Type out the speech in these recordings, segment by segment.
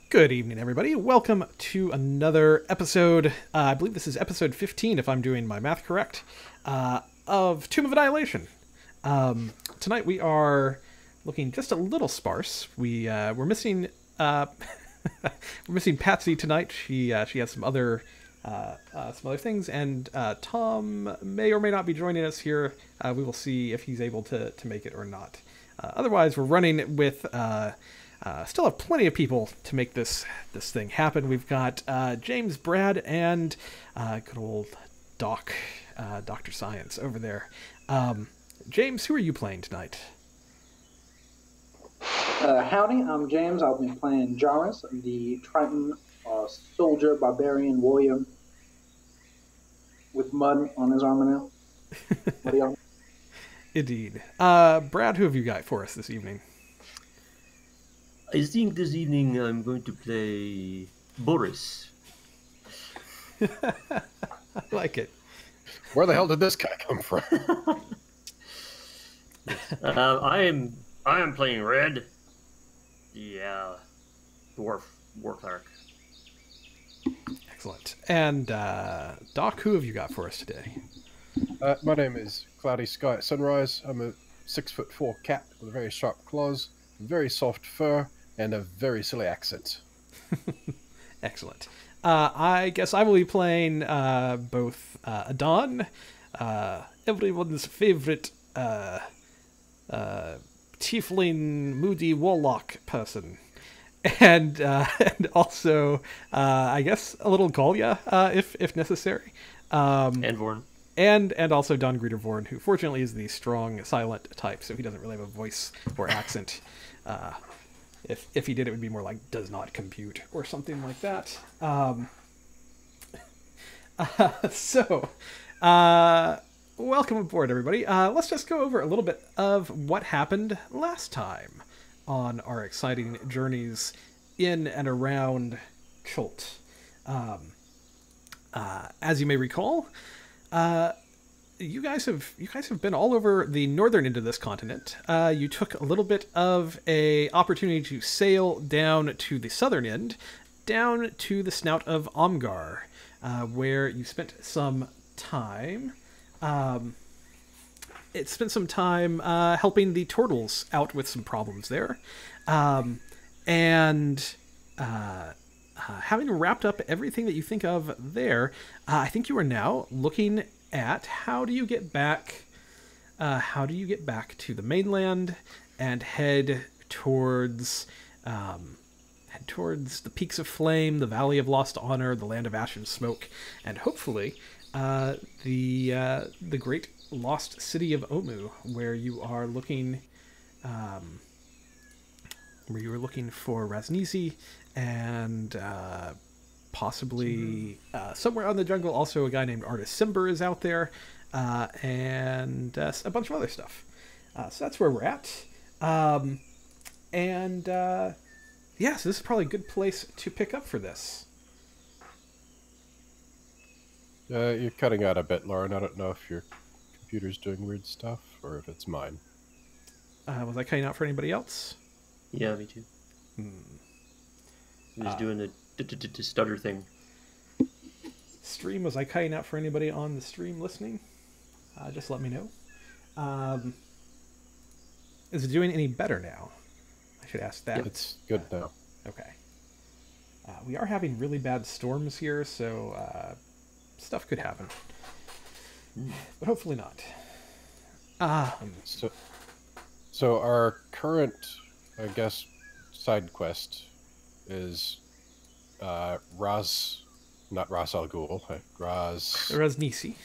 Good evening, everybody. Welcome to another episode. I believe this is episode 15, if I'm doing my math correct, of Tomb of Annihilation. Tonight we are looking just a little sparse. We're missing we're missing Patsy tonight. She has some other things, and Tom may or may not be joining us here. We will see if he's able to make it or not. Otherwise, we're running with. Still have plenty of people to make this thing happen. We've got James, Brad, and good old Doc, Dr. Science over there. James, who are you playing tonight? Howdy, I'm James. I'll be playing Jarvis, the Triton soldier, barbarian, warrior with mud on his armor now. What do y'all? Indeed. Brad, who have you got for us this evening? I think this evening I'm going to play Boris. I like it. Where the hell did this guy come from? I am playing Red, the dwarf war cleric. Excellent. And Doc, who have you got for us today? My name is Cloudy Sky at Sunrise. I'm a 6'4" cat with very sharp claws, very soft fur, and a very silly accent. Excellent. I guess I will be playing both Adon, everyone's favorite tiefling, moody warlock person, and also I guess a little Golia if necessary. And Vorn. And also Don Greeter-Vorn, who fortunately is the strong, silent type, so he doesn't really have a voice or accent. If he did, it would be more like does not compute or something like that. Welcome aboard, everybody. Let's just go over a little bit of what happened last time on our exciting journeys in and around Chult. As you may recall, you guys have been all over the northern end of this continent. You took a little bit of a opportunity to sail down to the southern end, down to the snout of Omgar, where you spent some time. Helping the turtles out with some problems there, and having wrapped up everything that you think of there, I think you are now looking at how do you get back to the mainland and head towards the Peaks of Flame, the Valley of Lost Honor, the Land of Ash and Smoke, and hopefully the great lost city of Omu, where you are looking for Raznisi and possibly somewhere out in the jungle, also a guy named Artis Simber is out there, and a bunch of other stuff. So that's where we're at. So this is probably a good place to pick up for this. You're cutting out a bit, Lauren. I don't know if your computer's doing weird stuff or if it's mine. Was I cutting out for anybody else? Yeah, me too. I'm just doing the stutter thing. Stream, was I cutting out for anybody on the stream listening? Just let me know. Is it doing any better now? I should ask that. Yep. It's good now. Okay. We are having really bad storms here, so stuff could happen. But hopefully not. So our current, I guess, side quest is not Ras Al Ghul, Raznisi.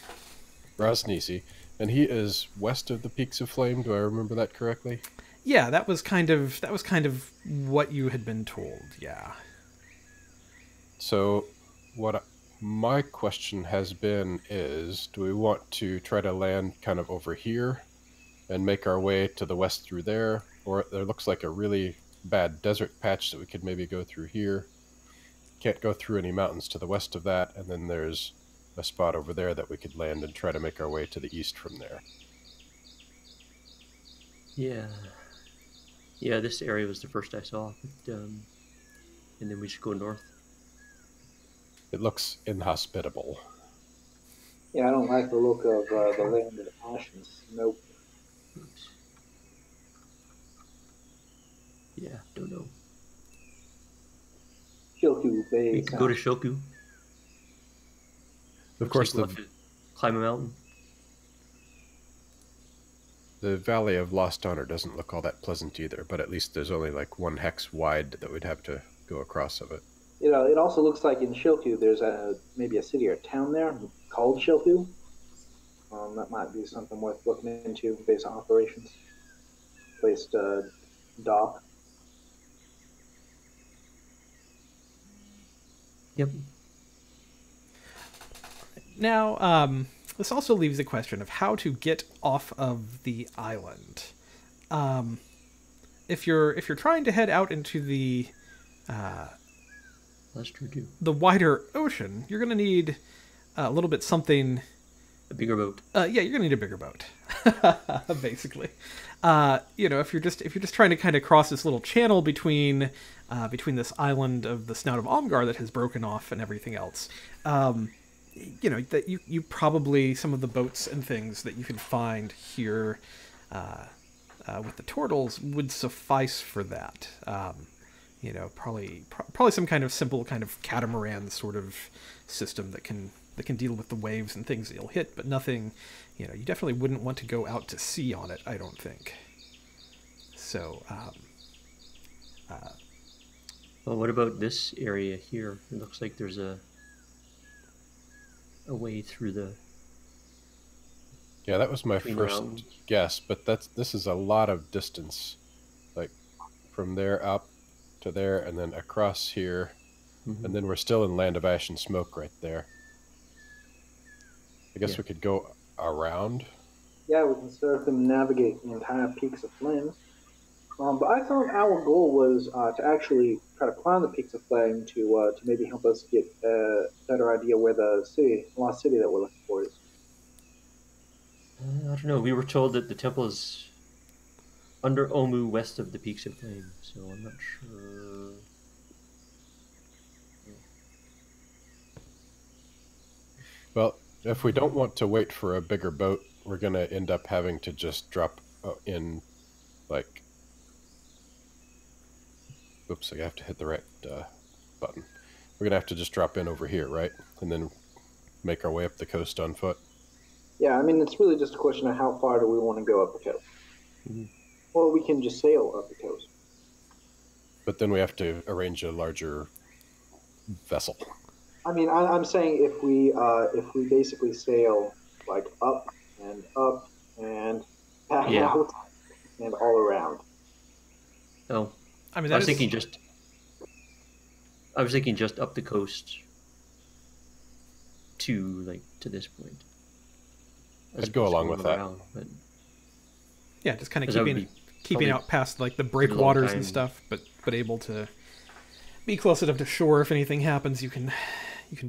Raznisi, and he is west of the Peaks of Flame. Do I remember that correctly? Yeah, that was kind of what you had been told. Yeah. So, my question has been is, do we want to try to land kind of over here and make our way to the west through there, or there looks like a really bad desert patch that we could maybe go through here. Can't go through any mountains to the west of that, and then there's a spot over there that we could land and try to make our way to the east from there. Yeah, this area was the first I saw. and then we should go north. It looks inhospitable. Yeah, I don't like the look of the land of ash and smoke. Oops. Yeah, don't know. Shoku Bay. We could go to Shoku. Of course, we'll have to climb a mountain. the Valley of Lost Honor doesn't look all that pleasant either, but at least there's only like 1 hex wide that we'd have to go across of it. You know, it also looks like in Shoku there's maybe a city or town there called Shoku. That might be something worth looking into based on operations. Place to dock. Yep. Now, this also leaves the question of how to get off of the island. If you're trying to head out into the That's true too. the wider ocean, you're going to need a little bit something. A bigger boat. Yeah, you're going to need a bigger boat, basically. You know, if you're just trying to kind of cross this little channel between this island of the Snout of Omgar that has broken off and everything else, you know, that you probably, some of the boats and things that you can find here with the turtles would suffice for that. You know, probably some kind of simple kind of catamaran sort of system that can deal with the waves and things that you'll hit, but nothing, you know, you definitely wouldn't want to go out to sea on it, I don't think. So, Well, what about this area here? It looks like there's a way through the... Yeah, that was my Between the first mountains. guess, but this is a lot of distance, like from there up to there and then across here, and then we're still in Land of Ash and Smoke right there. I guess Yeah. we could go around. Yeah, we can circumnavigate the entire Peaks of Flame. But I thought our goal was to actually try to climb the Peaks of Flame to maybe help us get a better idea where the lost city that we're looking for is. I don't know. We were told that the temple is under Omu, west of the Peaks of Flame, so I'm not sure. Well, if we don't want to wait for a bigger boat, we're going to end up having to just drop in, like... Oops, I have to hit the right button. We're going to have to just drop in over here, right? And then make our way up the coast on foot. Yeah, I mean, it's really just a question of how far do we want to go up the coast. Or we can just sail up the coast. But then we have to arrange a larger vessel. I mean, I'm saying if we basically sail like up and back Yeah. out and all around. Oh, I mean, I that was is, thinking just up the coast to this point. As I'd go opposed to along going with that. around, but yeah, just kind of 'cause that would keeping be probably out past like the pretty long breakwaters time. and stuff, but able to be close enough to shore if anything happens. You can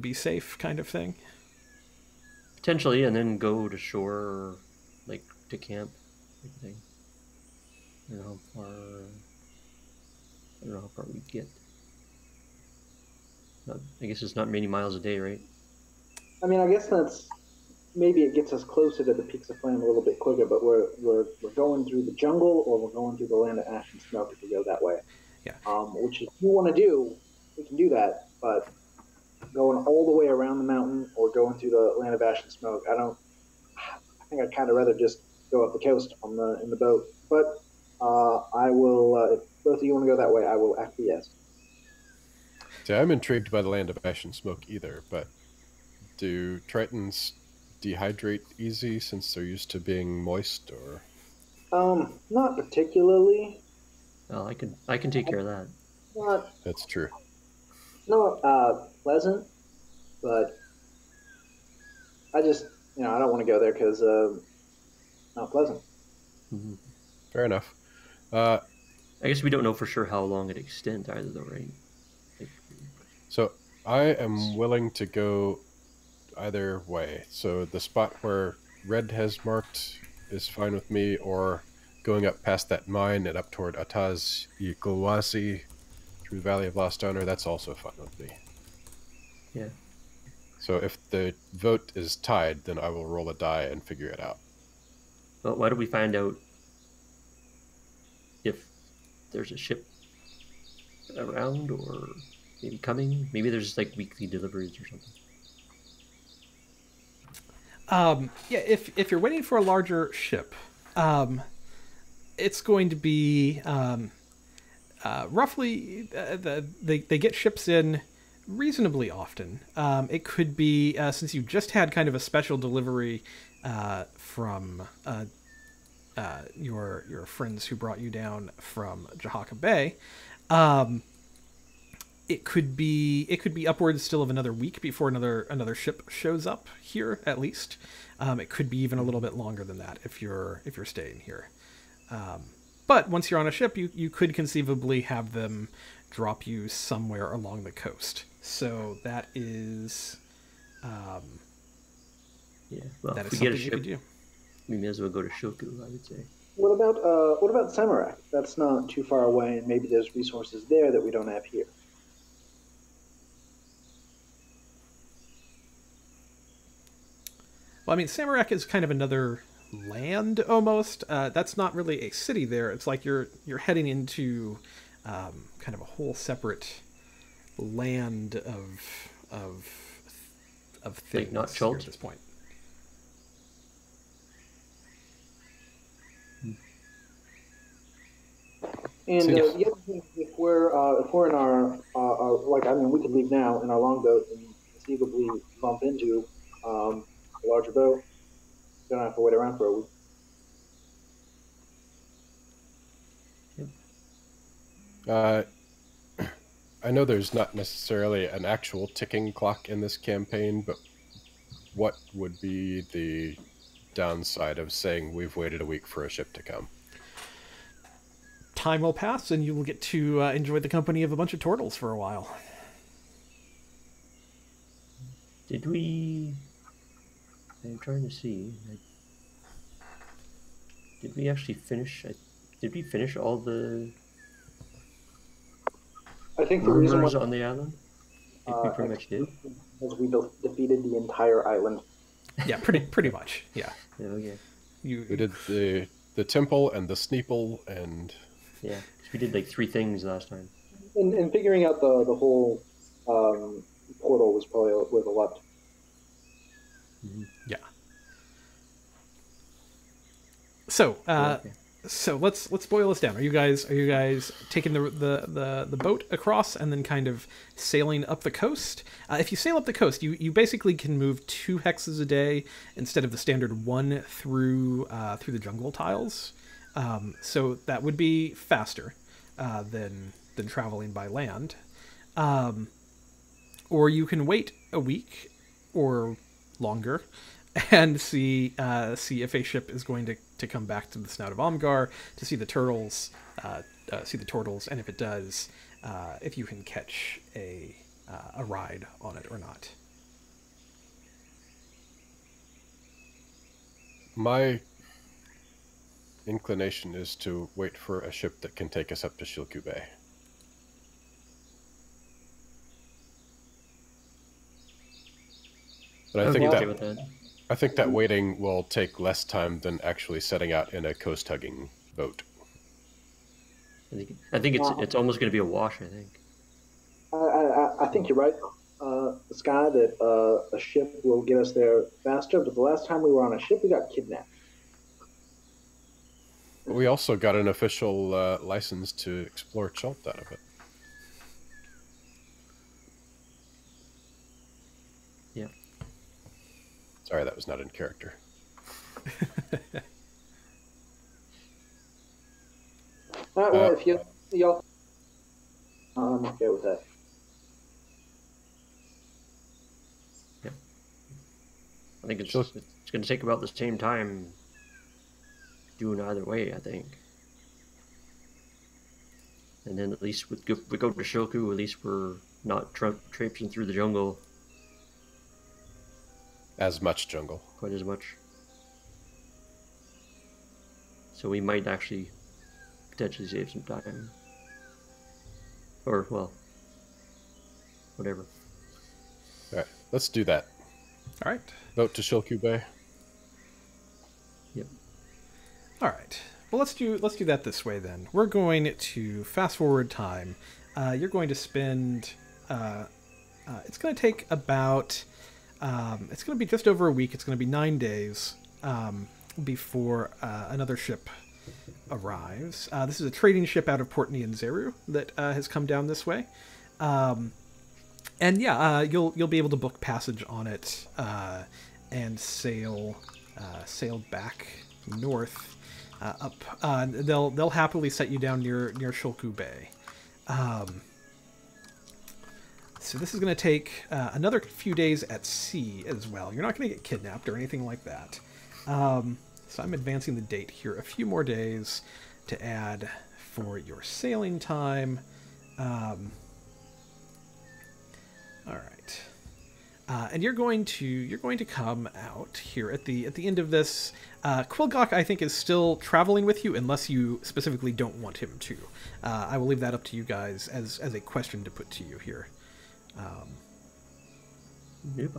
be safe, kind of thing. potentially, and then go to shore, or like to camp, type of thing. I don't know how far we get. I guess it's not many miles a day, right? I mean, I guess maybe it gets us closer to the Peaks of Flame a little bit quicker, but we're going through the jungle or we're going through the Land of Ash and Smoke if we go that way. Yeah. Which if you want to do, we can do that, but going all the way around the mountain or going through the Land of Ash and Smoke, I think I'd kind of rather just go up the coast in the boat. But I will, if both of you want to go that way, I will acquiesce. See, I'm intrigued by the Land of Ash and Smoke either, but do Tritons dehydrate easy since they're used to being moist, or? Not particularly. Well, I can take care of that. That's true. Not pleasant, but I just, I don't want to go there because not pleasant. Mm-hmm. Fair enough. I guess we don't know for sure how long it extends either, though, right? So I am willing to go either way. So the spot where Red has marked is fine with me, or going up past that mine and up toward Ataz Ikulwasi through Valley of Lost Honor, that's also fine with me. Yeah. So if the vote is tied, then I will roll a die and figure it out. Well, why don't we find out if there's a ship around or maybe coming? Maybe there's like weekly deliveries or something. Yeah, if you're waiting for a larger ship, it's going to be roughly they get ships in reasonably often. It could be since you just had kind of a special delivery from your friends who brought you down from Shoku Bay. It could be upwards still of another week before another ship shows up here at least. It could be even a little bit longer than that if you're staying here. But once you're on a ship, you could conceivably have them drop you somewhere along the coast. So that is Well, that if is we get something a you ship, could do. we may as well go to Shoku, I would say. What about Samarak? That's not too far away, and maybe there's resources there that we don't have here. Well, I mean, Samarak is kind of another land almost. That's not really a city there. It's like you're heading into kind of a whole separate land of things Like not here Chult? at this point. And So, yeah. the other thing, if we're in our we could leave now in our longboat and conceivably bump into a larger boat. Don't have to wait around for a week. I know there's not necessarily an actual ticking clock in this campaign, but what would be the downside of saying we've waited a week for a ship to come? Time will pass, and you will get to enjoy the company of a bunch of turtles for a while. Did we... I'm trying to see. Did we actually finish... Did we finish all the I think the reason rumors why on the island? I think we pretty much did. is we defeated the entire island. Yeah, pretty much. Yeah, Oh, yeah. We did the temple and the Sneeple and... Yeah, 'cause we did like 3 things last time. And figuring out the whole portal was probably worth a lot. yeah. So, Okay. so let's boil this down. Are you guys taking the boat across and then kind of sailing up the coast? If you sail up the coast, you basically can move 2 hexes a day instead of the standard 1 through the jungle tiles. So that would be faster than traveling by land. Or you can wait a week or longer and see if a ship is going to come back to the Snout of Omgar to see the turtles, and if it does, if you can catch a ride on it or not. My inclination is to wait for a ship that can take us up to Shoku Bay. But I think that waiting will take less time than actually setting out in a coast-hugging boat. I think it's almost going to be a wash, I think. I think you're right, Sky, that a ship will get us there faster, but the last time we were on a ship, we got kidnapped. We also got an official license to explore Chult out of it. Yeah. Sorry, that was not in character. All right, well, if y'all, I'm okay with that. Yeah. I think it's going to take about the same time doing either way, I think. And then at least we go to Shoku, at least we're not traipsing through the jungle As much jungle. quite as much. So we might actually potentially save some time. Or, well, whatever. All right, let's do that. All right. Boat to Shoku Bay. Yep. All right. Well, let's do that this way then. We're going to fast forward time. You're going to spend. It's going to take about. It's going to be just over a week. It's going to be 9 days before another ship arrives. This is a trading ship out of Port Nyanzaru that has come down this way. And yeah, you'll be able to book passage on it and sail back north up. They'll happily set you down near Shoku Bay. So this is going to take another few days at sea as well. You're not going to get kidnapped or anything like that. So I'm advancing the date here a few more days to add for your sailing time. All right, and you're going to come out here at the end of this. Quilgok, I think, is still traveling with you unless you specifically don't want him to. I will leave that up to you guys as a question to put to you here. Yep,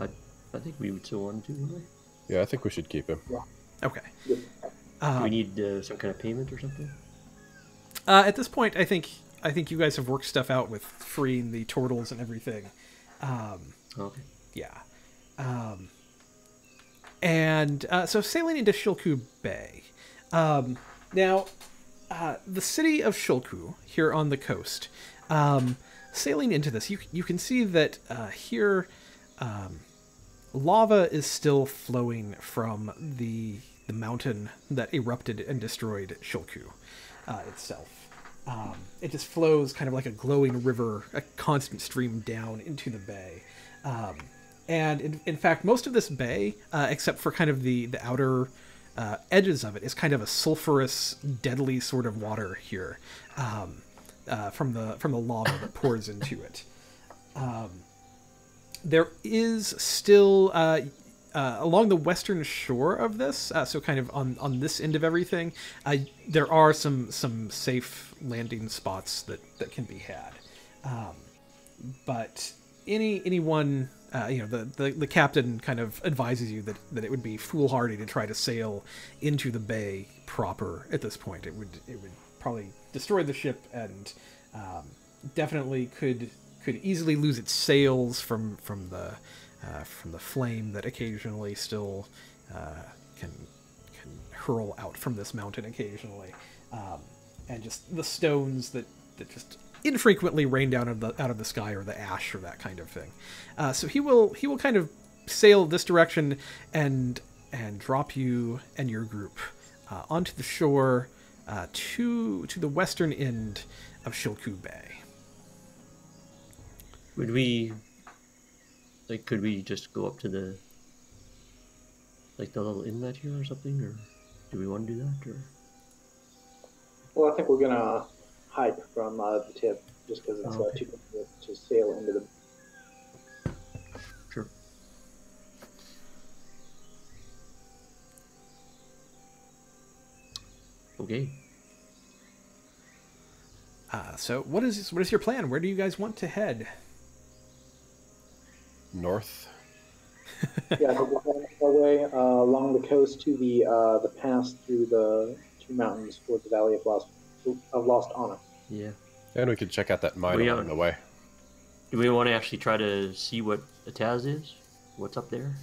I think we would still want to, wouldn't we? Yeah, I think we should keep him. Yeah. Okay. Do we need some kind of payment or something? At this point, I think you guys have worked stuff out with freeing the turtles and everything. Okay. Yeah. And so sailing into Shoku Bay. Now, the city of Shoku here on the coast. Sailing into this, you can see that here lava is still flowing from the mountain that erupted and destroyed Shoku itself. It just flows kind of like a glowing river, a constant stream down into the bay. And in fact, most of this bay, except for kind of the outer edges of it, is kind of a sulfurous, deadly sort of water here. From the lava that pours into it. There is still along the western shore of this, so kind of on this end of everything, there are some safe landing spots that can be had. But anyone, the captain kind of advises you that it would be foolhardy to try to sail into the bay proper at this point. It would probably destroy the ship and definitely could easily lose its sails from the flame that occasionally still can hurl out from this mountain occasionally, and just the stones that just infrequently rain down out of the sky, or the ash or that kind of thing. So he will kind of sail this direction and drop you and your group onto the shore to the western end of Shoku Bay. Would we, could we just go up to the little inlet here or something, or do we want to do that, or? Well, I think we're gonna hike from the tip, just because it's okay. too difficult to sail into the. Sure. Okay. So what is your plan? Where do you guys want to head? North. Yeah, I think we're going our way along the coast to the pass through the two mountains towards the Valley of Lost Honor. Yeah. And we could check out that mine along the way. Do we want to actually try to see what Ataz is? What's up there?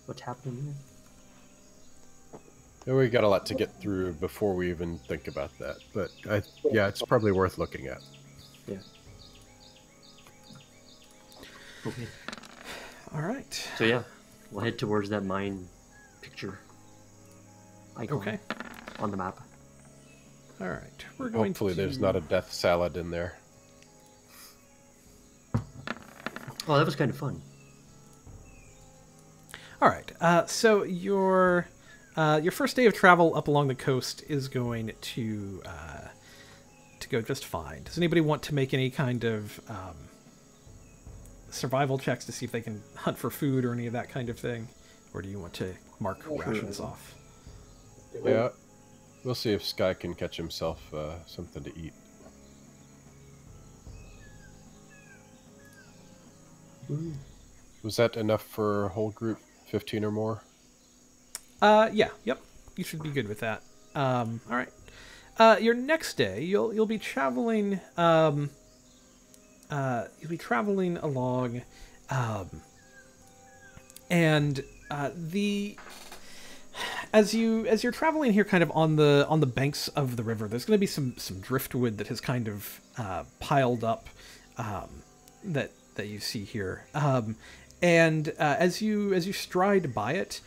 What's happening there? Yeah, we got a lot to get through before we even think about that. But yeah, it's probably worth looking at. Yeah. Okay. All right. So yeah, we'll head towards that mine picture icon Okay. on the map. All right. We're going Hopefully to... there's not a death salad in there. Oh, that was kind of fun. All right. So your first day of travel up along the coast is going to go just fine. Does anybody want to make any kind of survival checks to see if they can hunt for food or any of that kind of thing, or do you want to mark rations off? Yeah, we'll see if Sky can catch himself something to eat. Ooh. Was that enough for a whole group, 15 or more? Yeah, yep. You should be good with that. All right. Your next day, you'll be traveling. You'll be traveling along, and as you're traveling here, kind of on the banks of the river, there's going to be some driftwood that has kind of piled up, that you see here, and as you stride by it,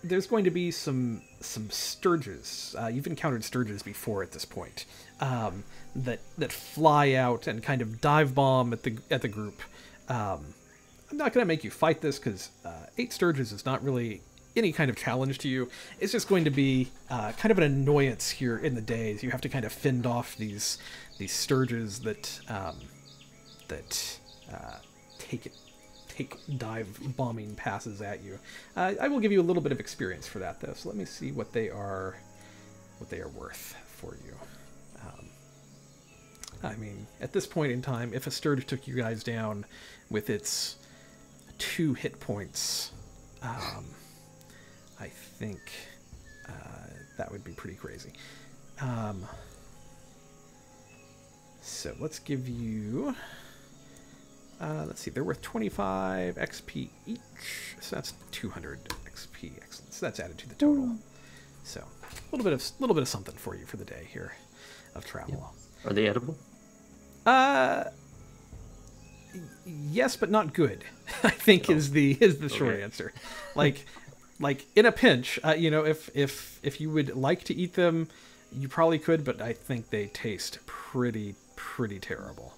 there's going to be some sturges. You've encountered sturges before at this point, that fly out and kind of dive bomb at the group. I'm not going to make you fight this because 8 sturges is not really any kind of challenge to you. It's just going to be kind of an annoyance here in the days. You have to kind of fend off these sturges that take dive bombing passes at you. I will give you a little bit of experience for that, though. So let me see what they are worth for you. I mean, at this point in time, if a sturge took you guys down with its 2 hit points, I think that would be pretty crazy. So let's give you... let's see, they're worth 25 XP each, so that's 200 XP. Excellent. So that's added to the total. So a little bit of something for you for the day here of travel. Yeah. Are they edible? Yes, but not good. I think is the short answer. Like in a pinch, if you would like to eat them, you probably could, but I think they taste pretty terrible.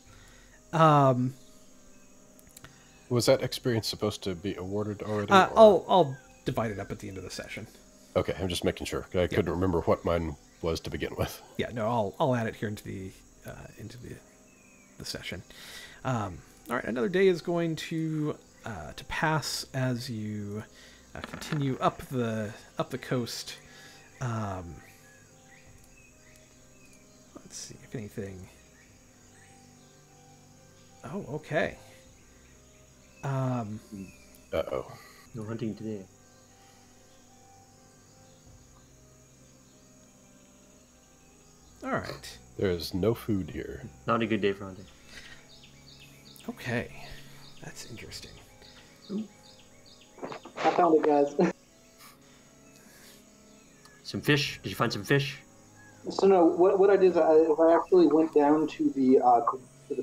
Was that experience supposed to be awarded already? I'll divide it up at the end of the session. Okay, I'm just making sure. I couldn't remember what mine was to begin with. Yeah, no, I'll add it here into the session. All right, another day is going to pass as you continue up the coast. Let's see if anything. Oh, okay. Uh-oh. No hunting today. All right. There's no food here. Not a good day for hunting. Okay. That's interesting. Ooh. I found it, guys. Some fish? Did you find some fish? So no, what I did is I actually went down to the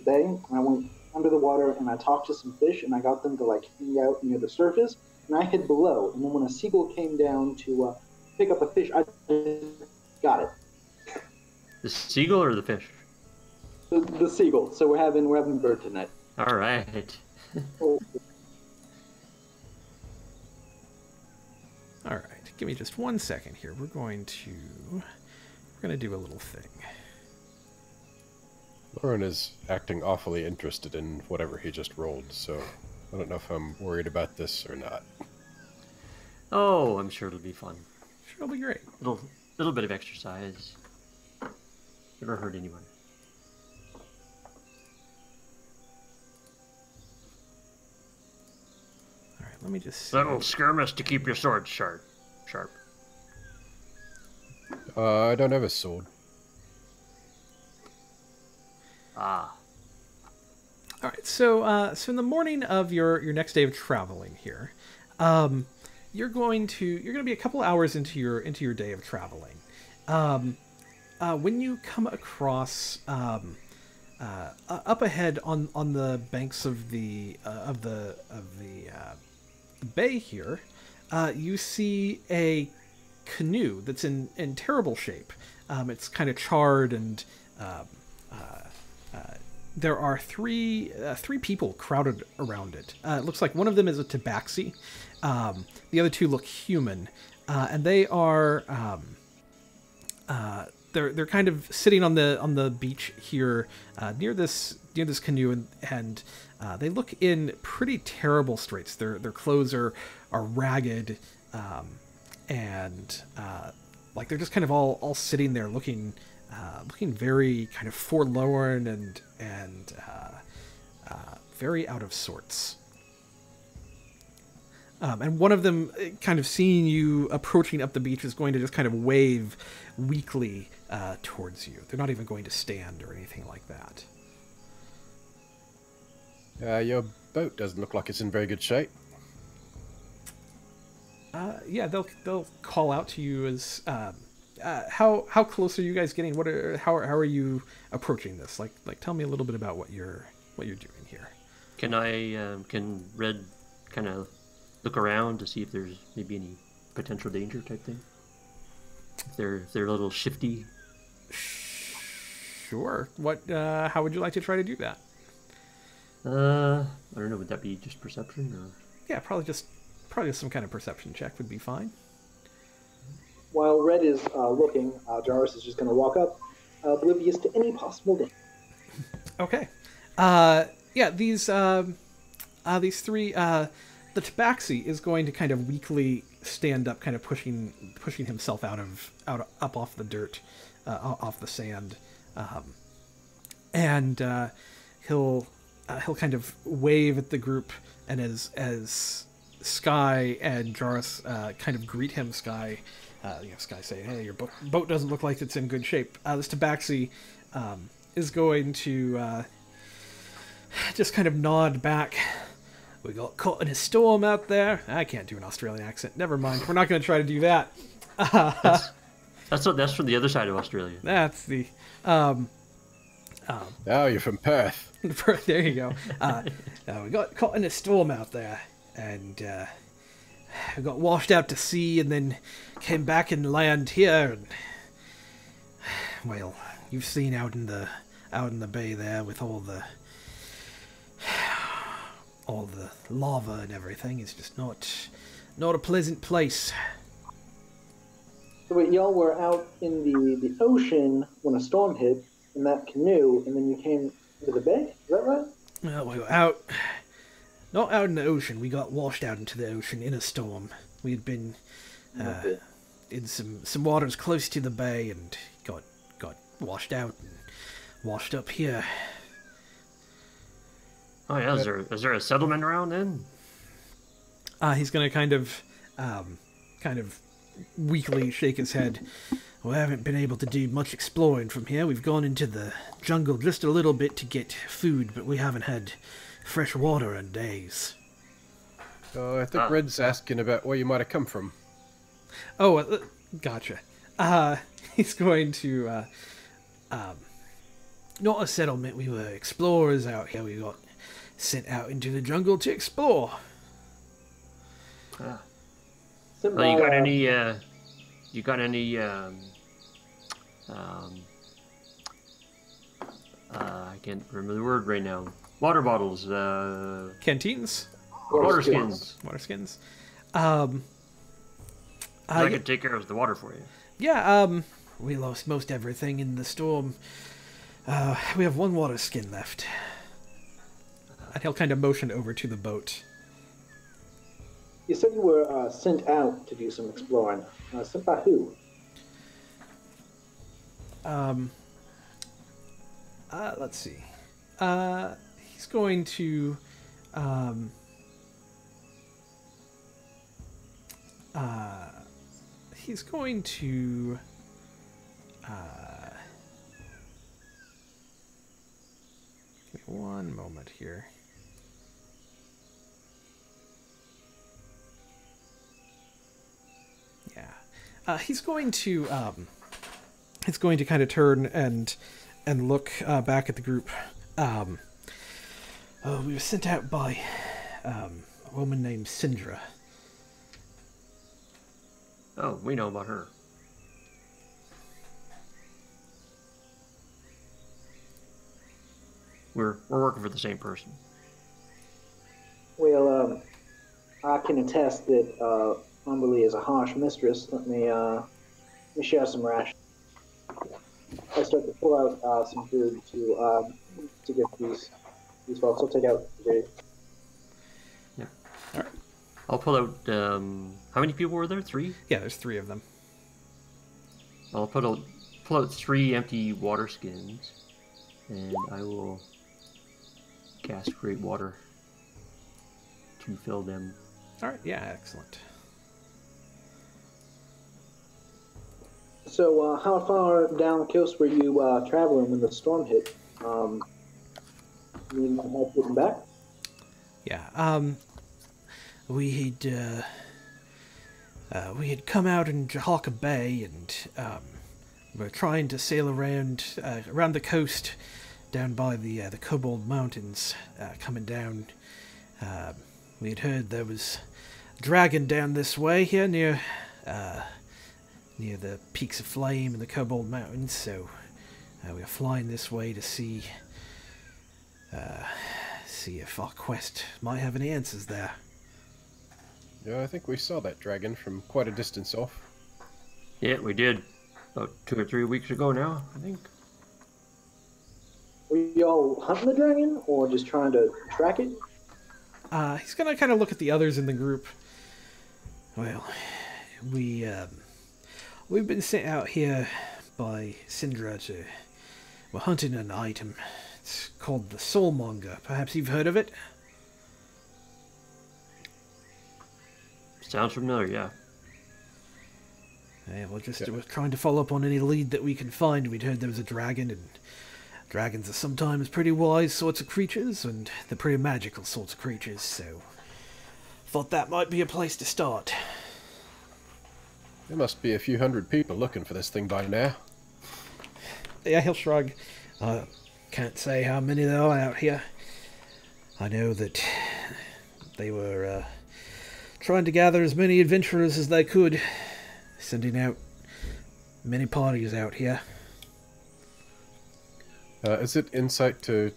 bay, and I went under the water, and I talked to some fish, and I got them to like hang out near the surface, and I hid below. And then when a seagull came down to pick up a fish, I just got it. The seagull or the fish? The seagull. So we're having bird tonight. All right. Oh. All right. Give me just 1 second here. We're going to do a little thing. Lauren is acting awfully interested in whatever he just rolled, so I don't know if I'm worried about this or not. Oh, I'm sure it'll be fun. Sure, it'll be great. Little bit of exercise. Never hurt anyone. All right, let me just see. Little skirmish to keep your sword sharp. I don't have a sword. Ah. All right, so in the morning of your next day of traveling here, you're going to be a couple hours into your day of traveling. When you come across up ahead on the banks of the bay here, you see a canoe that's in terrible shape. It's kind of charred, and there are three people crowded around it. It looks like one of them is a tabaxi. The other 2 look human, and they are they're kind of sitting on the beach here near this canoe, and they look in pretty terrible straits. Their clothes are ragged, and like they're just kind of all sitting there looking very out of sorts. And one of them, kind of seeing you approaching up the beach, is going to just kind of wave weakly towards you. They're not even going to stand or anything like that. Your boat doesn't look like it's in very good shape. Yeah, they'll call out to you as how close are you guys getting? How are you approaching this? Like tell me a little bit about what you're doing here. Can Red kind of look around to see if there's maybe any potential danger type thing? If they're a little shifty. Sure. How would you like to try to do that? I don't know. Would that be just perception or? Yeah, probably just some kind of perception check would be fine. While Red is looking, Jarvis is just going to walk up, oblivious to any possible danger. Okay. Yeah, these three. The Tabaxi is going to kind of weakly stand up, kind of pushing himself up off the dirt, off the sand, and he'll kind of wave at the group, and as Sky and Jarvis kind of greet him, Sky saying, "Hey, your boat doesn't look like it's in good shape." This Tabaxi is going to just kind of nod back. "We got caught in a storm out there." I can't do an Australian accent. Never mind. We're not going to try to do that. That's from the other side of Australia. That's the. Oh, you're from Perth. There you go. We got caught in a storm out there, and we got washed out to sea, and then came back and land here. And well, you've seen out in the bay there with all the lava and everything. It's just not a pleasant place. So wait, y'all were out in the ocean when a storm hit in that canoe, and then you came to the bay? Is that right? Well, we were not out in the ocean. We got washed out into the ocean in a storm. We had been in some waters close to the bay and got washed out and washed up here. Oh yeah, is there a settlement around then? He's going to kind of weakly shake his head. "We haven't been able to do much exploring from here. We've gone into the jungle just a little bit to get food, but we haven't had fresh water in days." Oh, I think Red's asking about where you might have come from. Oh, gotcha. He's going to not a settlement. We were explorers out here. We got sent out into the jungle to explore. Well, you got any? I can't remember the word right now. Water bottles. Canteens? Water skins. Water skins. I could take care of the water for you. Yeah, we lost most everything in the storm. We have one water skin left. And he'll kind of motion over to the boat. You said you were sent out to do some exploring. Sent by who? Let's see. He's going to give me one moment here. Yeah. He's going to kind of turn and look back at the group. We were sent out by a woman named Syndra. Oh, we know about her. We're working for the same person. Well, I can attest that Umberly is a harsh mistress. Let me share some rations. I start to pull out some food to give these folks. I'll take out the. Yeah. All right. I'll pull out. How many people were there? 3? Yeah, there's 3 of them. I'll pull out 3 empty water skins, and I will cast Great Water to fill them. All right. Yeah. Excellent. So, how far down the coast were you traveling when the storm hit? Need my help getting back? Yeah. We had come out in Shoku Bay, and we're trying to sail around the coast, down by the Kobold Mountains, coming down. We had heard there was a dragon down this way here near the Peaks of Flame and the Kobold Mountains, so we are flying this way to see if our quest might have any answers there. Yeah, I think we saw that dragon from quite a distance off. Yeah, we did. About 2 or 3 weeks ago now, I think. Were y'all hunting the dragon, or just trying to track it? He's gonna kind of look at the others in the group. Well, we've been sent out here by Syndra we're hunting an item. It's called the Soul Manga. Perhaps you've heard of it? Sounds familiar, yeah. Yeah, we're trying to follow up on any lead that we can find. We'd heard there was a dragon, and dragons are sometimes pretty wise sorts of creatures, and they're pretty magical sorts of creatures, so thought that might be a place to start. There must be a few hundred people looking for this thing by now. Yeah, he'll shrug. Can't say how many there are out here. I know that they were trying to gather as many adventurers as they could, sending out many parties out here. Is it insight to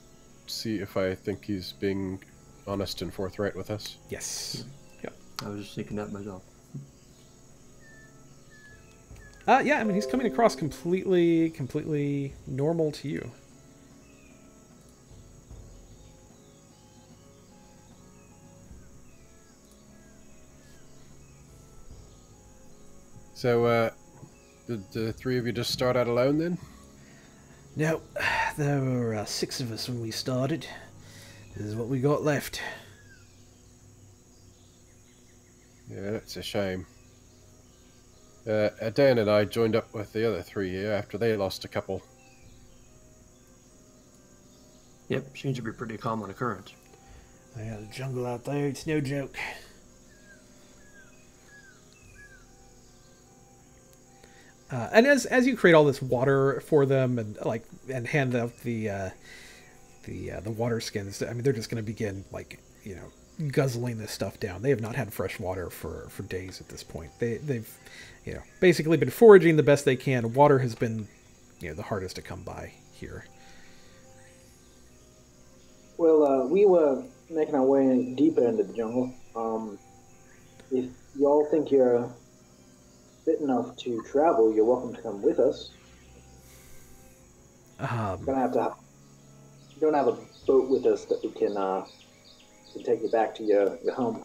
see if I think he's being honest and forthright with us? Yes. Yep. I was just thinking that myself. Yeah, I mean, he's coming across completely normal to you. So, did the three of you just start out alone then? No, there were 6 of us when we started. This is what we got left. Yeah, that's a shame. Dan and I joined up with the other 3 here after they lost a couple. Yep, seems to be a pretty common occurrence. Yeah, the jungle out there, it's no joke. And as you create all this water for them and hand out the water skins, I mean, they're just going to begin guzzling this stuff down. They have not had fresh water for days at this point. They've basically been foraging the best they can. Water has been the hardest to come by here. Well, we were making our way deeper into the jungle. If y'all think you're fit enough to travel, you're welcome to come with us. We don't have a boat with us that we can take you back to your home.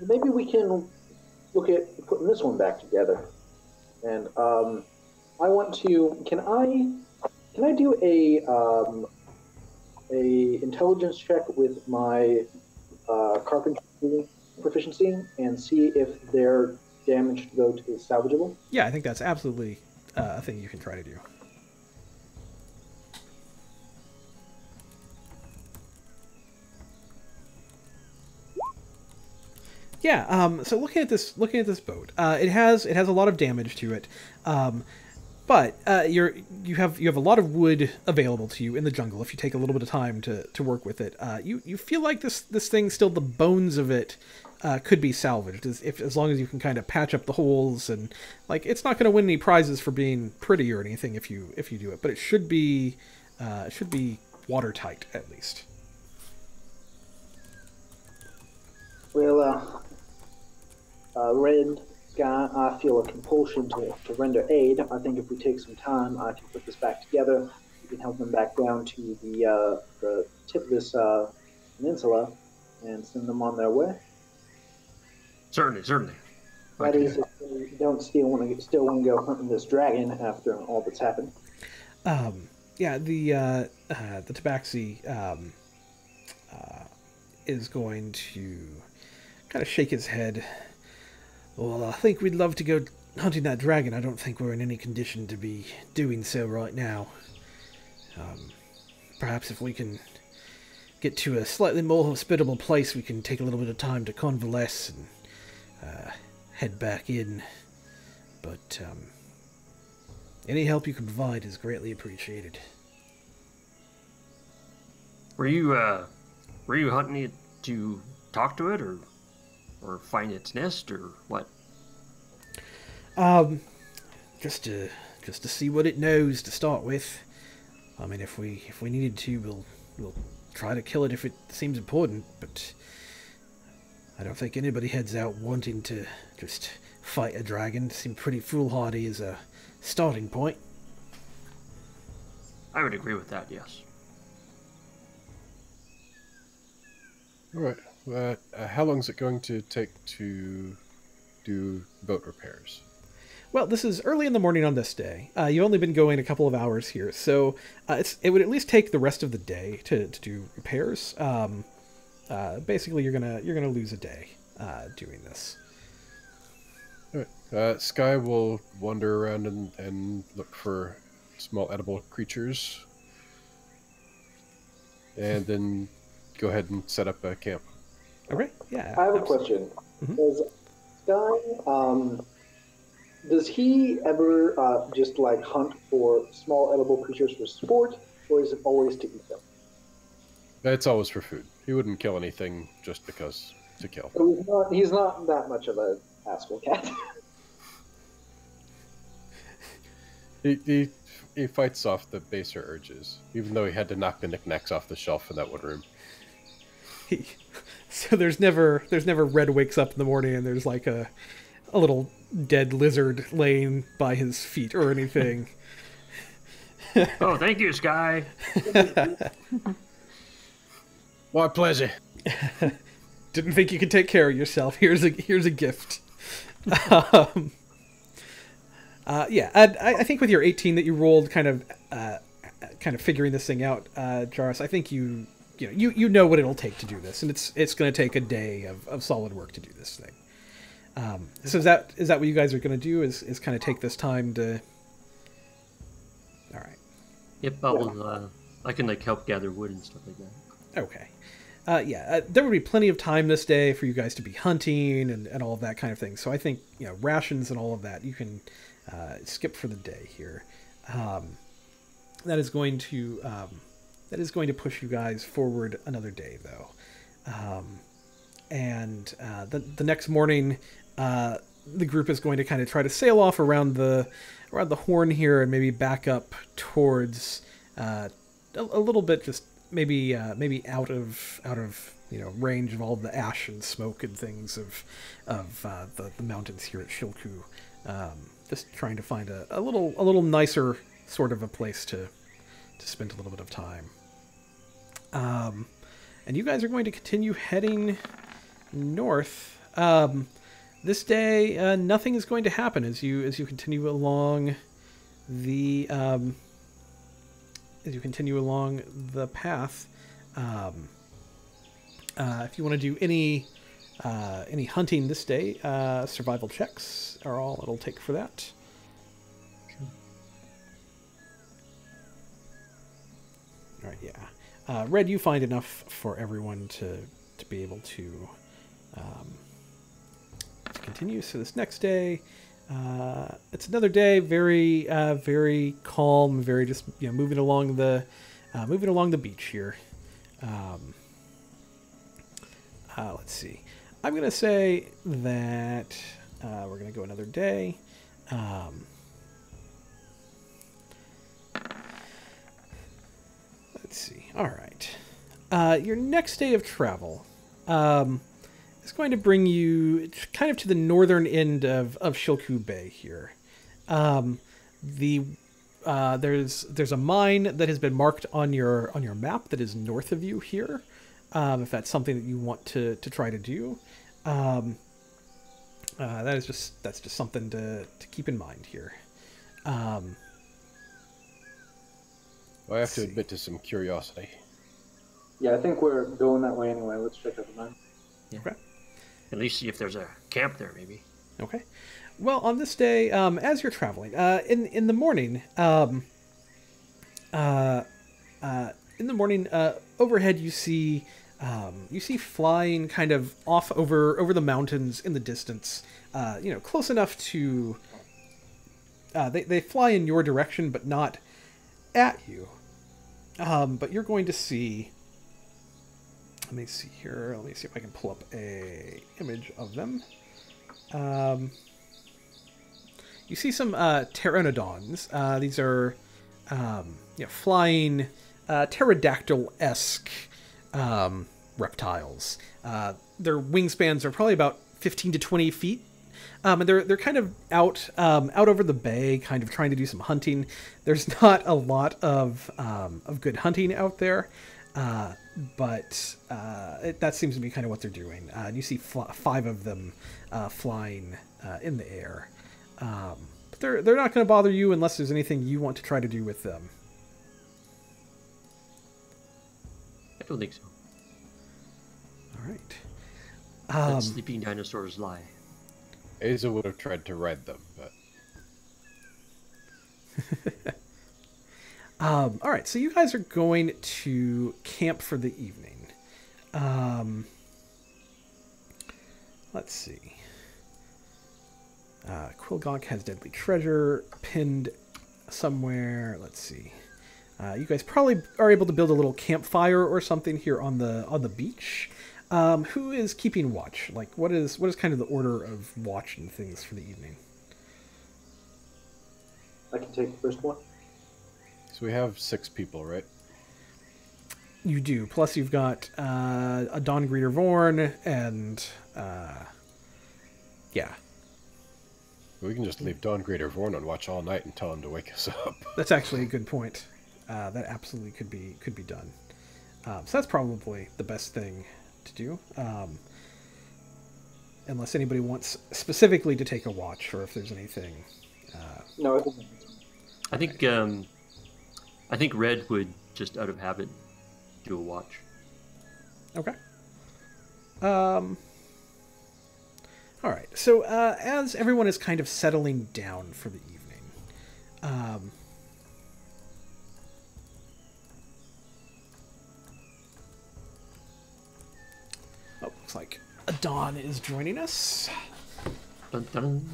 Maybe we can look at putting this one back together. And I want to. Can I do a intelligence check with my carpentry proficiency and see if their damaged boat is salvageable? Yeah, I think that's absolutely a thing you can try to do. Yeah. So looking at this boat, it has a lot of damage to it, but you have a lot of wood available to you in the jungle if you take a little bit of time to work with it. You feel like this thing still, the bones of it could be salvaged as long as you can kind of patch up the holes, and it's not going to win any prizes for being pretty or anything if you do it, but it should be watertight at least. Well, Red Sky, I feel a compulsion to render aid. I think if we take some time, I can put this back together. We can help them back down to the tip of this peninsula and send them on their way. Certainly. That Okay. is, if you don't still want to go hunting this dragon after all that's happened. Yeah, the tabaxi is going to kind of shake his head. Well, I think we'd love to go hunting that dragon. I don't think we're in any condition to be doing so right now. Perhaps if we can get to a slightly more hospitable place, we can take a little bit of time to convalesce and head back in. But any help you can provide is greatly appreciated. Were you hunting it to talk to it, or find its nest, or what? Just to see what it knows to start with. I mean, if we needed to, we'll try to kill it if it seems important. But I don't think anybody heads out wanting to just fight a dragon. Seem pretty foolhardy as a starting point. I would agree with that. Yes. All right. How long is it going to take to do boat repairs? Well, this is early in the morning on this day. You've only been going a couple of hours here, so it would at least take the rest of the day to do repairs. Basically, you're gonna lose a day doing this. All right. Sky will wander around and look for small edible creatures, and then go ahead and set up a camp. Okay, yeah. I have a question. Mhm. Does Sky, does he ever just like hunt for small edible creatures for sport, or is it always to eat them? It's always for food. He wouldn't kill anything just because to kill. So he's not that much of a asshole cat. He fights off the baser urges, even though he had to knock the knickknacks off the shelf in that one room. So there's never Red wakes up in the morning and there's like a little dead lizard laying by his feet or anything. Oh, thank you, Sky. My pleasure. Didn't think you could take care of yourself. Here's a gift. Yeah, I think with your 18 that you rolled, kind of figuring this thing out, Jarvis, I think you know what it'll take to do this, and it's going to take a day of solid work to do this thing. So is that what you guys are going to do? Is kind of take this time to? All right. Yep, I can like help gather wood and stuff like that. Okay. There would be plenty of time this day for you guys to be hunting and all of that kind of thing. So I think rations and all of that you can skip for the day here. That is going to push you guys forward another day, though. The next morning, the group is going to kind of try to sail off around the horn here and maybe back up towards a little bit, just maybe out of range of all the ash and smoke and things of the mountains here at Shoku. Just trying to find a little nicer sort of a place to spend a little bit of time. And you guys are going to continue heading north. This day, nothing is going to happen as you continue along the path. If you want to do any hunting this day, survival checks are all it'll take for that. All right, yeah. Red, you find enough for everyone to be able to continue. So this next day, it's another day, very very calm, very just moving along the beach here. Let's see. I'm gonna say that we're gonna go another day. Let's see. All right. Your next day of travel is going to bring you kind of to the northern end of Shoku Bay here. There's a mine that has been marked on your map that is north of you here. If that's something that you want to try to do. that's just something to keep in mind here. Well, I have to admit to some curiosity. Yeah, I think we're going that way anyway. Let's check out the map. Yeah. Okay. At least see if there's a camp there, maybe. Okay. Well, on this day, as you're traveling, in the morning, overhead you see flying kind of off over the mountains in the distance. Close enough to they fly in your direction, but not at you. But you're going to see. Let me see here. Let me see if I can pull up a image of them. You see some Pteranodons. These are flying pterodactyl-esque reptiles. Their wingspans are probably about 15 to 20 feet. And they're kind of out over the bay, kind of trying to do some hunting. There's not a lot of good hunting out there, but that seems to be kind of what they're doing. And you see 5 of them flying in the air. But they're not going to bother you unless there's anything you want to try to do with them. I don't think so. All right. Let sleeping dinosaurs lie. Asa would have tried to ride them, but... All right, so you guys are going to camp for the evening. Let's see. Quilgonk has deadly treasure pinned somewhere. Let's see. You guys probably are able to build a little campfire or something here on the beach. Who is keeping watch? Like, what is kind of the order of watch and things for the evening? I can take the first one. So we have 6 people, right? You do. Plus, you've got a Dawn Greeter Vorn and yeah. We can just leave Dawn Greater Vorn on watch all night and tell him to wake us up. That's actually a good point. That absolutely could be done. So that's probably the best thing to do. Unless anybody wants specifically to take a watch, or if there's anything. No, I think Red would just out of habit do a watch. Okay. All right. So as everyone is kind of settling down for the evening, looks like Dawn is joining us. Dun, dun.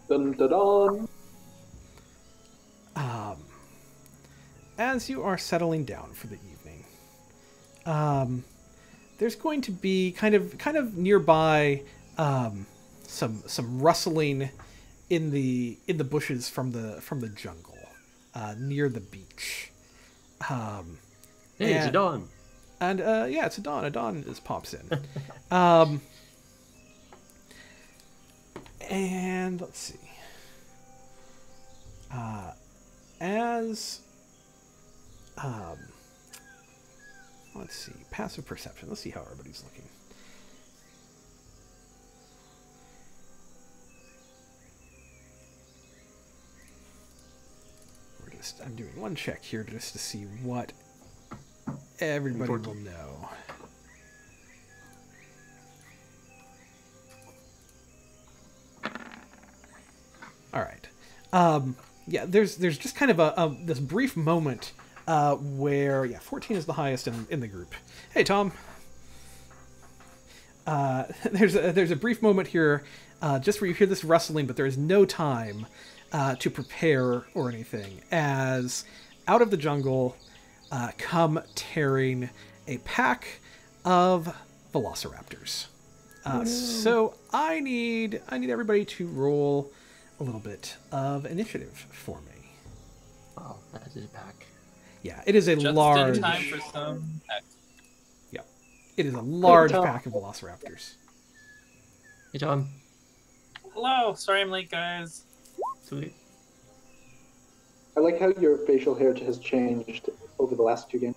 dun, dun, dun. As you are settling down for the evening, there's going to be kind of nearby some rustling in the bushes from the jungle near the beach. Hey, it's a Dawn. And yeah, it's a Dawn. A Dawn just pops in. And let's see. Let's see, passive perception. Let's see how everybody's looking. I'm doing one check here just to see what everybody will know. All right. Yeah, there's just kind of this brief moment where 14 is the highest in the group. Hey, Tom. There's a brief moment here, just where you hear this rustling, but there is no time to prepare or anything, as out of the jungle come tearing a pack of Velociraptors. So I need everybody to roll a little bit of initiative for me. Wow, that is a pack. Yeah, it is a Just large. in time for some. Yeah, it is a large pack of Velociraptors. Hey, Tom. Hello, sorry I'm late, guys. Sweet. I like how your facial hair has changed over the last 2 games.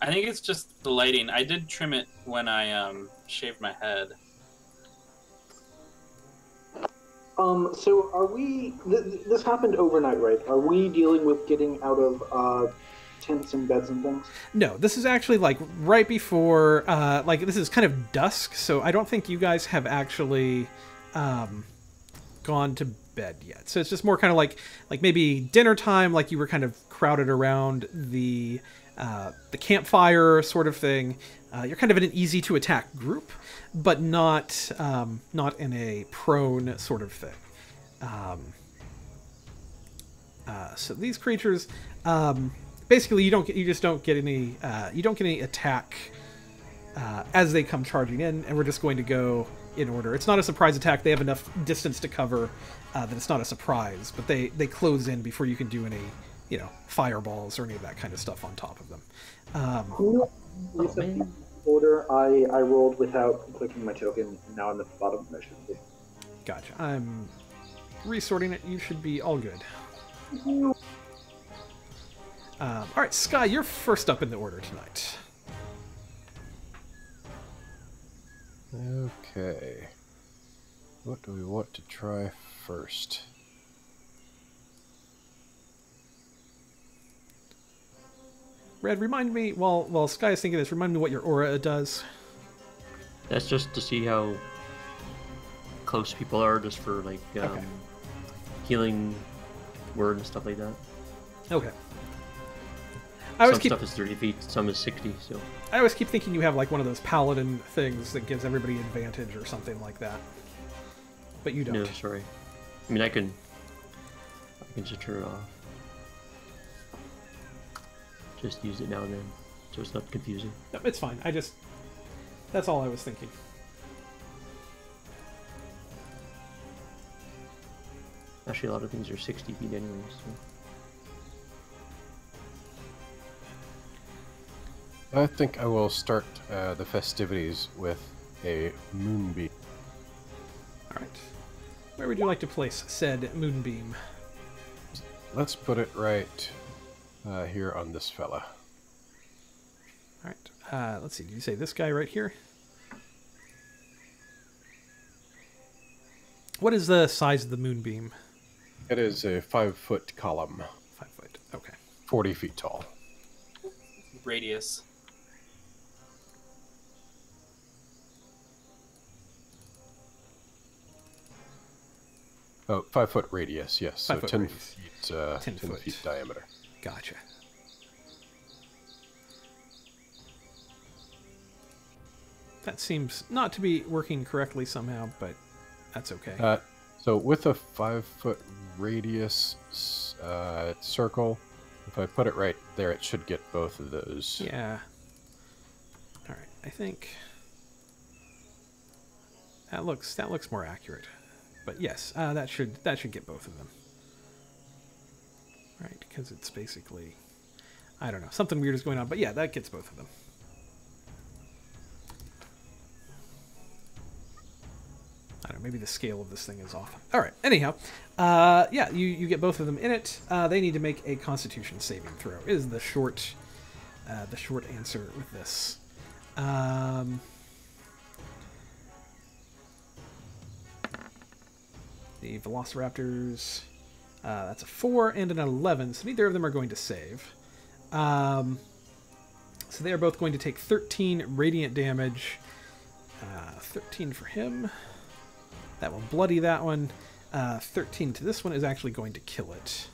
I think it's just the lighting. I did trim it when I shaved my head. So are we? This happened overnight, right? Are we dealing with getting out of tents and beds and things? No, this is actually like right before, like this is kind of dusk, so I don't think you guys have actually gone to bed yet. So it's just more kind of like maybe dinner time, like you were kind of crowded around the campfire sort of thing. You're kind of in an easy to attack group, but not in a prone sort of thing. So these creatures, basically, you just don't get any attack as they come charging in, and we're just going to go in order. It's not a surprise attack. They have enough distance to cover that it's not a surprise, but they close in before you can do any, fireballs or any of that kind of stuff on top of them. Order. I rolled without clicking my token. Now I'm at the bottom of my should be. Gotcha. I'm resorting it. You should be all good. All right, Sky, you're first up in the order tonight. Okay. What do we want to try first? Red, remind me, while Sky is thinking this, remind me what your aura does. That's just to see how close people are, just for like Okay. healing word and stuff like that. Okay. Some stuff is 30 feet, some is 60, so... I always keep thinking you have like one of those paladin things that gives everybody advantage or something like that. But you don't. No, sorry. I mean, I can just turn it off. Just use it now and then, so it's not confusing. No, it's fine. That's all I was thinking. Actually, a lot of things are 60 feet anyways, so... I think I will start the festivities with a moonbeam. All right. Where would you like to place said moonbeam? Let's put it right here on this fella. All right. Let's see. Did you say this guy right here? What is the size of the moonbeam? It is a 5-foot column. 5 foot. Okay. 40 feet tall. Radius. Oh, 5-foot radius, yes. So 5 foot 10 radius. feet, 10 feet diameter. Gotcha. That seems not to be working correctly somehow, but that's okay. So with a 5-foot radius circle, if I put it right there, it should get both of those. Yeah. All right. I think that looks more accurate. But yes, that should get both of them. Right, because it's basically, I don't know, something weird is going on. But yeah, that gets both of them. I don't know, maybe the scale of this thing is off. All right. Anyhow, yeah, you get both of them in it. They need to make a Constitution saving throw. Is the short answer with this. The Velociraptors, that's a 4 and an 11, so neither of them are going to save. So they are both going to take 13 radiant damage. 13 for him. That will bloody that one. 13 to this one is actually going to kill it.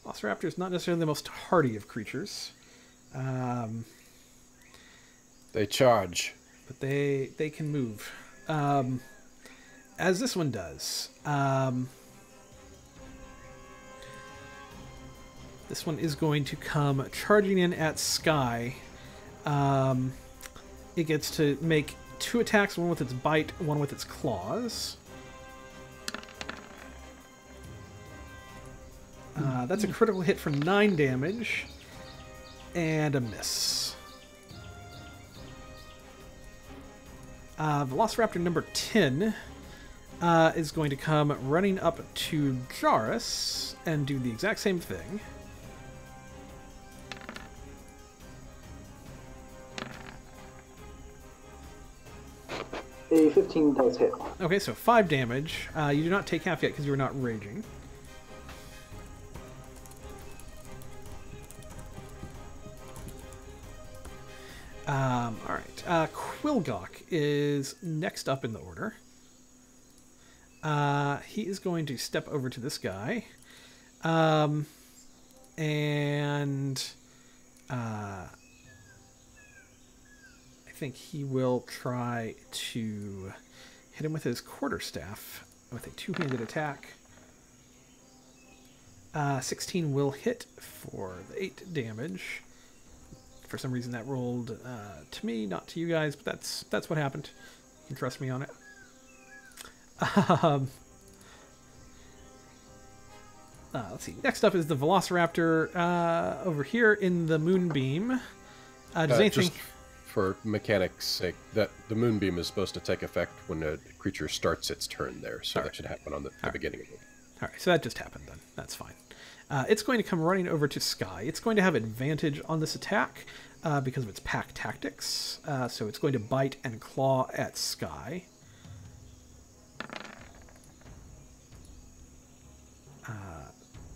Velociraptor is not necessarily the most hardy of creatures. They charge. But they can move. As this one does. This one is going to come charging in at Sky. It gets to make 2 attacks, one with its bite, one with its claws. That's a critical hit for 9 damage. And a miss. Velociraptor number 10 is going to come running up to Jarus and do the exact same thing. A 15 does hit. Okay, so 5 damage. You do not take half yet because you are not raging. Alright. Quilgok is next up in the order. He is going to step over to this guy. And I think he will try to hit him with his quarterstaff with a two-handed attack. 16 will hit for the 8 damage. For some reason that rolled to me, not to you guys, but that's what happened. You can trust me on it. Let's see. Next up is the Velociraptor over here in the Moonbeam. Does anything... Just for mechanics' sake, that the Moonbeam is supposed to take effect when a creature starts its turn there, so that should happen on the beginning of it. All right, so that just happened then. That's fine. It's going to come running over to Sky. It's going to have advantage on this attack because of its pack tactics. So it's going to bite and claw at Sky.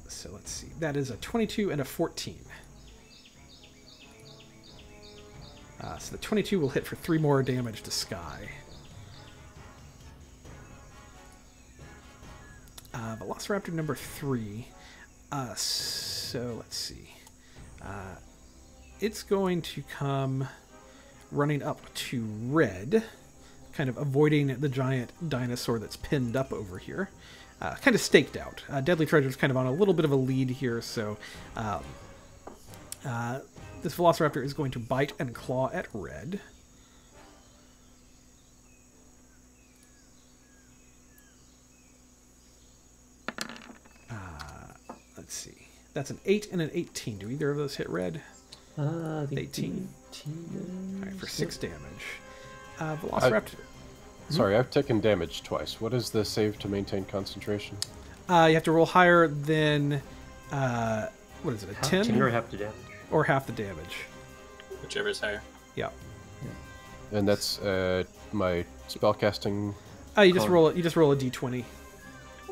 So let's see. That is a 22 and a 14. So the 22 will hit for 3 more damage to Sky. Velociraptor number 3. So let's see. It's going to come running up to Red, kind of avoiding the giant dinosaur that's pinned up over here. Kind of staked out. Deadly Treasure's kind of on a little bit of a lead here, so this Velociraptor is going to bite and claw at Red. Let's see. That's an 8 and an 18. Do either of those hit Red? 18. All right, for 6 damage. Velociraptor. Sorry, I've taken damage twice. What is the save to maintain concentration? You have to roll higher than, what is it, a 10? 10 or half the damage. Or half the damage. Whichever is higher. Yeah. And that's my spellcasting. You just roll. You just roll a d20.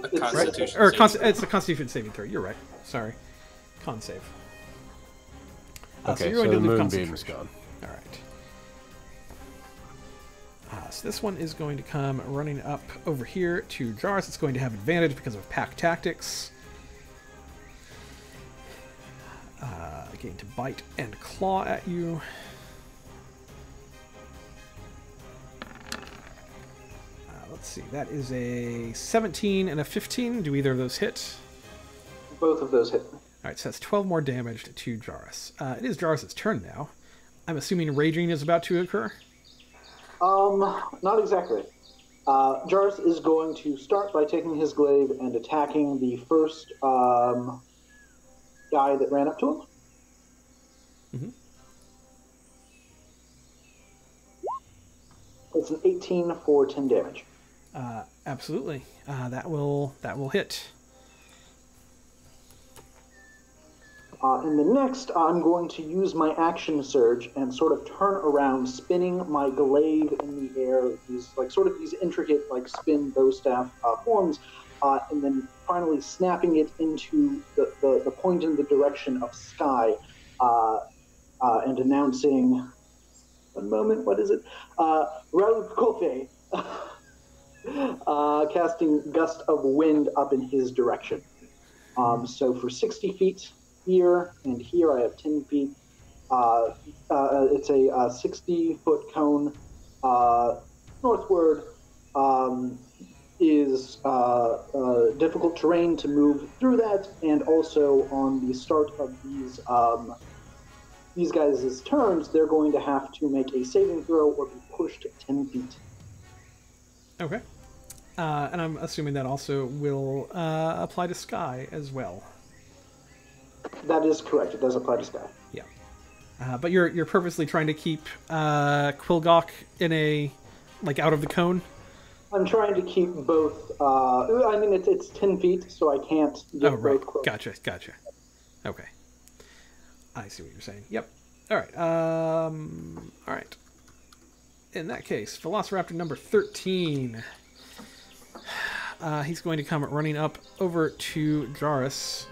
A Constitution. Or saving it's a Constitution saving throw. You're right. Sorry. Con save. Okay, so you're going so to the lose Moonbeam's concentration. gone. All right. So this one is going to come running up over here to Jarvis. It's going to have advantage because of pack tactics. Going to bite and claw at you. Let's see. That is a 17 and a 15. Do either of those hit? Both of those hit. All right, so that's 12 more damage to Jarvis. It is Jarvis' turn now. I'm assuming raging is about to occur? Not exactly. Jarvis is going to start by taking his glaive and attacking the first guy that ran up to him. Mm-hmm. It's an 18 for 10 damage. Absolutely. That will hit. And the next, I'm going to use my action surge and sort of turn around, spinning my glaive in the air. These these intricate spin bow staff forms, and then finally snapping it into the point in the direction of Sky, and announcing. One moment, what is it? Raoul Kofe, casting Gust of Wind up in his direction. So for 60 feet. Here and here I have 10 feet. It's a 60-foot cone. Northward is difficult terrain to move through that, and also on the start of these guys' turns, they're going to have to make a saving throw or be pushed 10 feet. Okay. And I'm assuming that also will apply to Sky as well. That is correct. It does apply to Sky. Yeah. But you're purposely trying to keep Quilgok in a out of the cone? I'm trying to keep both. It's 10 feet, so I can't get both close. Gotcha. Okay. I see what you're saying. Yep. All right. All right. in that case, Velociraptor number 13. He's going to come running up over to Jarus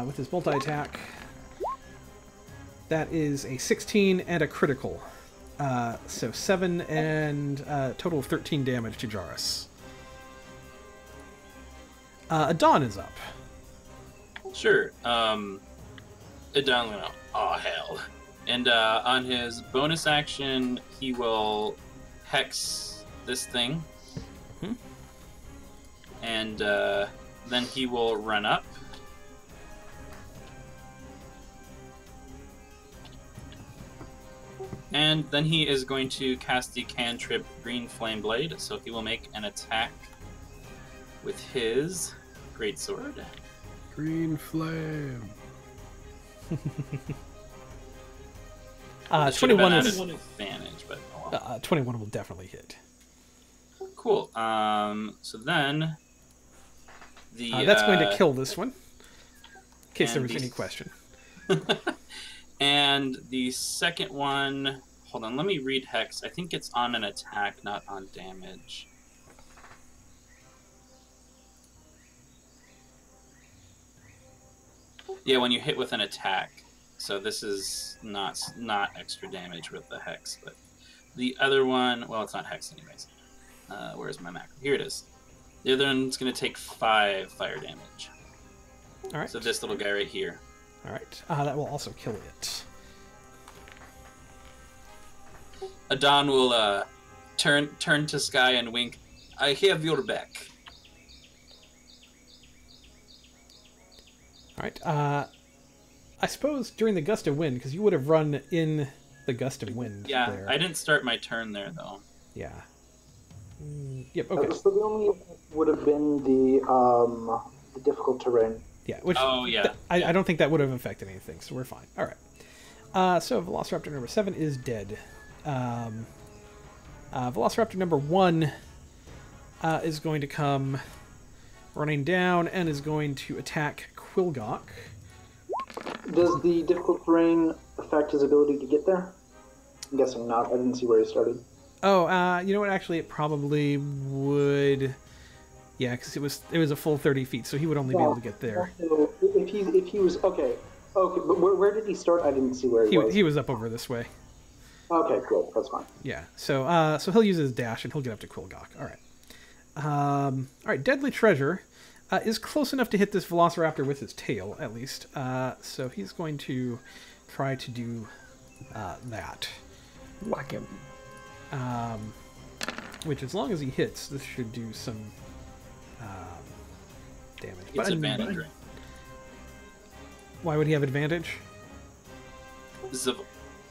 with his multi-attack. That is a 16 and a critical. So 7 and a total of 13 damage to Jarus. Adon is up. Sure. Adon gonna, oh hell. And on his bonus action, he will hex this thing. Mm-hmm. And then he will run up. And then he is going to cast the cantrip Green Flame Blade, so he will make an attack with his greatsword. Green flame. 21 is advantage, but oh well. 21 will definitely hit. Cool. So then that's going to kill this one, in case there was the- any question. And the second one, hold on, let me read Hex. I think it's on an attack, not on damage. Yeah, when you hit with an attack. So this is not extra damage with the Hex, but the other one, well, it's not Hex anyways. Where's my macro? Here it is. The other one's going to take 5 fire damage. All right. So this little guy right here. All right. That will also kill it. Adon will turn to Sky and wink. I have your back. All right. I suppose during the gust of wind, because you would have run in the gust of wind. Yeah, there. I didn't start my turn there though. Yeah. Yep. Okay. So the only would have been the difficult terrain. Yeah. Which. Oh yeah. I don't think that would have affected anything, so we're fine. All right. So Velociraptor number 7 is dead. Velociraptor number 1 is going to come running down and is going to attack Quilgok. Does the difficult terrain affect his ability to get there? I'm guessing not. I didn't see where he started. Oh, you know what? Actually, it probably would. Yeah, because it was a full 30 feet, so he would only be able to get there. So if he was okay, but where did he start? I didn't see where he was. He was up over this way. Okay, cool. That's fine. Yeah. So so he'll use his dash and he'll get up to Quilgok. All right. All right. Deadly Treasure is close enough to hit this Velociraptor with his tail, at least. So he's going to try to do that. Whack him. Which, as long as he hits, this should do some damage. It's advantage, right? Why would he have advantage?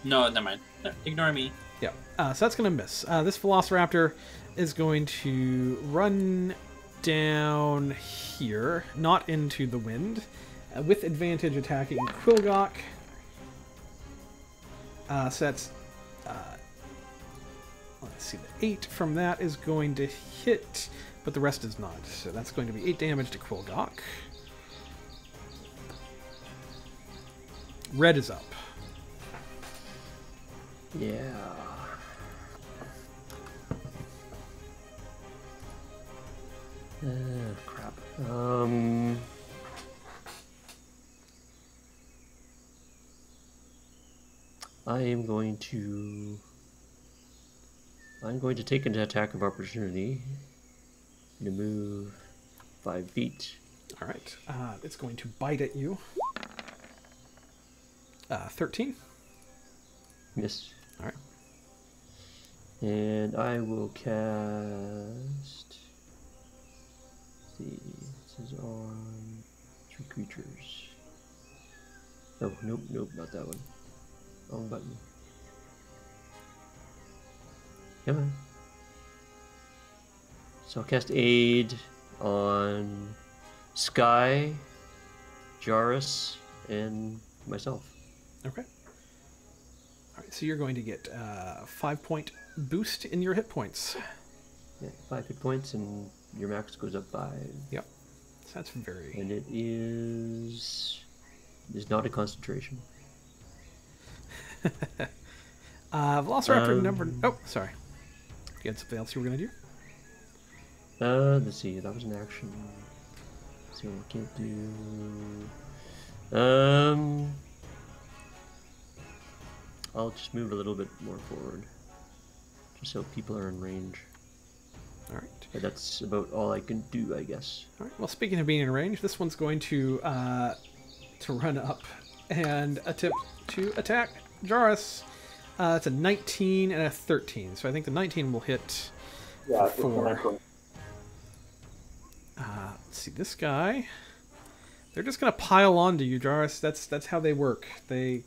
No, never mind. No, ignore me. Yeah. So that's going to miss. This Velociraptor is going to run down here, not into the wind, with advantage attacking Quilgok. So that's, let's see, the 8 from that is going to hit, but the rest is not. So that's going to be 8 damage to Quilgok. Red is up. Yeah. Crap. I'm going to take an attack of opportunity to move 5 feet. All right. It's going to bite at you. 13. Miss. All right. And I will cast. Let's see, this is on 2 creatures. Oh, nope, not that one. Wrong button. Come on. So I'll cast Aid on Sky, Jarus, and myself. Okay. All right, so you're going to get a 5-point boost in your hit points. Yeah, 5 hit points, and your max goes up 5. Yep. So that's very... And it is not a concentration. Velociraptor number... Oh, sorry. You had something else you were going to do? Let's see. That was an action. Let's see what we can't do. I'll just move a little bit more forward, just so people are in range. All right. But that's about all I can do, I guess. All right. Well, speaking of being in range, this one's going to run up and attempt to attack Jarus. It's a 19 and a 13, so I think the 19 will hit Yeah, for it's 4. Let's see, this guy. They're just gonna pile onto you, Jarus. That's how they work. They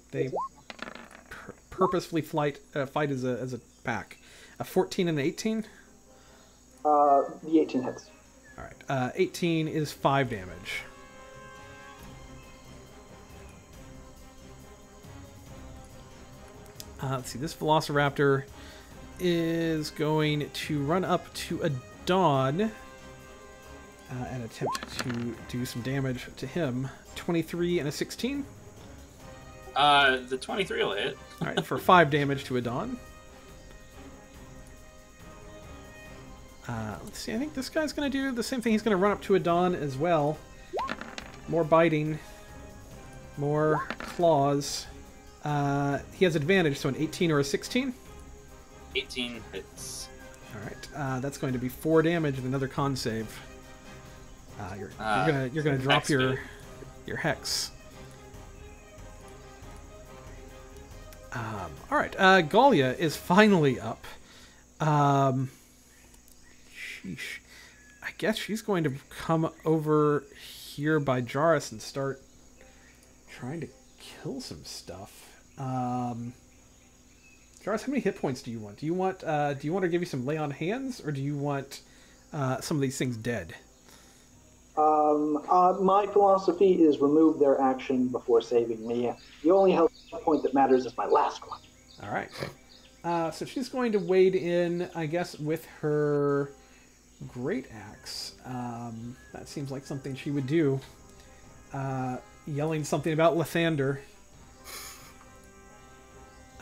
purposefully fight as a pack. A 14 and an 18. The 18 hits. All right. 18 is 5 damage. Let's see. This Velociraptor is going to run up to a Dawn and attempt to do some damage to him. 23 and a 16. The 23 will hit. All right, for 5 damage to a Dawn. Let's see. I think this guy's going to do the same thing. He's going to run up to a Dawn as well. More biting. More claws. He has advantage, so an 18 or a 16. 18 hits. All right, that's going to be 4 damage and another con save. You're gonna drop hex your move. your hex. All right, Galia is finally up. Sheesh. I guess she's going to come over here by Jarus and start trying to kill some stuff. Jarus, how many hit points do you want? Do you want her to give you some lay on hands, or do you want some of these things dead? My philosophy is remove their action before saving me. The only health point that matters is my last one. All right. So she's going to wade in, I guess, with her great axe. That seems like something she would do. Yelling something about Lathander.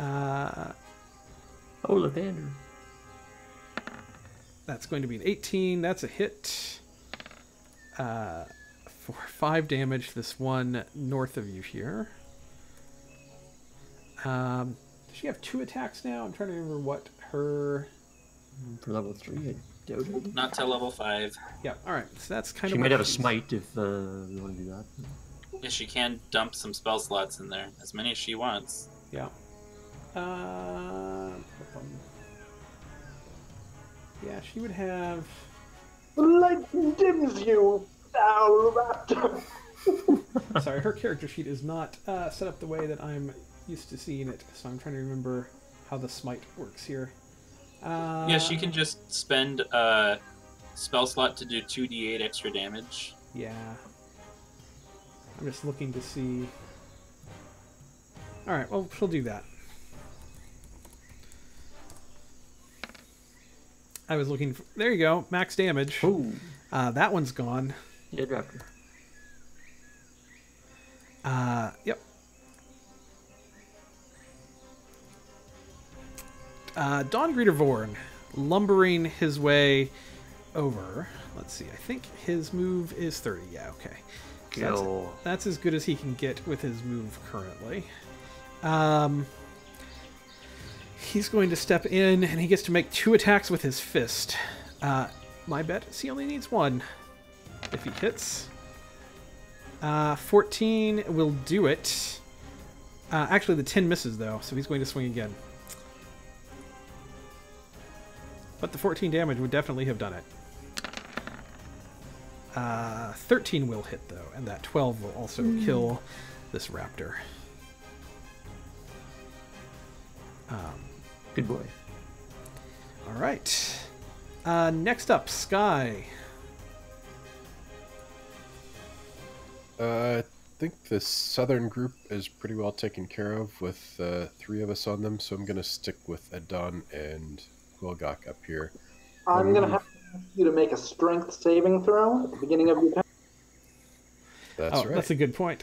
Oh, Lathander. That's going to be an 18. That's a hit. For 5 damage, this one north of you here. Does she have 2 attacks now? I'm trying to remember what her... For level 3, I doubt it. Not till level 5. Yeah, alright. So that's kind She of might what have a she's- smite if you want to do that. Yeah, she can dump some spell slots in there. As many as she wants. Yeah. Yeah, she would have... The light dims you, foul raptor. Sorry, her character sheet is not set up the way that I'm used to seeing it, so I'm trying to remember how the smite works here. Yeah, she can just spend a spell slot to do 2d8 extra damage. Yeah. I'm just looking to see... Alright, well, she'll do that. I was looking for... There you go, max damage. Oh, That one's gone. dead raptor. Yep. Dawn Greetervorn lumbering his way over. Let's see, I think his move is 30. Yeah, okay. So that's as good as he can get with his move currently. He's going to step in, and he gets to make 2 attacks with his fist. My bet is he only needs 1. If he hits. 14 will do it. Actually, the 10 misses, though, so he's going to swing again. But the 14 damage would definitely have done it. 13 will hit, though, and that 12 will also kill this raptor. Good boy. All right. Next up, Sky. I think the southern group is pretty well taken care of with 3 of us on them, so I'm going to stick with Adon and Wilgok up here. I'm going to have you to make a strength saving throw at the beginning of your turn. That's right. That's a good point.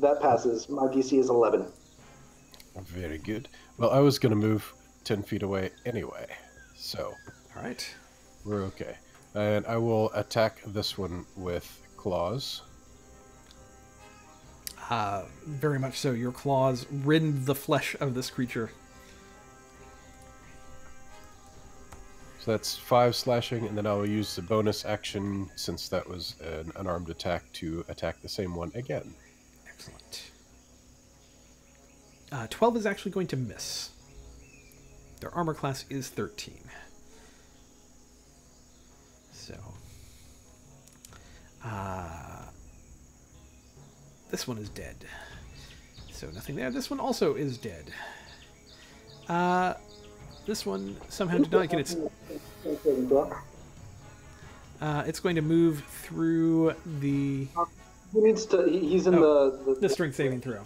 that passes. My DC is 11. Very good. Well, I was going to move 10 feet away anyway, so All right. we're okay. And I will attack this one with claws. Very much so. Your claws rend the flesh of this creature. So that's 5 slashing, and then I'll use the bonus action, since that was an unarmed attack, to attack the same one again. Excellent. 12 is actually going to miss. Their armor class is 13. So, this one is dead. So nothing there. This one also is dead. This one somehow did not get its... it's going to move through the... He needs to... He's in the strength saving throw.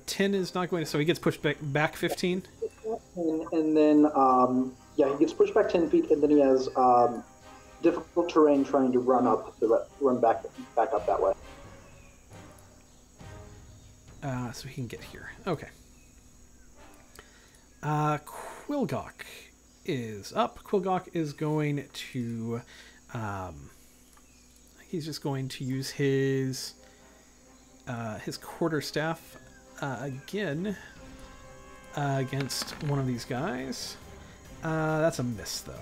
10 is not going to... So he gets pushed back 15. And then, yeah, he gets pushed back 10 feet, and then he has difficult terrain trying to run back up that way. So he can get here. Okay. Quilgok is up. Quilgok is going to... he's just going to use his quarterstaff again against one of these guys. That's a miss, though.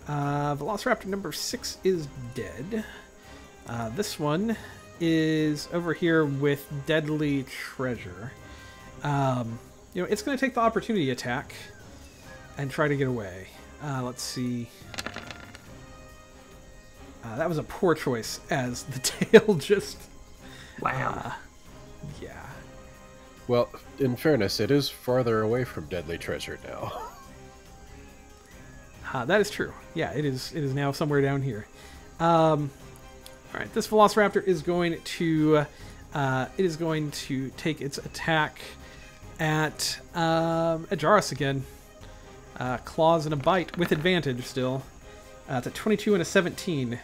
Velociraptor number 6 is dead. This one is over here with Deadly Treasure. It's going to take the opportunity attack and try to get away. Let's see. That was a poor choice, as the tail just... Wow. Yeah. Well, in fairness, it is farther away from Deadly Treasure now. That is true. Yeah, it is now somewhere down here. All right, this Velociraptor is going to take its attack at Ajaris again. Claws and a bite with advantage still. It's a 22 and a 17.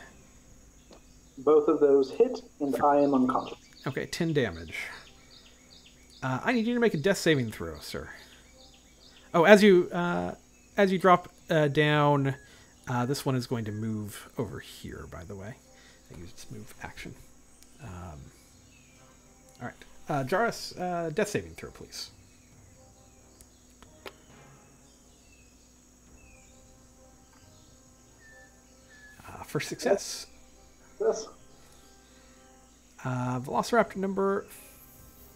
Both of those hit, and I am unconscious. Okay, 10 damage. I need you to make a death saving throw, sir. Oh, as you drop down, this one is going to move over here, by the way. I use its move action. All right. Jairus, death saving throw, please. For success. Yes. Velociraptor number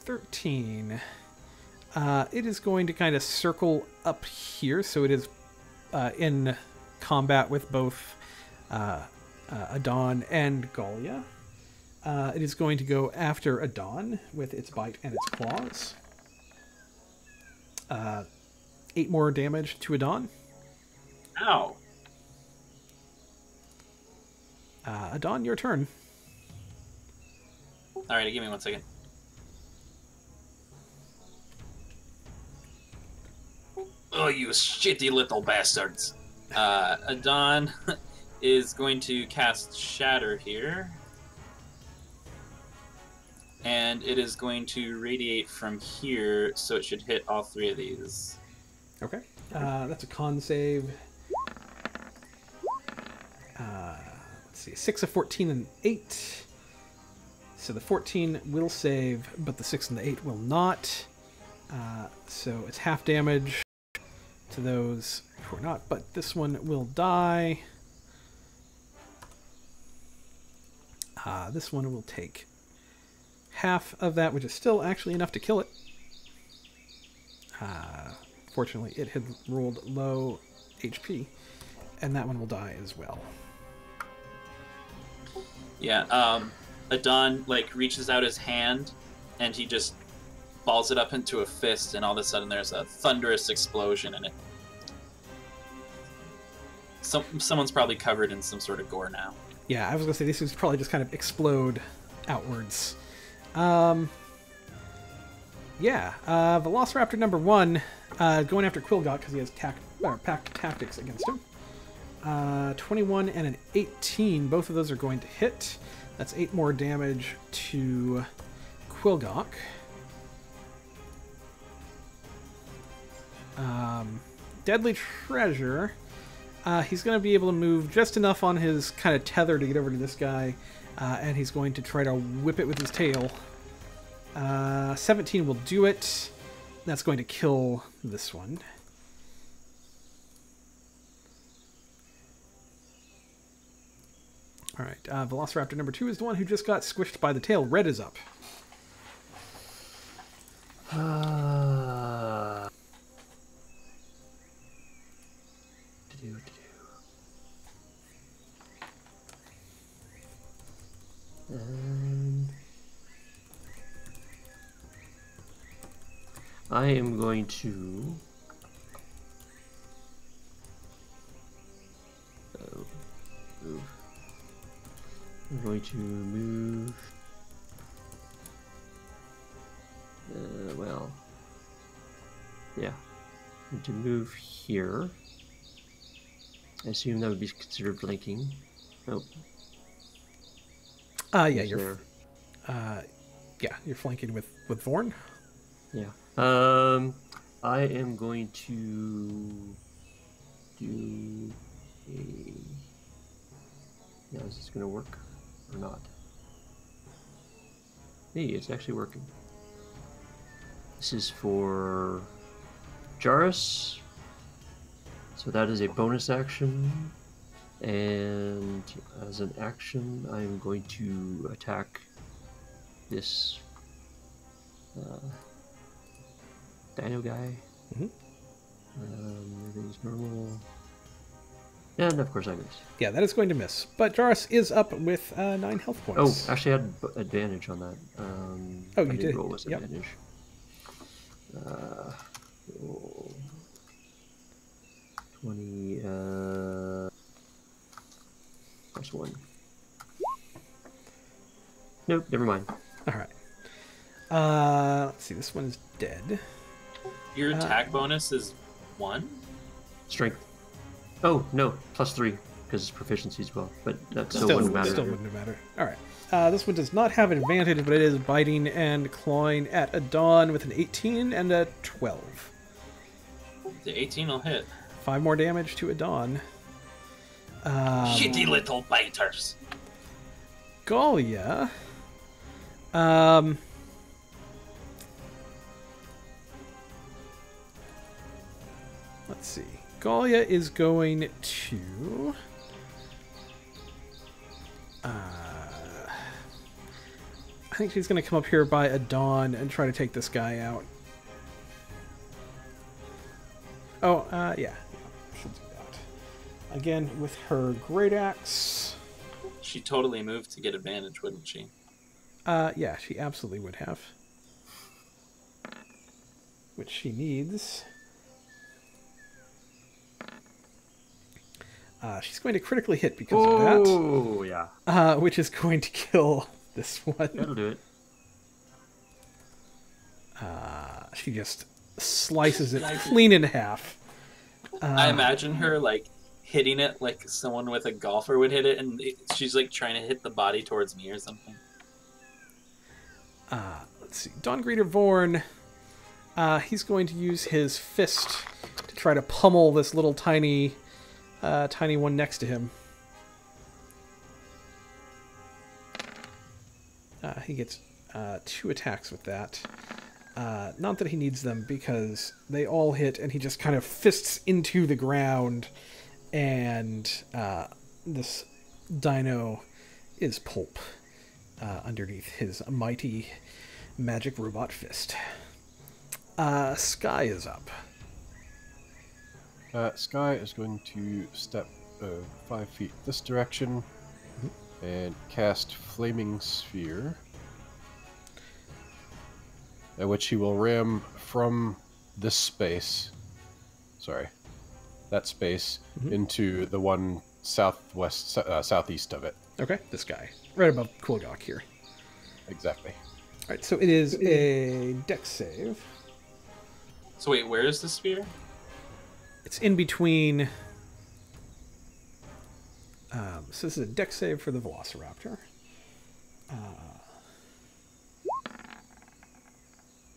13. It is going to kind of circle up here, so it is in combat with both Adon and Gallia. It is going to go after Adon with its bite and its claws. 8 more damage to Adon. Ow. Adon, your turn. Alright, give me 1 second. Oh, you shitty little bastards. Adon is going to cast Shatter here. And it is going to radiate from here, so it should hit all 3 of these. Okay. That's a con save. Let's see. 6 of 14 and 8. So the 14 will save, but the 6 and the 8 will not. So it's half damage to those who are not, but this one will die. This one will take half of that, which is still actually enough to kill it. Fortunately, it had rolled low HP, and that one will die as well. Yeah, Adon, reaches out his hand, and he just balls it up into a fist, and all of a sudden there's a thunderous explosion, and someone's probably covered in some sort of gore now. Yeah, I was going to say, this is probably just kind of explode outwards. Velociraptor number 1, going after Quilgok, because he has packed tactics against him. 21 and an 18. Both of those are going to hit. That's 8 more damage to Quilgok. Deadly Treasure. He's going to be able to move just enough on his kind of tether to get over to this guy. And he's going to try to whip it with his tail. 17 will do it. That's going to kill this one. All right, Velociraptor number 2 is the one who just got squished by the tail. Red is up. I am going to move. I'm going to move. Well, yeah. I'm going to move here. I assume that would be considered blinking. Nope. Yeah, you're flanking with Vorn. Yeah. I am going to do a. Yeah, is this going to work or not? Hey, it's actually working. This is for Jarus. So that is a bonus action. And as an action, I'm going to attack this dino guy. Everything's normal. And of course I miss. Yeah, that is going to miss. But Jarus is up with 9 health points. Oh, actually I had advantage on that. Oh, you did? Roll with Yep. advantage. Roll 20 plus 1. Nope, never mind. All right. Let's see. This one is dead. Your attack bonus is 1? Strength. Oh, no, plus 3, because it's proficiency as well. But that still wouldn't matter. Still wouldn't matter. All right. This one does not have advantage, but it is biting and clawing at Adon with an 18 and a 12. The 18 will hit. 5 more damage to Adon. Shitty little biters. Galia. Let's see. Galia is going to. I think she's going to come up here by Adon and try to take this guy out. Oh, yeah. She'll do that. Again, with her great axe. She totally moved to get advantage, wouldn't she? Yeah, she absolutely would have. Which she needs. She's going to critically hit because of that. Oh, yeah. Which is going to kill this one. That'll do it. She just slices it clean in half. I imagine her like hitting it like someone with a golfer would hit it, and she's like trying to hit the body towards me or something. Let's see. Dawn Greeter Vorn. He's going to use his fist to try to pummel this little tiny one next to him. He gets 2 attacks with that. Not that he needs them, because they all hit, and he just kind of fists into the ground, and this dino is pulp underneath his mighty magic robot fist. Sky is up. Sky is going to step 5 feet this direction and cast Flaming Sphere, which he will ram from this space, that space, into the one southwest, southeast of it. Okay, this guy. Right above Quilgok here. Exactly. Alright, so it is a dex save. So wait, where is the spear? It's in between So this is a dex save for the Velociraptor.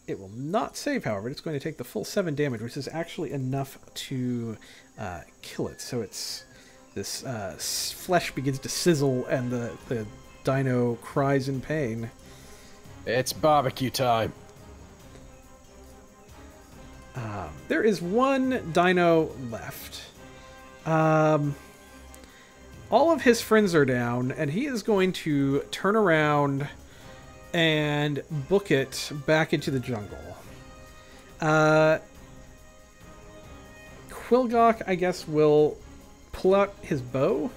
It will not save, however. It's going to take the full 7 damage, which is actually enough to kill it. So it's this flesh begins to sizzle, and the dino cries in pain. It's barbecue time. There is one dino left. All of his friends are down, and he is going to turn around and book it back into the jungle. Quilgok, I guess, will pull out his bow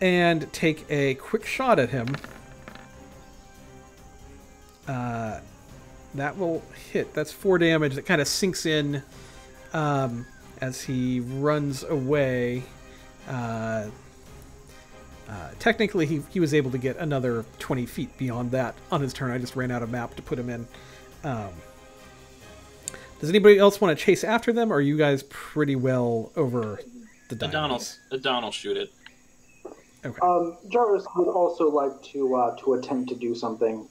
and take a quick shot at him. That will hit. That's 4 damage. That kind of sinks in as he runs away. Technically, he was able to get another 20 feet beyond that on his turn. I just ran out of map to put him in. Does anybody else want to chase after them, or are you guys pretty well over the dinos? Adon will shoot it. Okay. Jarvis would also like to attempt to do something.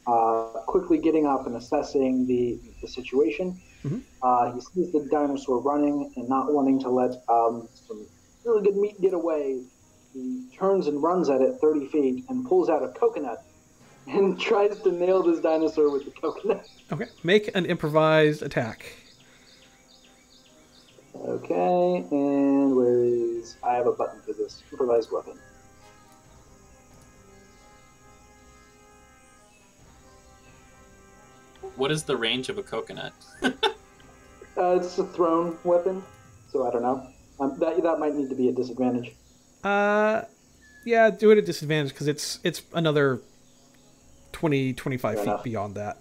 Quickly getting up and assessing the situation. Mm-hmm. He sees the dinosaur running and not wanting to let some really good meat get away. He turns and runs at it 30 feet and pulls out a coconut and tries to nail this dinosaur with the coconut. Okay. Make an improvised attack. Okay, and where is... I have a button for this. Improvised weapon. What is the range of a coconut? It's a thrown weapon, so I don't know. That might need to be a disadvantage. Yeah, do it at disadvantage because it's another 20, 25 feet enough. beyond that.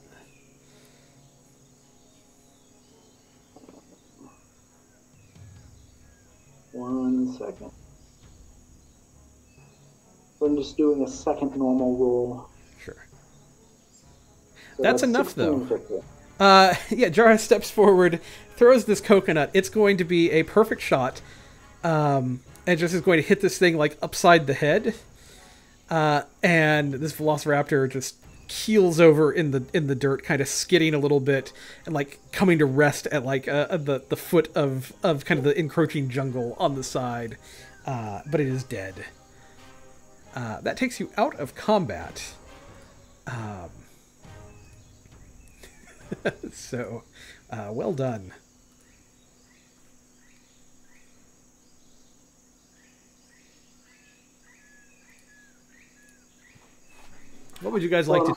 One second. So I'm just doing a second normal roll. Sure. So That's enough, 16 though. and 15. Yeah, Jarvis steps forward, throws this coconut. It's going to be a perfect shot. And just is going to hit this thing like upside the head. And this Velociraptor just keels over in the dirt, kind of skidding a little bit and like coming to rest at like the foot of kind of the encroaching jungle on the side. But it is dead. That takes you out of combat. So, well done. What would you guys like to...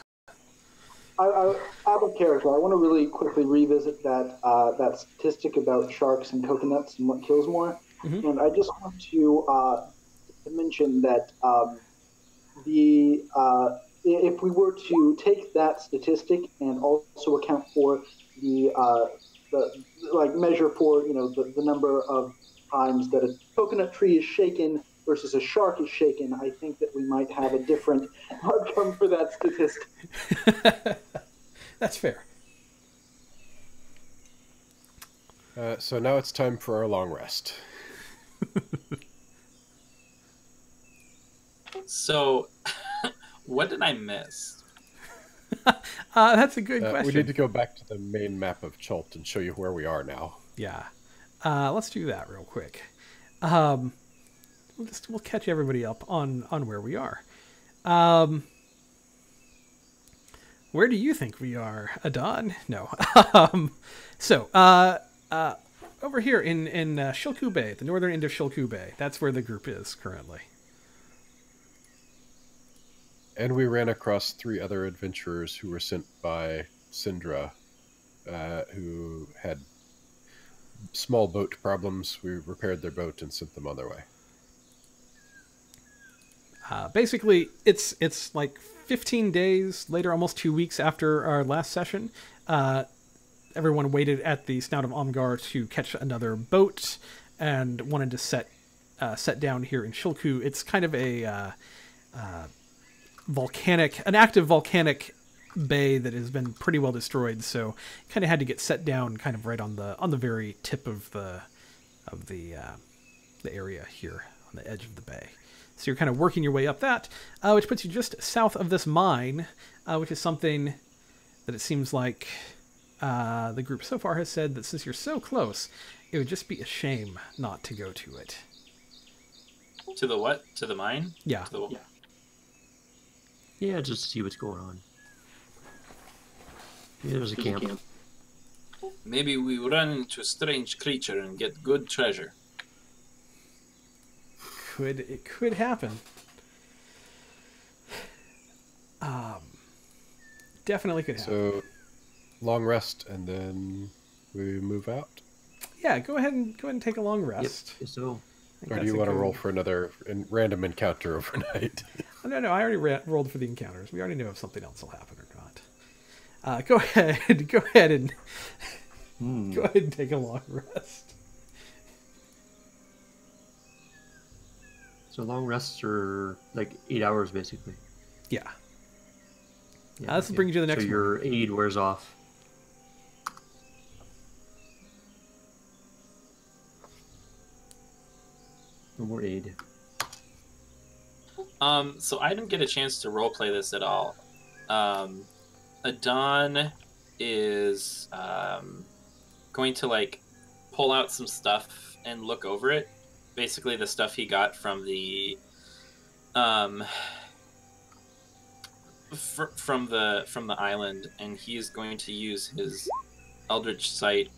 I have a character. I want to really quickly revisit that statistic about sharks and coconuts and what kills more. Mm-hmm. And I just want to mention that if we were to take that statistic and also account for the measure for the number of times that a coconut tree is shaken versus a shark is shaken, I think that we might have a different outcome for that statistic. That's fair. So now it's time for our long rest. So, what did I miss? That's a good question. We need to go back to the main map of Chult and show you where we are now. Yeah. Let's do that real quick. We'll catch everybody up on where we are. Where do you think we are, Adon? No. So, over here in Shoku Bay, the northern end of Shoku Bay, that's where the group is currently. And we ran across 3 other adventurers who were sent by Syndra, who had small boat problems. We repaired their boat and sent them on their way. Basically, it's like 15 days later, almost 2 weeks after our last session. Everyone waited at the Snout of Omgar to catch another boat and wanted to set down here in Shilku. It's kind of a active volcanic bay that has been pretty well destroyed, so kind of had to get set down kind of right on the very tip of the area here on the edge of the bay. So you're kind of working your way up that, which puts you just south of this mine, which is something that it seems like the group so far has said that since you're so close, it would just be a shame not to go to it. To the what? To the mine? Yeah. To the... Yeah, just to see what's going on. Yeah, there's a camp. Maybe we run into a strange creature and get good treasure. It could happen. Definitely could happen. So, long rest, and then we move out? Yeah, go ahead and take a long rest. Yep, so... Or do you want to roll for another random encounter overnight? No, I already rolled for the encounters. We already know if something else will happen or not. Go ahead and go ahead and take a long rest. So long rests are like 8 hours, basically. Yeah. Yeah, this will bring you to the next So your aid wears off. No more aid. So I didn't get a chance to roleplay this at all. Adon is going to like pull out some stuff and look over it. Basically, the stuff he got from the from the island, and he is going to use his Eldritch Sight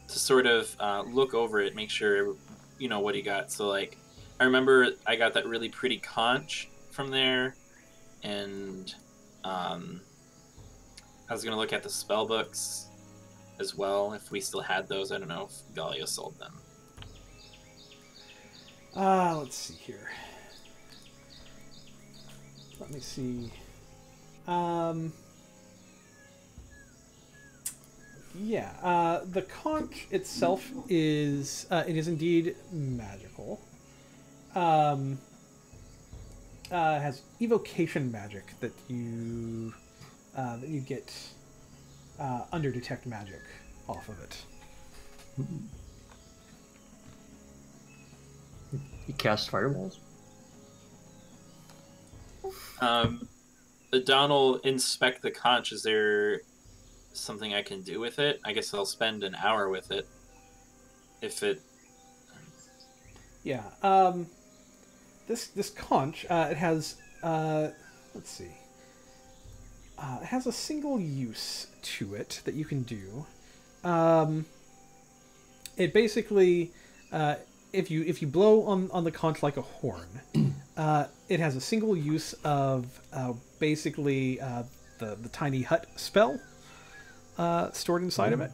to sort of look over it, make sure you know what he got. So like, I remember I got that really pretty conch from there, and I was gonna look at the spell books as well if we still had those. I don't know if Gallia sold them. Let's see here. Let me see. Yeah, the conch itself is it is indeed magical. It has evocation magic that you get under detect magic off of it. You cast fireballs? Adon will inspect the conch. Is there something I can do with it? I guess I'll spend an hour with it. If it... Yeah. This conch, it has... let's see. It has a single use to it that you can do. It basically... If you blow on the conch like a horn, it has a single use of basically the tiny hut spell stored inside of it.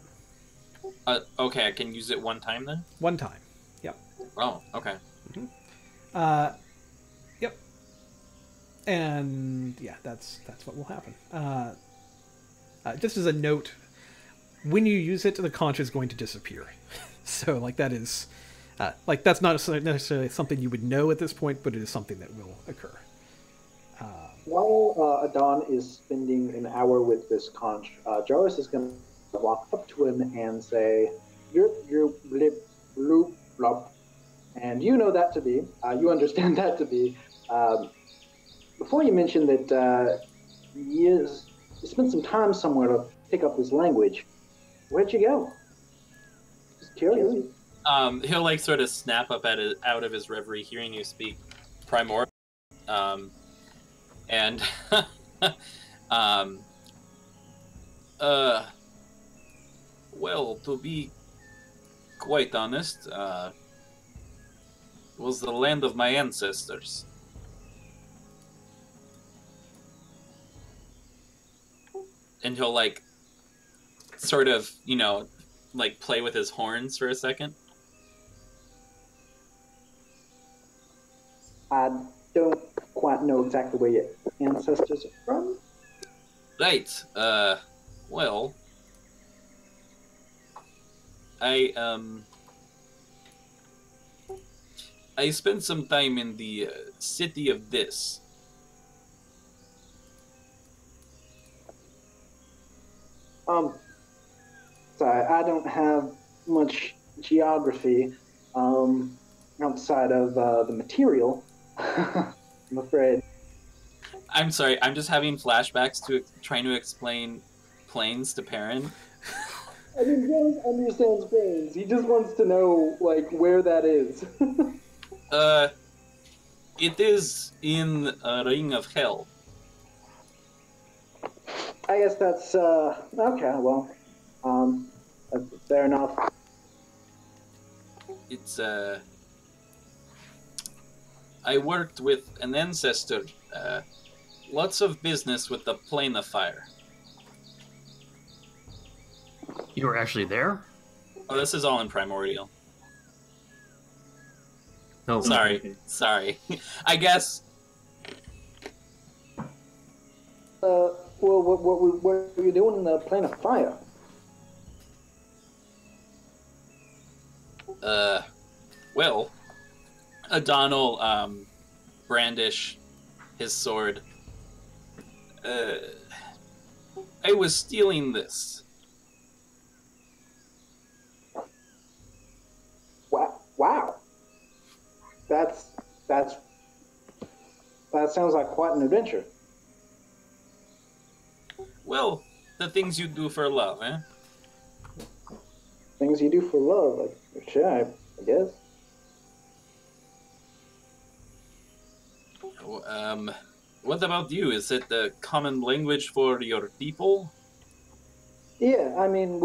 Okay, I can use it one time then? One time. Yep. Oh, okay. Yep. And yeah, that's what will happen. Just as a note, when you use it, the conch is going to disappear. So like that is... like, that's not necessarily something you would know at this point, but it is something that will occur. While Adon is spending an hour with this conch, Jarvis is going to walk up to him and say, "You're blip, bloop, blop." And you know that to be, you understand that to be. Before you mentioned that he spent some time somewhere to pick up his language. Where'd you go? Just curious. He'll like sort of snap up out of his reverie, hearing you speak Primordial, and well, to be quite honest, it was the land of my ancestors. And he'll like sort of, you know, like play with his horns for a second. I don't quite know exactly where your ancestors are from. Right. Well, I spent some time in the city of this. Sorry, I don't have much geography outside of the material. I'm afraid. I'm sorry. I'm just having flashbacks to trying to explain planes to Perrin. I mean, Jones understands planes. He just wants to know, like, where that is. It is in a Ring of Hell. I guess that's, okay, well, fair enough. It's, I worked with an ancestor, lots of business with the Plane of Fire. You were actually there? Oh, this is all in Primordial. No. Sorry, Okay. sorry. I guess. Well, what were you doing in the Plane of Fire? Well, Adonal, brandish his sword. I was stealing this. Wow. That sounds like quite an adventure. Well, the things you do for love, eh? Things you do for love, like, sure, I guess. What about you? Is it the common language for your people? Yeah, I mean,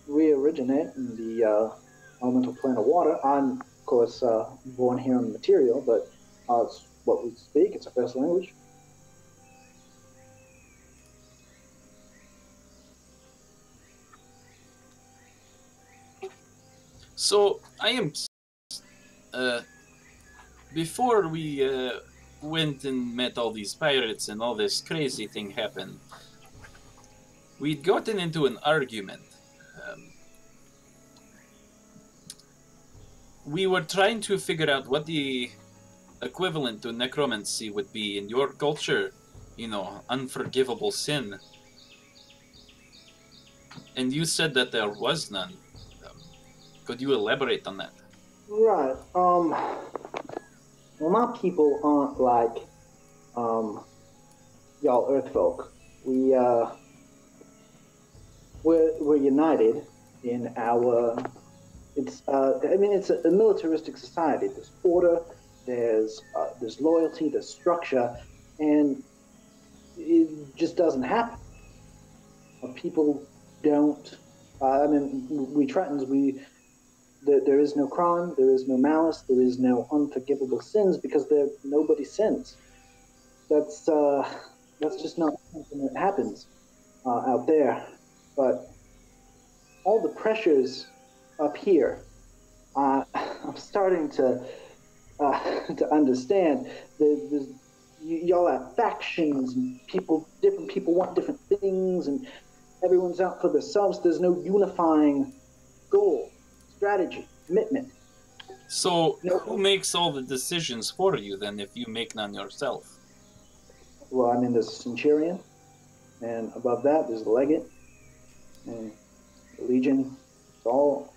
we originate in the elemental plane of water. I'm, of course, born here in the material, but it's what we speak. It's our first language. So, I am... before we went and met all these pirates and all this crazy thing happened, we'd gotten into an argument. We were trying to figure out what the equivalent to necromancy would be in your culture, you know, unforgivable sin. And you said that there was none. Could you elaborate on that? Right. Well, my people aren't like y'all Earth folk. We're united in our. It's I mean, it's a militaristic society. There's order, there's loyalty, there's structure, and it just doesn't happen. People don't. I mean, we Tritons, there is no crime, there is no malice, there is no unforgivable sins because nobody sins. That's just not something that happens out there. But all the pressures up here, I'm starting to understand. Y'all have factions, and different people want different things, and everyone's out for themselves. There's no unifying goal, strategy, commitment. So, who makes all the decisions for you then if you make none yourself? Well, I mean, there's a centurion, and above that, there's the legate, and the legion. It's all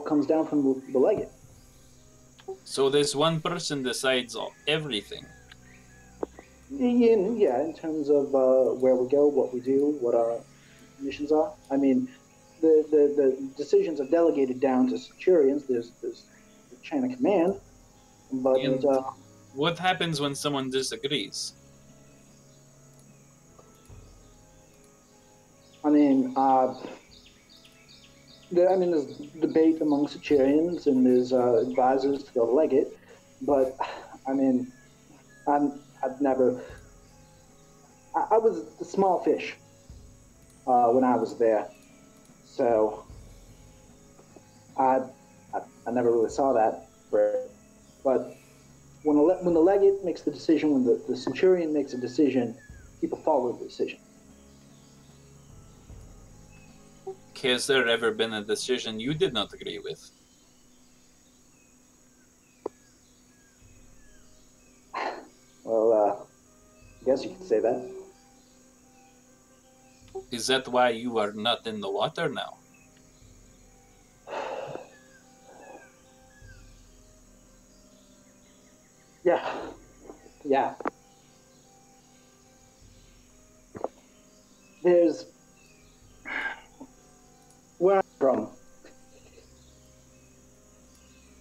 comes down from the legate. So this one person decides everything. Yeah, in terms of where we go, what we do, what our missions are. I mean, the decisions are delegated down to centurions. There's the chain of command, but what happens when someone disagrees? I mean, there's debate among centurions and there's advisors to the legate, but I mean, I've never. I was a small fish when I was there, so I never really saw that. But when the legate makes the decision, when the centurion makes a decision, people follow the decision. Has there ever been a decision you did not agree with? Well, I guess you could say that. Is that why you are not in the water now? Yeah, Yeah. There's where I'm from.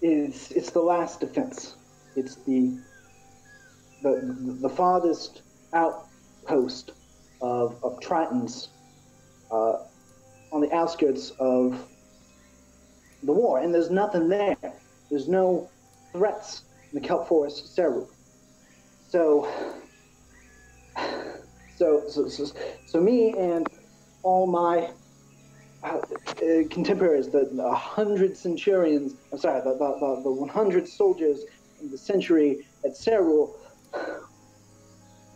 It's the last defense. It's the farthest outpost of Tritons on the outskirts of the war, and there's nothing there. There's no threats in the kelp forest of Ceru. So me and all my contemporaries, the 100 centurions, I'm sorry, the 100 soldiers in the century at Ceru,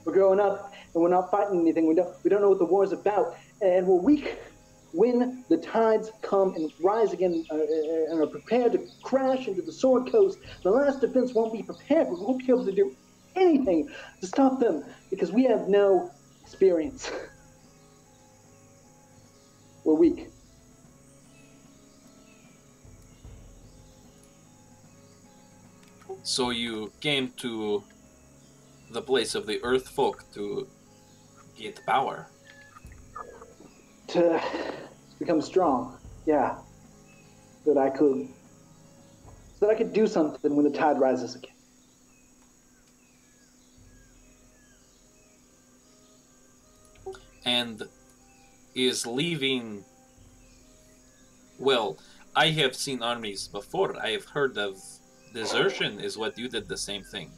we're growing up and we're not fighting anything. We don't know what the war is about, and we're weak. When the tides come and rise again and are prepared to crash into the Sword Coast, the last defense won't be prepared. We won't be able to do anything to stop them because we have no experience. We're weak. So you came to the place of the Earth folk to get power. To become strong, yeah. So that I could do something when the tide rises again. And is leaving... Well, I have seen armies before. I have heard of desertion is what you did the same thing.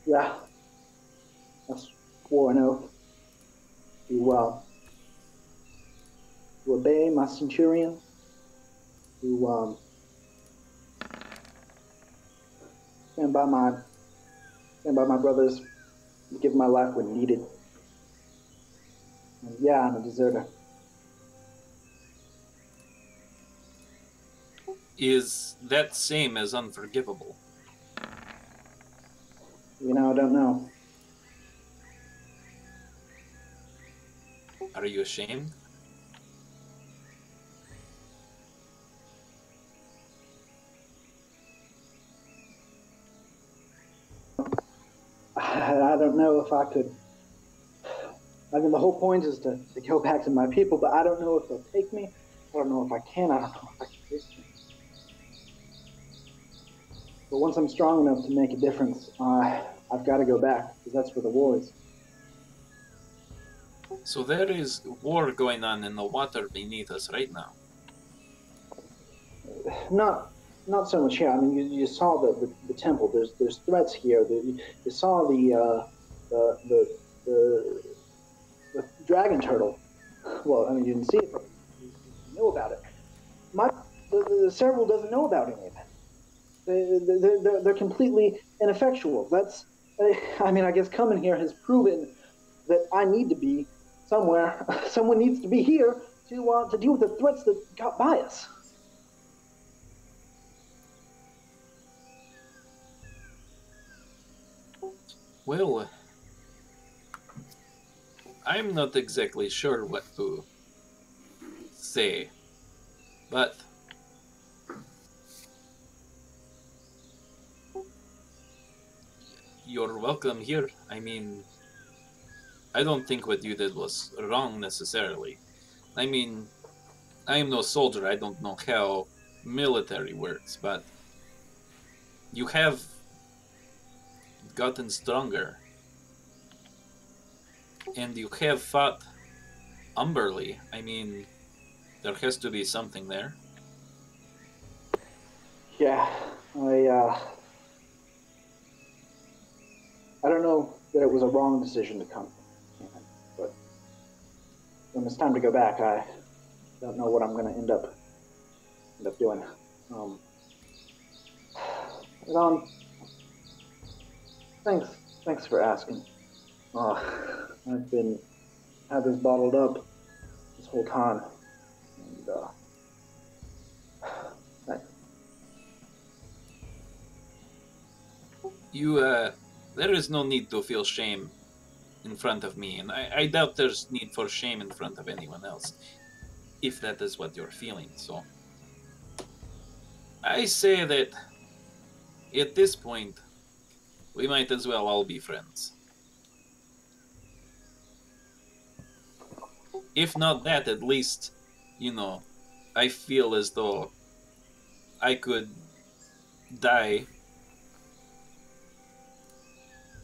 Yeah. That's war and oath. To obey my centurion, to stand by my brothers, to give my life when needed. And yeah, I'm a deserter. Is that same as unforgivable? You know, I don't know. Are you ashamed? I don't know if I could. I mean, the whole point is to go back to my people, but I don't know if they'll take me. I don't know if I can. I don't know if I can face them. But once I'm strong enough to make a difference, I've got to go back, because that's where the war is. So there is war going on in the water beneath us right now. Not so much here. I mean, you saw the temple. There's threats here. You saw the dragon turtle. Well, I mean, you didn't see it, but you know about it. The Cerebral doesn't know about any of it. They're completely ineffectual. I mean, I guess coming here has proven that I need to be somewhere. Someone needs to be here to deal with the threats that got by us. Well, I'm not exactly sure what to say, but you're welcome here. I mean, I don't think what you did was wrong necessarily. I mean, I am no soldier. I don't know how military works, but you have gotten stronger. And you have fought Umberly. I mean, there has to be something there. Yeah, I don't know that it was a wrong decision to come, but when it's time to go back, I don't know what I'm going to end up doing. Thanks for asking. I've had this bottled up this whole time, and thanks. There is no need to feel shame in front of me, and I doubt there's need for shame in front of anyone else, if that is what you're feeling. So I say that At this point, we might as well all be friends. If not that, at least, I feel as though I could die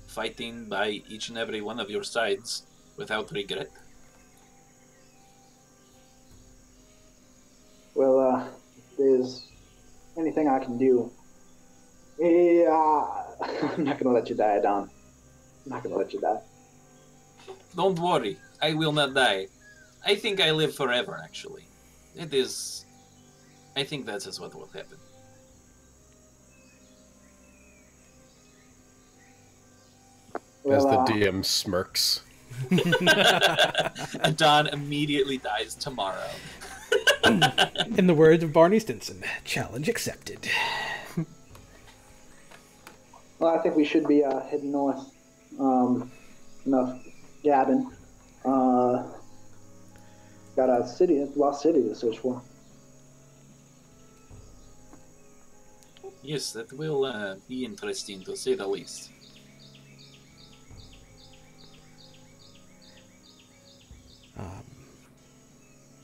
fighting by each and every one of your sides without regret. Well, if there's anything I can do, I'm not gonna let you die, Don. I'm not gonna let you die. Don't worry, I will not die. I think I live forever, actually. I think that is what will happen. As Well, the DM smirks. Don immediately dies tomorrow. In the words of Barney Stinson, challenge accepted. well, I think we should be heading north. Enough gabbing. Got a lost city to search for. Yes, that will be interesting, to say the least.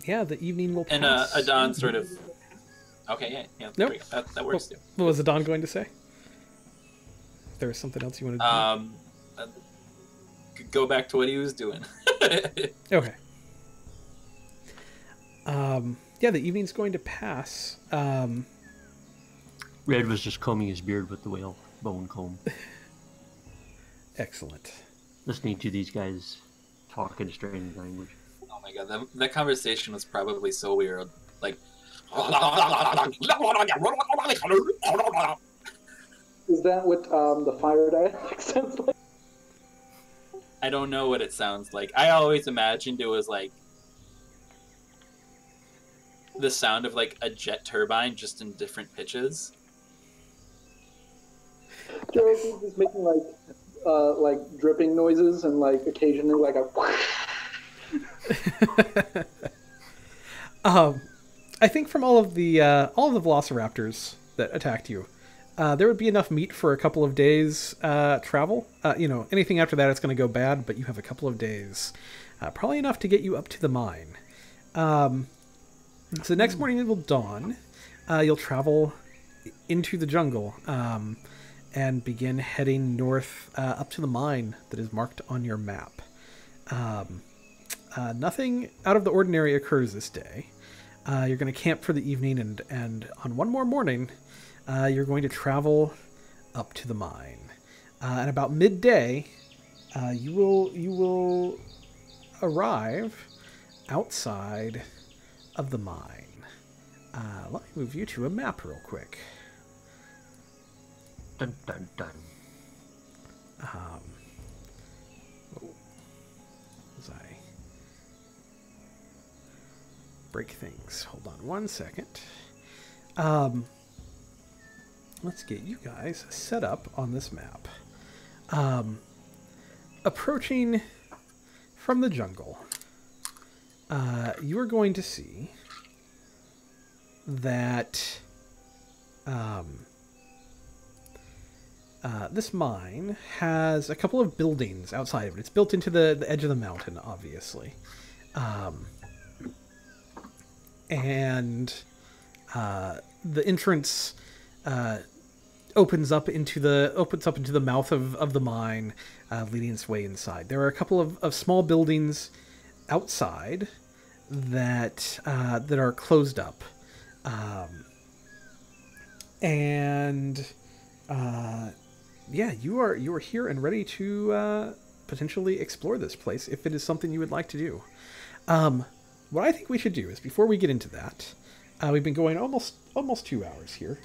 Yeah, the evening will pass. And Adon sort of... Okay, yeah, Nope. that works too. What was Adon going to say? There was something else you wanted to do? Go back to what he was doing. Okay. Yeah, the evening's going to pass. Red was just combing his beard with the whale bone comb. Excellent. Listening to these guys talk in a strange language. Oh my god, that conversation was probably so weird. Like... Is that what the fire dialect sounds like? I don't know what it sounds like. I always imagined it was like the sound of like a jet turbine, just in different pitches. Joe is making like dripping noises and like occasionally like a. I think from all of the Velociraptors that attacked you, there would be enough meat for a couple of days travel. Anything after that, it's going to go bad. But you have a couple of days, probably enough to get you up to the mine. So next morning it will dawn. You'll travel into the jungle and begin heading north up to the mine that is marked on your map. Nothing out of the ordinary occurs this day. You're going to camp for the evening, and on one more morning, you're going to travel up to the mine. At about midday, you will arrive outside of the mine. Let me move you to a map real quick. Dun dun dun. As I break things. Hold on one second. Let's get you guys set up on this map. Approaching from the jungle, you are going to see that this mine has a couple of buildings outside of it. It's built into the edge of the mountain, obviously. And the entrance opens up into the mouth of the mine, leading its way inside. There are a couple of small buildings outside that are closed up, you are here and ready to potentially explore this place if it is something you would like to do. What I think we should do is, before we get into that, we've been going almost 2 hours here.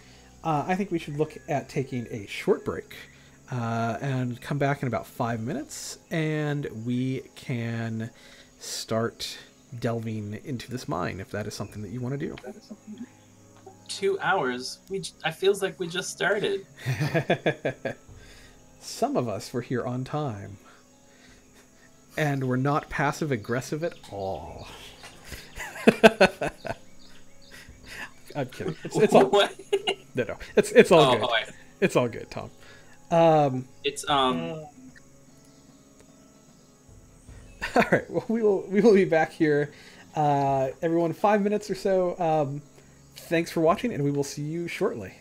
I think we should look at taking a short break and come back in about 5 minutes, and we can start delving into this mine if that is something that you want to do. 2 hours? I feels like we just started. Some of us were here on time. And we're not passive aggressive at all. I'm kidding. It's all What? no. It's all good. Boy. It's all good, Tom. It's All right. Well, we will be back here, everyone, 5 minutes or so. Thanks for watching, and we will see you shortly.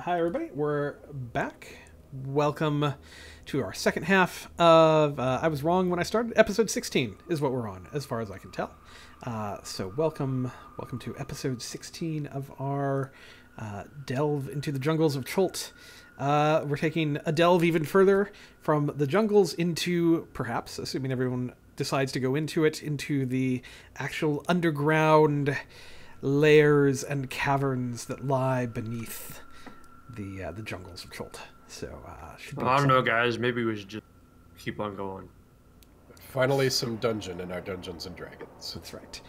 Hi, everybody. We're back. welcome to our second half of, I was wrong when I started, episode 16 is what we're on, as far as I can tell. So welcome to episode 16 of our delve into the jungles of Chult. We're taking a delve even further from the jungles into, perhaps, assuming everyone decides to go into it, into the actual underground layers and caverns that lie beneath the jungles of Chult. So, I don't know, guys. Maybe we should just keep on going. Finally, some dungeon in our Dungeons and Dragons. That's right.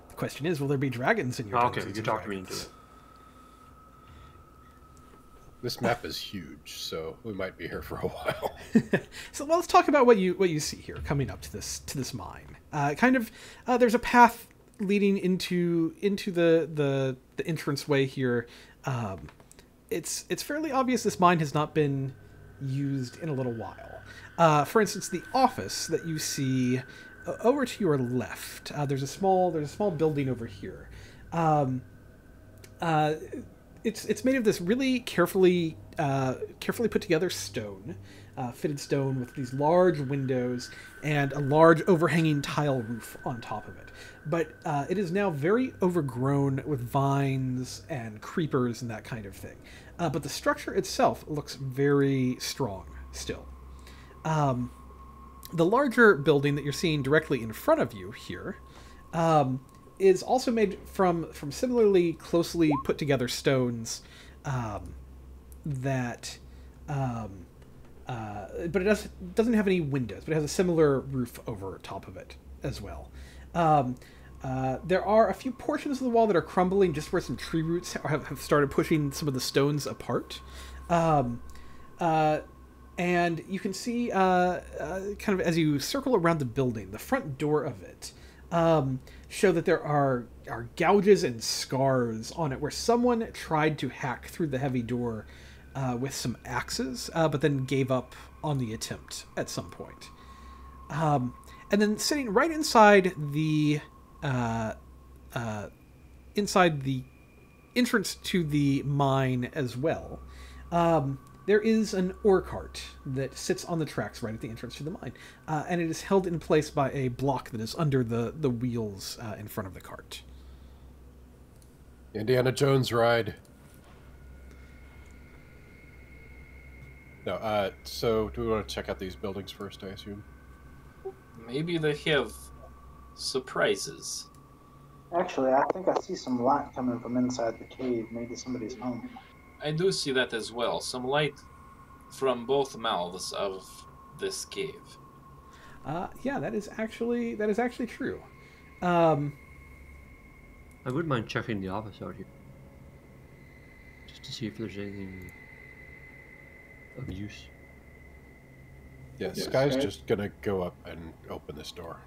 The question is, will there be dragons in your Dungeons Okay, you talked me into it. This map is huge, so we might be here for a while. So let's talk about what you see here coming up to this mine. There's a path leading into the entranceway here. It's fairly obvious this mine has not been used in a little while. For instance, the office that you see over to your left. There's a small building over here. It's made of this really carefully put together stone, fitted stone with these large windows and a large overhanging tile roof on top of it. But it is now very overgrown with vines and creepers and that kind of thing. But the structure itself looks very strong still. The larger building that you're seeing directly in front of you here is also made from similarly closely put together stones but it doesn't have any windows, but it has a similar roof over top of it as well. There are a few portions of the wall that are crumbling just where some tree roots have started pushing some of the stones apart. And you can see, kind of as you circle around the building, the front door of it show that there are gouges and scars on it where someone tried to hack through the heavy door with some axes, but then gave up on the attempt at some point. And then sitting right inside the entrance to the mine as well, there is an Orc Heart that sits on the tracks right at the entrance to the mine, and it is held in place by a block that is under the wheels in front of the cart. Indiana Jones ride. No, so do we want to check out these buildings first, I assume? Maybe they have surprises. Actually, I think I see some light coming from inside the cave. Maybe somebody's home. I do see that as well. Some light from both mouths of this cave. Yeah, that is actually true. I wouldn't mind checking the office out here, just to see if there's anything of use. Yeah, Sky's just gonna go up and open this door.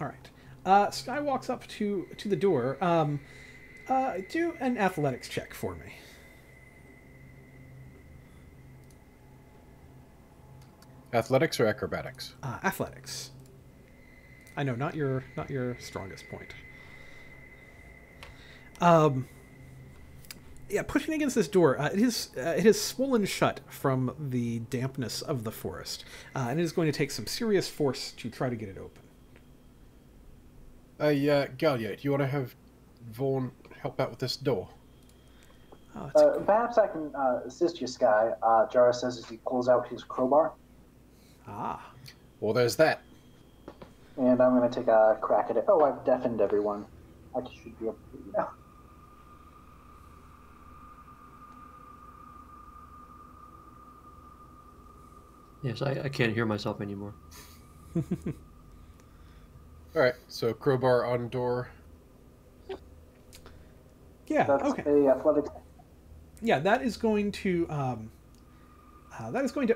All right. Sky walks up to the door. Do an athletics check for me. Athletics or acrobatics? Athletics. I know, not your strongest point. Yeah, pushing against this door, it is swollen shut from the dampness of the forest, and it is going to take some serious force to try to get it open. Gallier, do you want to have Vaughn help out with this door? Perhaps I can assist you, Sky. Jara says as he pulls out his crowbar. Well, there's that. And I'm going to take a crack at it. Oh, I've deafened everyone. I should be able to hear you now. Yes, I can't hear myself anymore. Alright, so crowbar on door. Yeah, That's okay. a athletics. Yeah, that is going to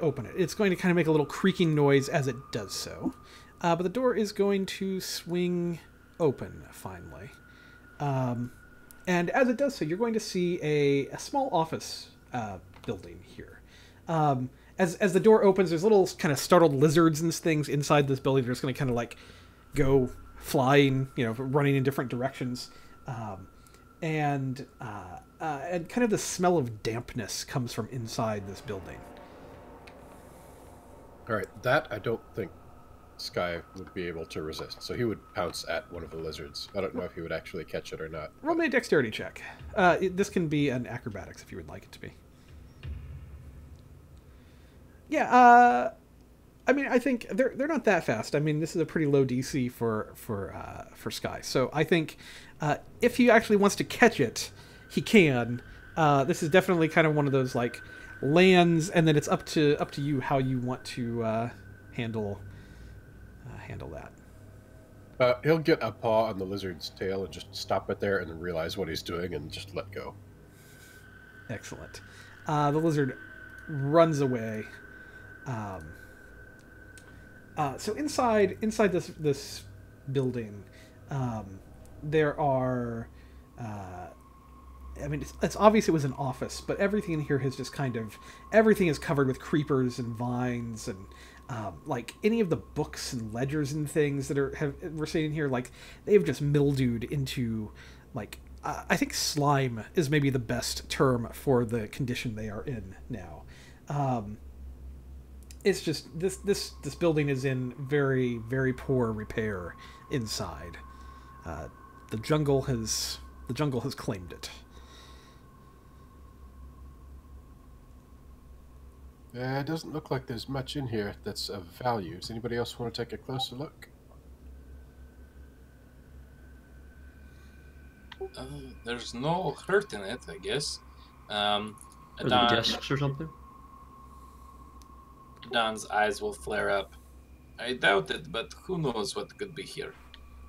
open it. It's going to kind of make a little creaking noise as it does so. But the door is going to swing open finally. And as it does so, you're going to see a small office building here. As the door opens, there's little kind of startled lizards and things inside this building. They're just going to kind of like go flying, running in different directions. and kind of the smell of dampness comes from inside this building. All right, that I don't think Sky would be able to resist. So he would pounce at one of the lizards. I don't know if he would actually catch it or not. Roll me a dexterity check. This can be an acrobatics if you would like it to be. Yeah, I mean, I think they're not that fast. I mean, this is a pretty low DC for Sky. So I think if he actually wants to catch it, he can. This is definitely kind of one of those like lands, and then it's up to you how you want to handle that. He'll get a paw on the lizard's tail and just stop it there, and then realize what he's doing and just let go. Excellent. The lizard runs away. So inside this building, there are. I mean, it's obvious it was an office, but everything in here has just everything is covered with creepers and vines, and like any of the books and ledgers and things that we're seeing here, like they've just mildewed into like I think slime is maybe the best term for the condition they are in now. It's just this building is in very, very poor repair inside. The jungle has claimed it. It doesn't look like there's much in here that's of value. Does anybody else want to take a closer look? There's no hurt in it, I guess. Are there desks or something? Don's eyes will flare up. I doubt it, but who knows what could be here.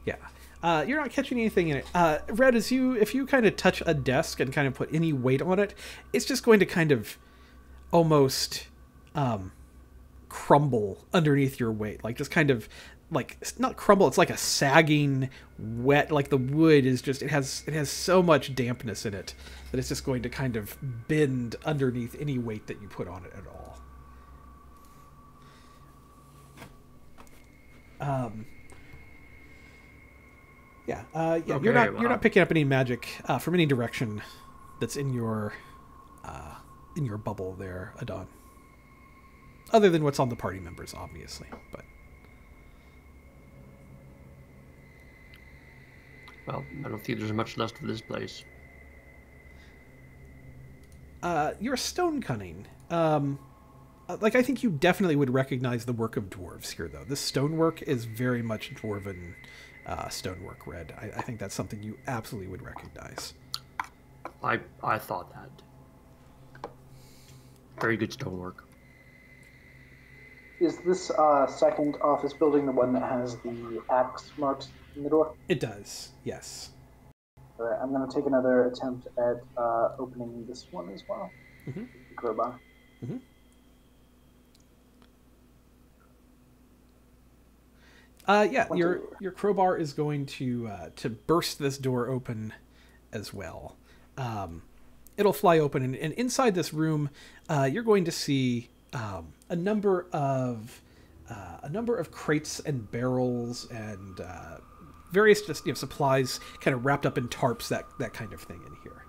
Yeah. You're not catching anything in it. Red, if you kind of touch a desk and kind of put any weight on it, it's just going to kind of almost crumble underneath your weight. Like just kind of like not crumble, it's like a sagging wet, like the wood is just it has so much dampness in it that it's just going to kind of bend underneath any weight that you put on it at all. Okay, you're not picking up any magic from any direction that's in your bubble there, Adon. Other than what's on the party members, obviously, but well, I don't think there's much left of this place. You're stone cunning. Like I think you definitely would recognize the work of dwarves here, though. This stonework is very much dwarven stonework, Red. I think that's something you absolutely would recognize. I thought that. Very good stonework. Is this second office building the one that has the axe marks in the door? It does, yes. All right, I'm going to take another attempt at opening this one as well. Mm-hmm. The crowbar. Mm-hmm. Your crowbar is going to burst this door open as well. It'll fly open, and inside this room, you're going to see a number of crates and barrels and various just supplies, kind of wrapped up in tarps, that kind of thing in here.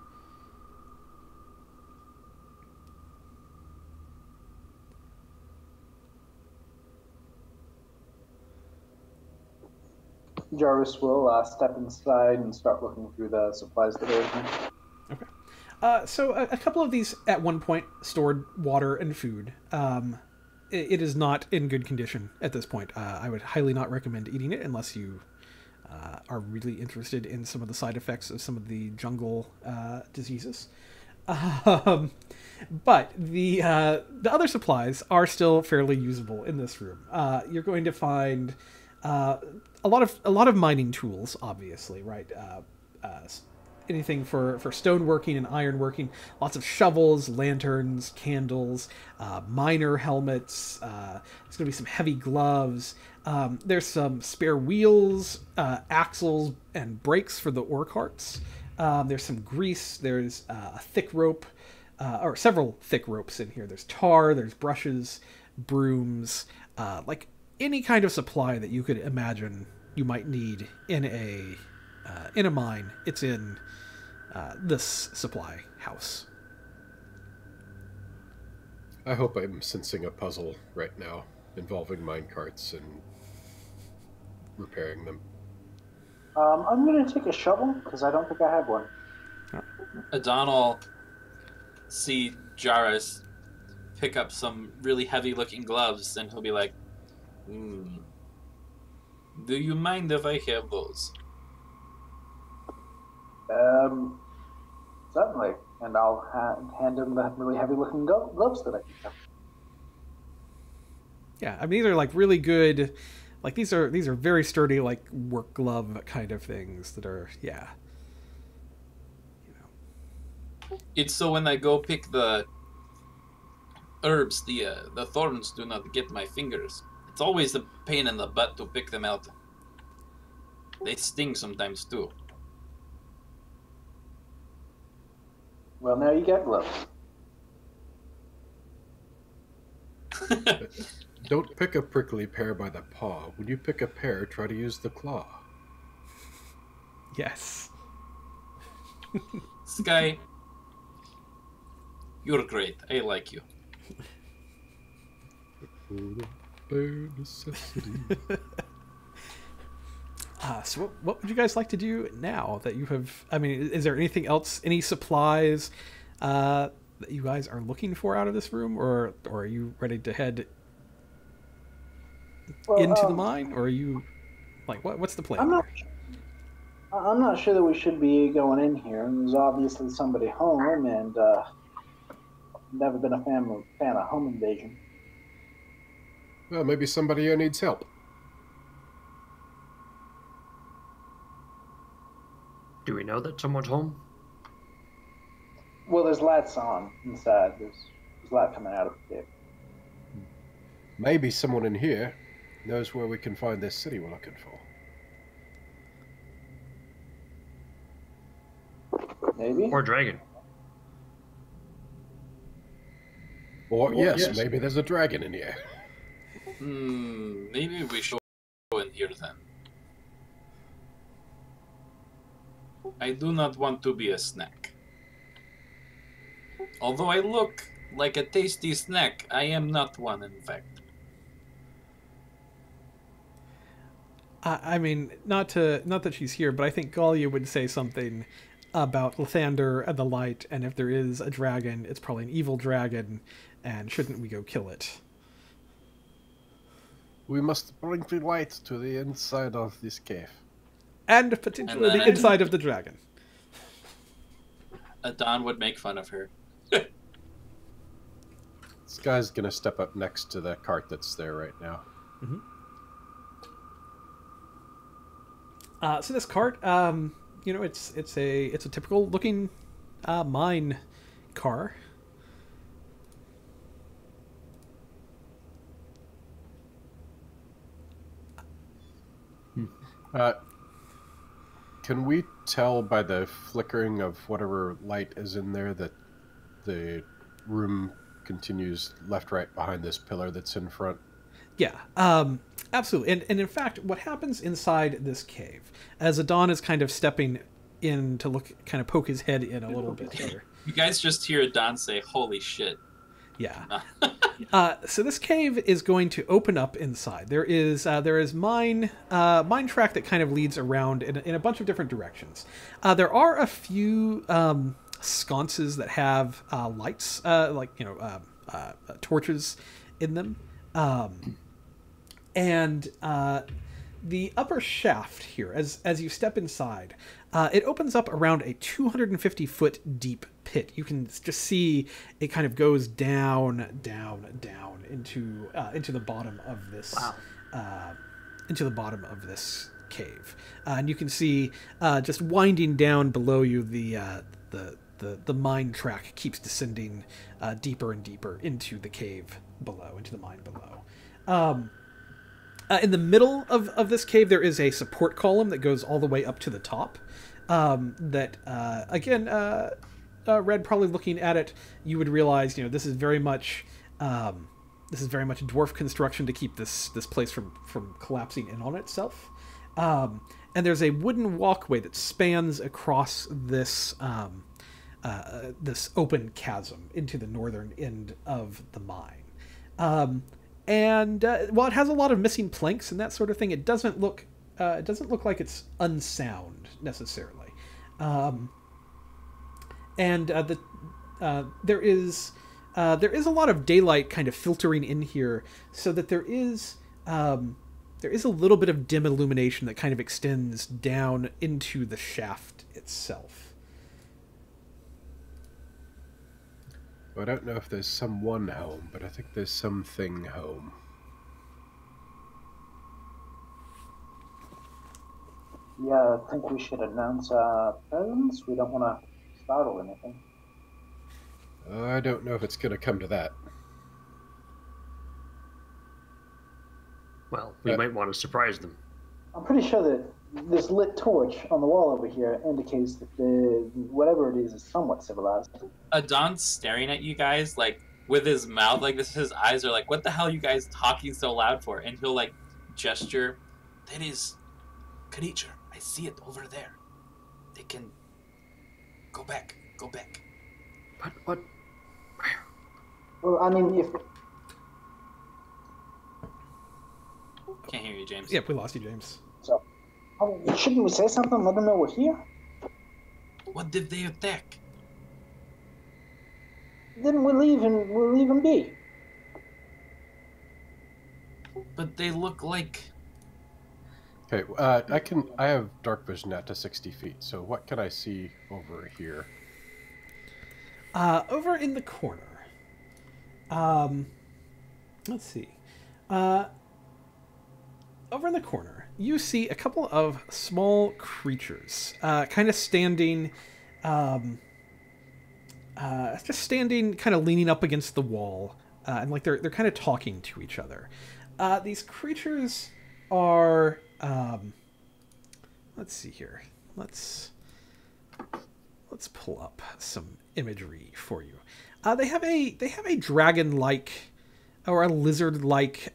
Jarvis will step inside and start looking through the supplies that are in here. Okay. So a couple of these at one point stored water and food. It is not in good condition at this point. I would highly not recommend eating it unless you are really interested in some of the side effects of some of the jungle diseases. But the other supplies are still fairly usable in this room. You're going to find a lot of mining tools, obviously, right? Anything for stoneworking and ironworking. Lots of shovels, lanterns, candles, miner helmets. There's going to be some heavy gloves. There's some spare wheels, axles, and brakes for the Orc Hearts. There's some grease. There's a thick rope, or several thick ropes in here. There's tar. There's brushes, brooms, like any kind of supply that you could imagine you might need in a mine. It's in this supply house. I hope I'm sensing a puzzle right now involving minecarts and repairing them. I'm going to take a shovel because I don't think I have one. Adon will see Jarrus pick up some really heavy-looking gloves, and he'll be like, do you mind if I have those? Certainly. And I'll hand him the really heavy-looking gloves that I can have. Yeah, I mean, these are like really good, like these are very sturdy, like work glove kind of things that are, yeah. You know. It's so when I go pick the herbs, the thorns do not get my fingers. It's always a pain in the butt to pick them out. They sting sometimes too. Well, now you get gloves. Don't pick a prickly pear by the paw. When you pick a pear, try to use the claw. Yes. Sky, you're great. I like you. Bare necessity. So what would you guys like to do now that you have... I mean, is there anything else, any supplies that you guys are looking for out of this room? Or are you ready to head into the mine? Or are you... Like, what's the plan? I'm not sure that we should be going in here. There's obviously somebody home, and never been a fan of home invasion. Well, maybe somebody here needs help. Do we know that someone's home? Well, there's lights on inside. There's light coming out of the cave. Maybe someone in here knows where we can find this city we're looking for. Maybe. Or dragon. Or, yes, maybe there's a dragon in here. Maybe we should go in here then. I do not want to be a snack. Although I look like a tasty snack, I am not one, in fact. I mean, not that she's here, but I think Galia would say something about Lathander and the light, and if there is a dragon, it's probably an evil dragon, and shouldn't we go kill it? We must bring the light to the inside of this cave. And potentially the inside of the dragon. Adon would make fun of her. This guy's gonna step up next to the cart that's there right now. Mm-hmm. So this cart, you know, it's a typical looking mine car. Can we tell by the flickering of whatever light is in there that the room continues left-right behind this pillar that's in front? Yeah, absolutely. And in fact, what happens inside this cave, as Adon is kind of stepping in to look, kind of poke his head in a little bit here. You guys just hear Adon say, "Holy shit." Yeah. So this cave is going to open up inside. There is mine track that kind of leads around in a bunch of different directions. There are a few sconces that have lights, torches in them, and the upper shaft here, as you step inside, it opens up around a 250-foot deep pit. You can just see it kind of goes down into the bottom of this. Wow. Into the bottom of this cave, and you can see just winding down below you the mine track keeps descending deeper and deeper into the cave below, into the mine below. In the middle of this cave, there is a support column that goes all the way up to the top. Red, probably looking at it, you would realize, this is very much dwarf construction to keep this place from collapsing in on itself. And and there's a wooden walkway that spans across this this open chasm into the northern end of the mine. While it has a lot of missing planks and that sort of thing, it doesn't look like it's unsound necessarily. There is a lot of daylight kind of filtering in here, so that there is a little bit of dim illumination that kind of extends down into the shaft itself. I don't know if there's someone home, but I think there's something home. Yeah, I think we should announce our presence. We don't want to startle anything. I don't know if it's going to come to that. Well, we might want to surprise them. I'm pretty sure that this lit torch on the wall over here indicates that whatever it is somewhat civilized. Adon's staring at you guys, like, with his mouth like this. His eyes are like, what the hell are you guys talking so loud for? And he'll, like, gesture. That is creature. I see it over there. They can... Go back. What? Well, I mean, if... Can't hear you, James. Yep, we lost you, James. So, shouldn't we say something? Let them know we're here? What did they attack? Then we'll leave and be. But they look like... Okay, I have dark vision out to 60 feet, so what can I see over here? Over in the corner. Let's see. Over in the corner, you see a couple of small creatures, kind of standing, just standing, kind of leaning up against the wall, and like they're kind of talking to each other. These creatures are, let's see here. Let's pull up some imagery for you. They have a dragon-like or a lizard-like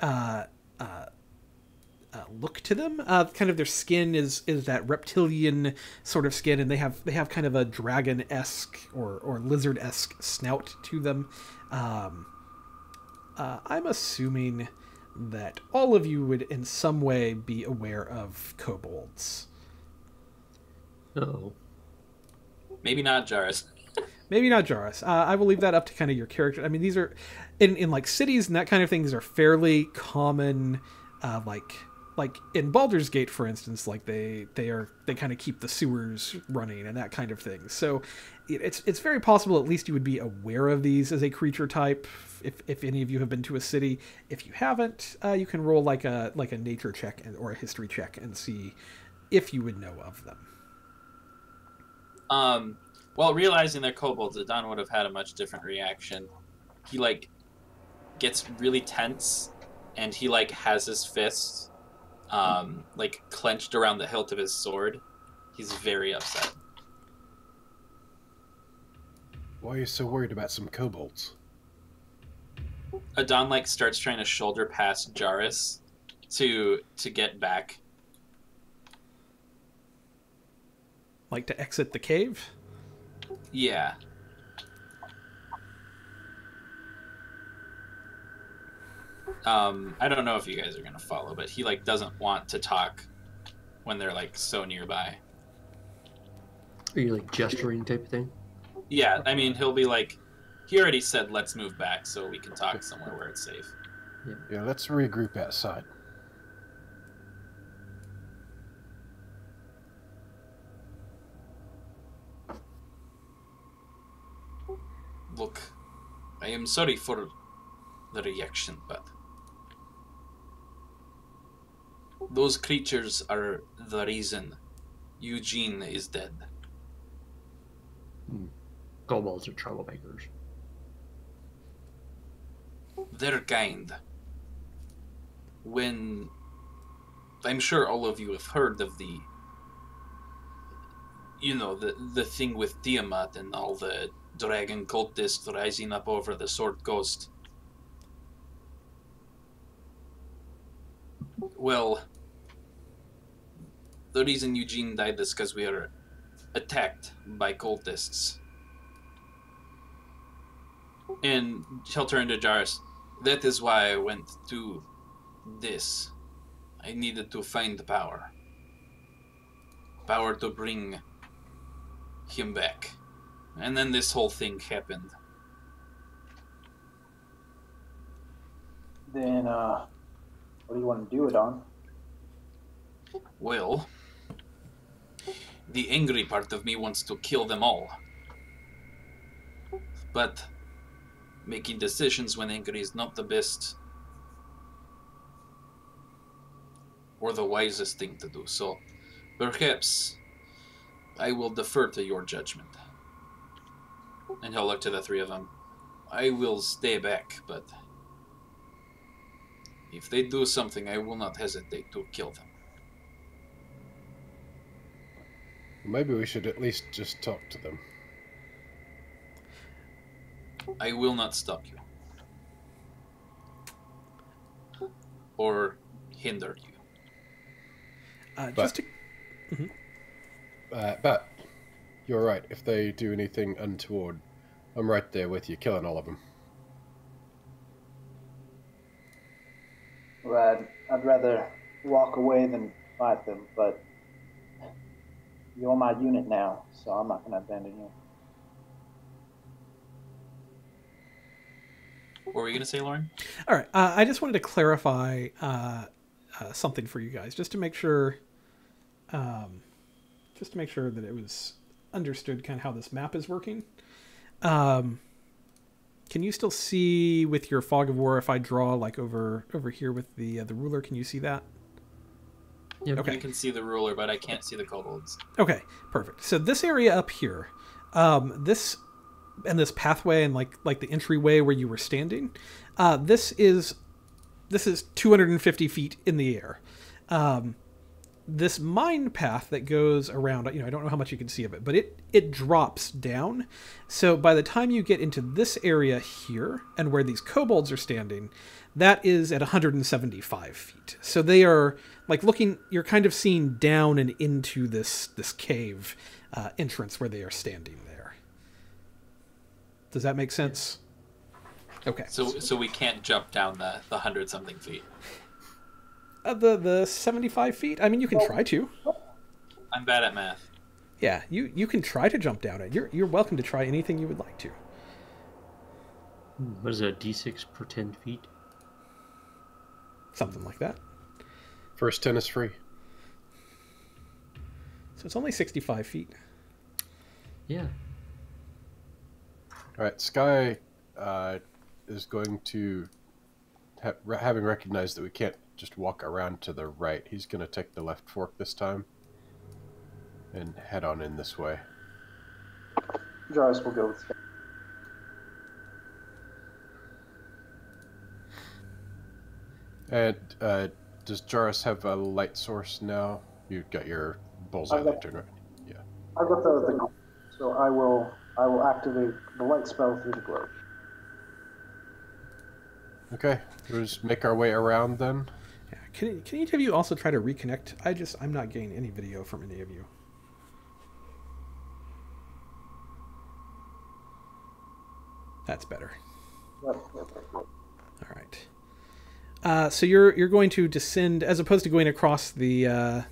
look to them. Kind of their skin is that reptilian sort of skin, and they have kind of a dragon-esque or lizard-esque snout to them. I'm assuming that all of you would in some way be aware of kobolds. Oh. Maybe not Jarrus. Maybe not Jarrus. I will leave that up to kind of your character. I mean, these are in like cities and that kind of thing. These are fairly common. Like in Baldur's Gate, for instance, like they kind of keep the sewers running and that kind of thing. So it's very possible at least you would be aware of these as a creature type if any of you have been to a city. If you haven't, you can roll like a nature check or a history check and see if you would know of them. Well, realizing they're kobolds, Adon would have had a much different reaction. He, like, gets really tense, and he, like, has his fist, like, clenched around the hilt of his sword. He's very upset. Why are you so worried about some kobolds? Adon, like, starts trying to shoulder past Jarrus to get back. Like to exit the cave? Yeah. I don't know if you guys are gonna follow, but he like doesn't want to talk when they're like so nearby. Are you like gesturing type of thing? Yeah, I mean he'll be like, he already said let's move back so we can talk somewhere where it's safe. Yeah, let's regroup outside. Look, I am sorry for the reaction, but those creatures are the reason Eugene is dead. Kobolds are troublemakers. Their kind. When I'm sure all of you have heard of the thing with Tiamat and all the dragon cultists rising up over the Sword Coast. Well, the reason Eugene died is because we are attacked by cultists. And he'll turn to Jarus. That is why I went to this. I needed to find power. Power to bring him back. And then this whole thing happened. Then, what do you want to do it on? Well, the angry part of me wants to kill them all. But making decisions when angry is not the best or the wisest thing to do. So perhaps I will defer to your judgment. And he'll look to the three of them. I will stay back, but if they do something, I will not hesitate to kill them. Maybe we should at least just talk to them. I will not stop you. Or hinder you. Just to... But you're right. If they do anything untoward, I'm right there with you, killing all of them. Well, I'd rather walk away than fight them, but you're my unit now, so I'm not going to abandon you. What were you going to say, Lauren? All right. I just wanted to clarify something for you guys, just to make sure that it was understood kind of how this map is working. Can you still see with your fog of war if I draw like over here with the ruler? Can you see that? Yep. Okay. You can see the ruler, but I can't see the kobolds. Okay, perfect. So this area up here, this pathway and like the entryway where you were standing, this is 250 feet in the air. This mine path that goes around, I don't know how much you can see of it, but it drops down. So by the time you get into this area here and where these kobolds are standing, that is at 175 feet. So they are like you're kind of seeing down and into this cave entrance where they are standing there. Does that make sense? Okay. So we can't jump down the 100-something feet. The 75 feet? I mean, you can try to. I'm bad at math. Yeah, you can try to jump down it. You're welcome to try anything you would like to. What is that, D6 per 10 feet? Something like that. First 10 is free. So it's only 65 feet. Yeah. All right, Sky is going to, having recognized that we can't just walk around to the right, he's going to take the left fork this time and head on in this way. Jarvis will go with Sky. And does Jarvis have a light source now? You've got your bullseye lantern, right? Yeah. I've got the so I will activate the light spell through the globe. Okay, we'll just make our way around then. Yeah. Can each of you also try to reconnect? I'm not getting any video from any of you. That's better. Yep. All right. So you're going to descend, as opposed to going across the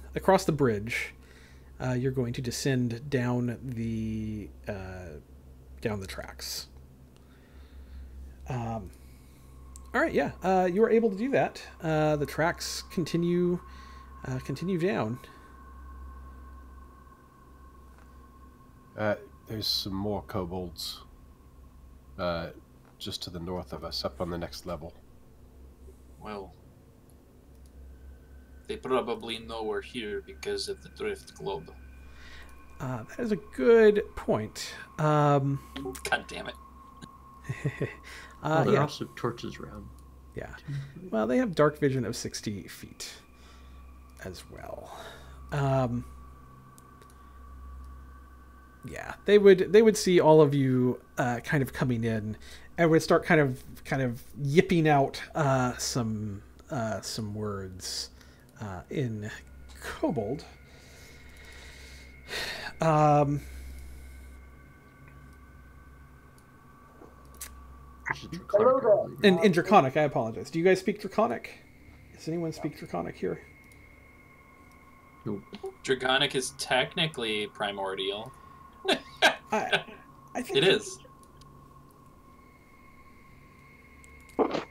bridge. You're going to descend down the tracks. All right, yeah. You were able to do that. The tracks continue down. There's some more kobolds just to the north of us, up on the next level. Well, they probably know we're here because of the drift globe. That is a good point. God damn it. There are Yeah. also torches around. Yeah. Well, they have dark vision of 60 feet as well. Yeah, they would see all of you kind of coming in, and would start kind of yipping out some words in Kobold. Which is Draconic, Hello I there. believe. In Draconic, I apologize. Do you guys speak Draconic? Does anyone speak Draconic here? Nope. Draconic is technically primordial. I think It is.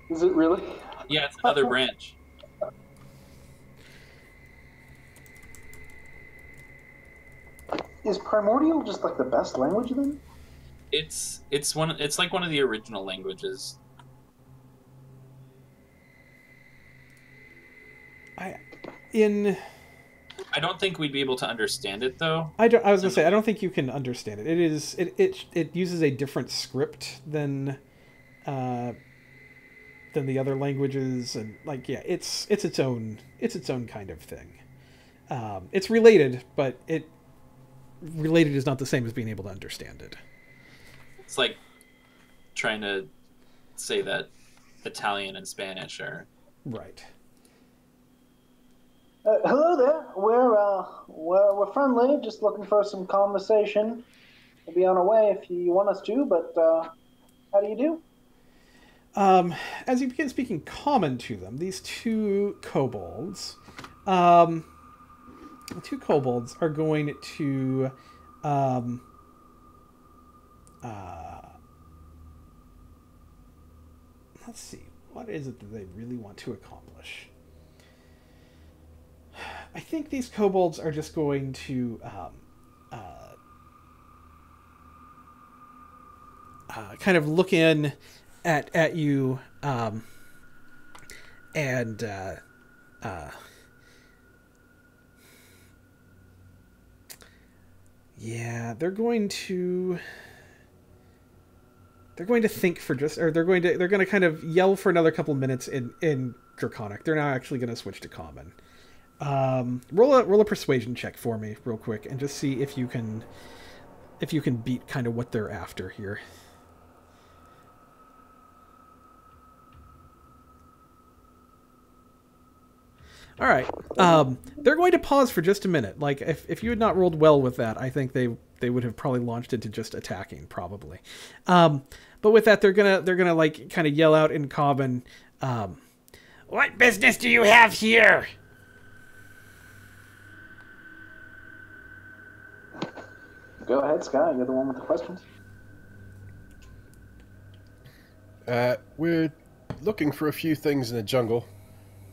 Is it really? Yeah, it's another branch. Is primordial just like the best language then? It's like one of the original languages. I don't think we'd be able to understand it though. was gonna say I don't think you can understand it. It uses a different script than the other languages, and like it's its own kind of thing. It's related, but related is not the same as being able to understand it. It's like trying to say that Italian and Spanish are Right. Hello there. We're friendly. Just looking for some conversation. We'll be on our way if you want us to. But how do you do? As you begin speaking common to them, these two kobolds, the two kobolds are going to, let's see, what is it that they really want to accomplish? I think these kobolds are just going to, kind of look in at you, and yeah, they're going to think for just, or they're going to kind of yell for another couple of minutes in Draconic. They're now actually going to switch to Common. Roll a persuasion check for me real quick and just see if you can beat kind of what they're after here. All right. They're going to pause for just a minute. Like if you had not rolled well with that, I think they would have probably launched into just attacking probably. But with that, they're gonna like kind of yell out in Common. What business do you have here? Go ahead, Sky. You're the one with the questions. We're looking for a few things in the jungle.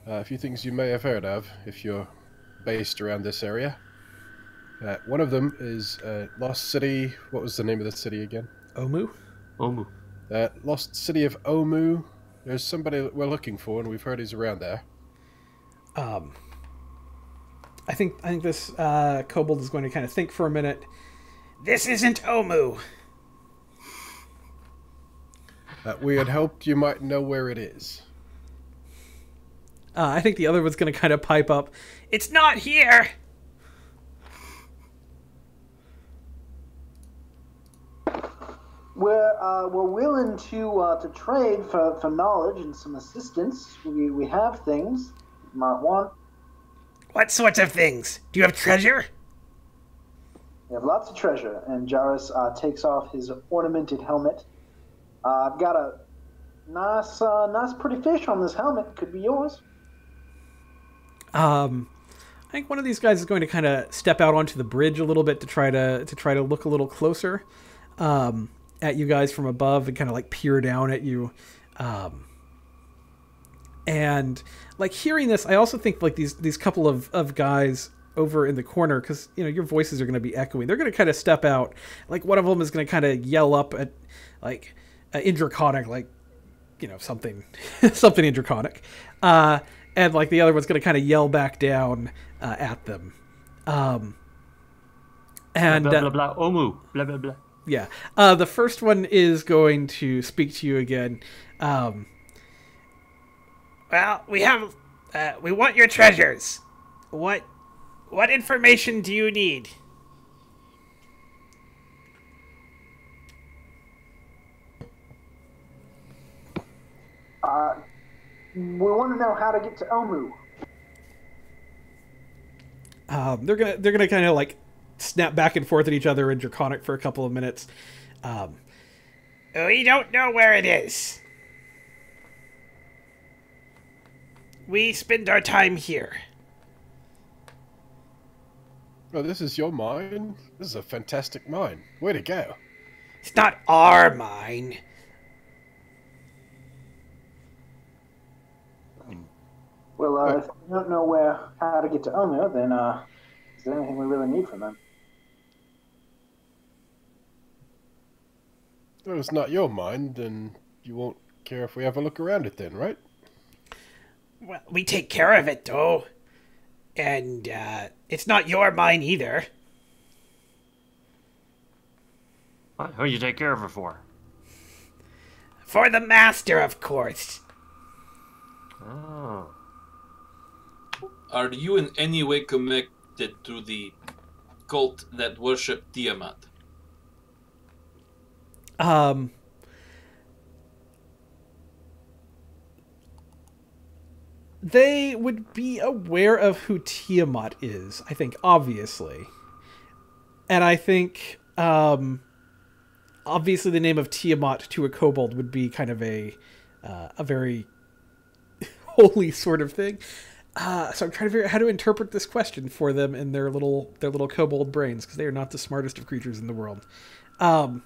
A few things you may have heard of if you're based around this area. One of them is Lost City. What was the name of the city again? Omu? Omu. Lost City of Omu. There's somebody that we're looking for, and we've heard he's around there. I think this kobold is going to kind of think for a minute. This isn't Omu. We had hoped you might know where it is. I think the other one's going to kind of pipe up. It's not here. We're willing to trade for knowledge and some assistance. We have things you might want. What sorts of things? Do you have treasure? We have lots of treasure. And Jarrus takes off his ornamented helmet. I've got a nice pretty fish on this helmet. Could be yours. I think one of these guys is going to kind of step out onto the bridge a little bit to try to look a little closer at you guys from above and kind of like peer down at you. And like hearing this, I also think like these couple of guys over in the corner, because you know your voices are going to be echoing. They're going to kind of step out. Like one of them is going to kind of yell up at like in Draconic, like you know something in Draconic. And like the other one's going to kind of yell back down at them. And Blah, blah, blah, Omu. Blah, blah, blah. yeah, the first one is going to speak to you again. Well, we want your treasures. What information do you need? We want to know how to get to Omu. They're gonna kind of like snap back and forth at each other in Draconic for a couple of minutes. We don't know where it is. We spend our time here. Oh, this is your mine? This is a fantastic mine. Way to go. It's not our mine. Well, if you don't know how to get to Omo, then is there anything we really need from them? Well, it's not your mine, then you won't care if we have a look around it then, right? Well, we take care of it, though. And, it's not your mine either. What? Who you take care of it for? For the master, of course. Oh. Are you in any way connected to the cult that worship Tiamat? They would be aware of who Tiamat is, I think, obviously. And I think, obviously the name of Tiamat to a kobold would be kind of a very holy sort of thing. So I'm trying to figure out how to interpret this question for them in their little kobold brains, because they are not the smartest of creatures in the world. I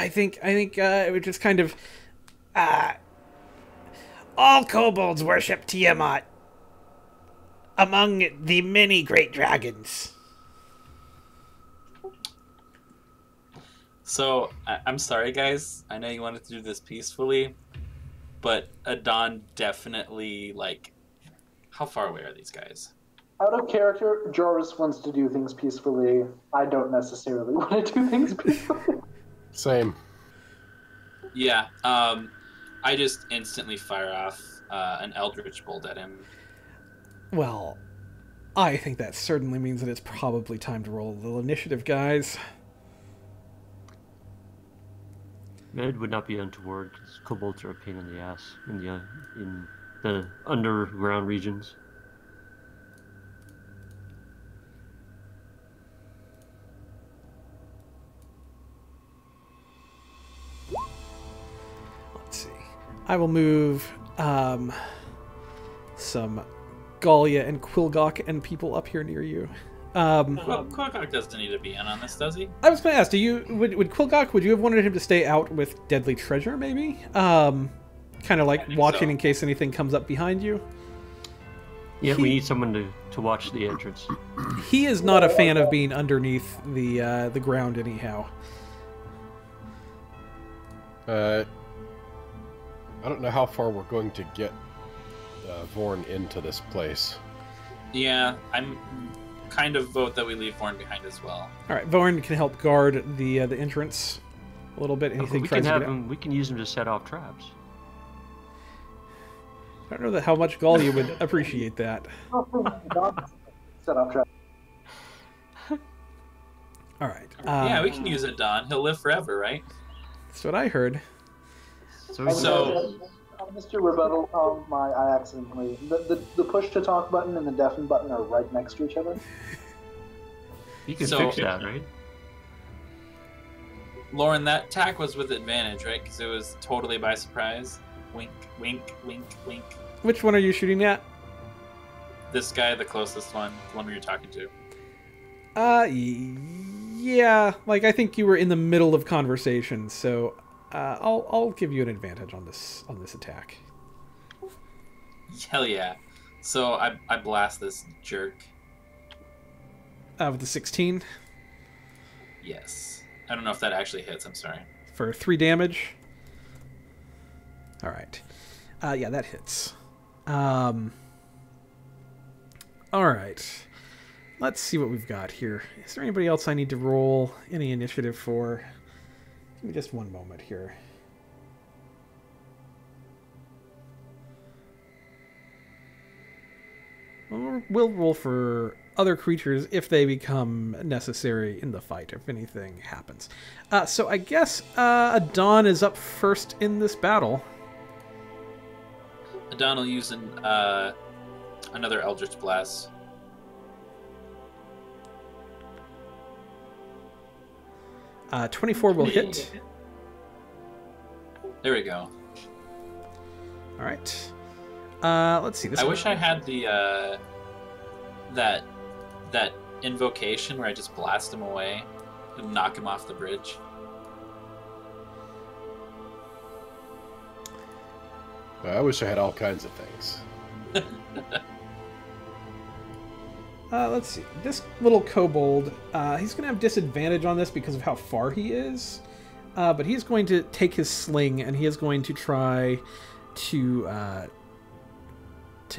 think it would just kind of, all kobolds worship Tiamat. Among the many great dragons. So, I'm sorry, guys. I know you wanted to do this peacefully, but Adon definitely, like... How far away are these guys? Out of character, Joris wants to do things peacefully. I don't necessarily want to do things peacefully. Same. Yeah, I just instantly fire off an Eldritch Bolt at him. Well, I think that certainly means that it's probably time to roll a little initiative, guys. It would not be untoward, because kobolds are a pain in the ass in the underground regions. Let's see. I will move some Gallia and Quilgok and people up here near you. Well, Quilcock doesn't need to be in on this, does he? I was going to ask, would Quilgok, would you have wanted him to stay out with Deadly Treasure, maybe? Kind of like watching in case anything comes up behind you? Yeah, we need someone to watch the entrance. He is not a fan of being underneath the ground anyhow. I don't know how far we're going to get Vorn into this place. Yeah, I'm kind of vote that we leave Vorn behind as well. All right, Vorn can help guard the entrance a little bit. Anything we tries can to have get out. him. We can use him to set off traps. I don't know how much Gallia would appreciate that. Set up trap. All right. Yeah, we can use Adon. He'll live forever, right? That's what I heard. So- Mr. Rebuttal, I accidentally... The push to talk button and the deafen button are right next to each other. You can So- fix that, right? Lauren, that attack was with advantage, right? Because it was totally by surprise. Wink, wink, wink, wink. Which one are you shooting at? This guy, the closest one, the one we were talking to. Yeah. Like, I think you were in the middle of conversation, so I'll give you an advantage on this attack. Hell yeah. So I blast this jerk. With the 16 Yes. I don't know if that actually hits, I'm sorry. for 3 damage. All right. Yeah, that hits. All right. Let's see what we've got here. Is there anybody else I need to roll any initiative for? Give me just one moment here. We'll roll for other creatures if they become necessary in the fight, if anything happens. So I guess Adon is up first in this battle. Adon will use another Eldritch Blast. 24 will hit. There we go. All right. Let's see. This I one- wish I had the that invocation where I just blast him away and knock him off the bridge. I wish I had all kinds of things. Let's see. This little kobold, he's going to have disadvantage on this because of how far he is. But he's going to take his sling and he is going to try to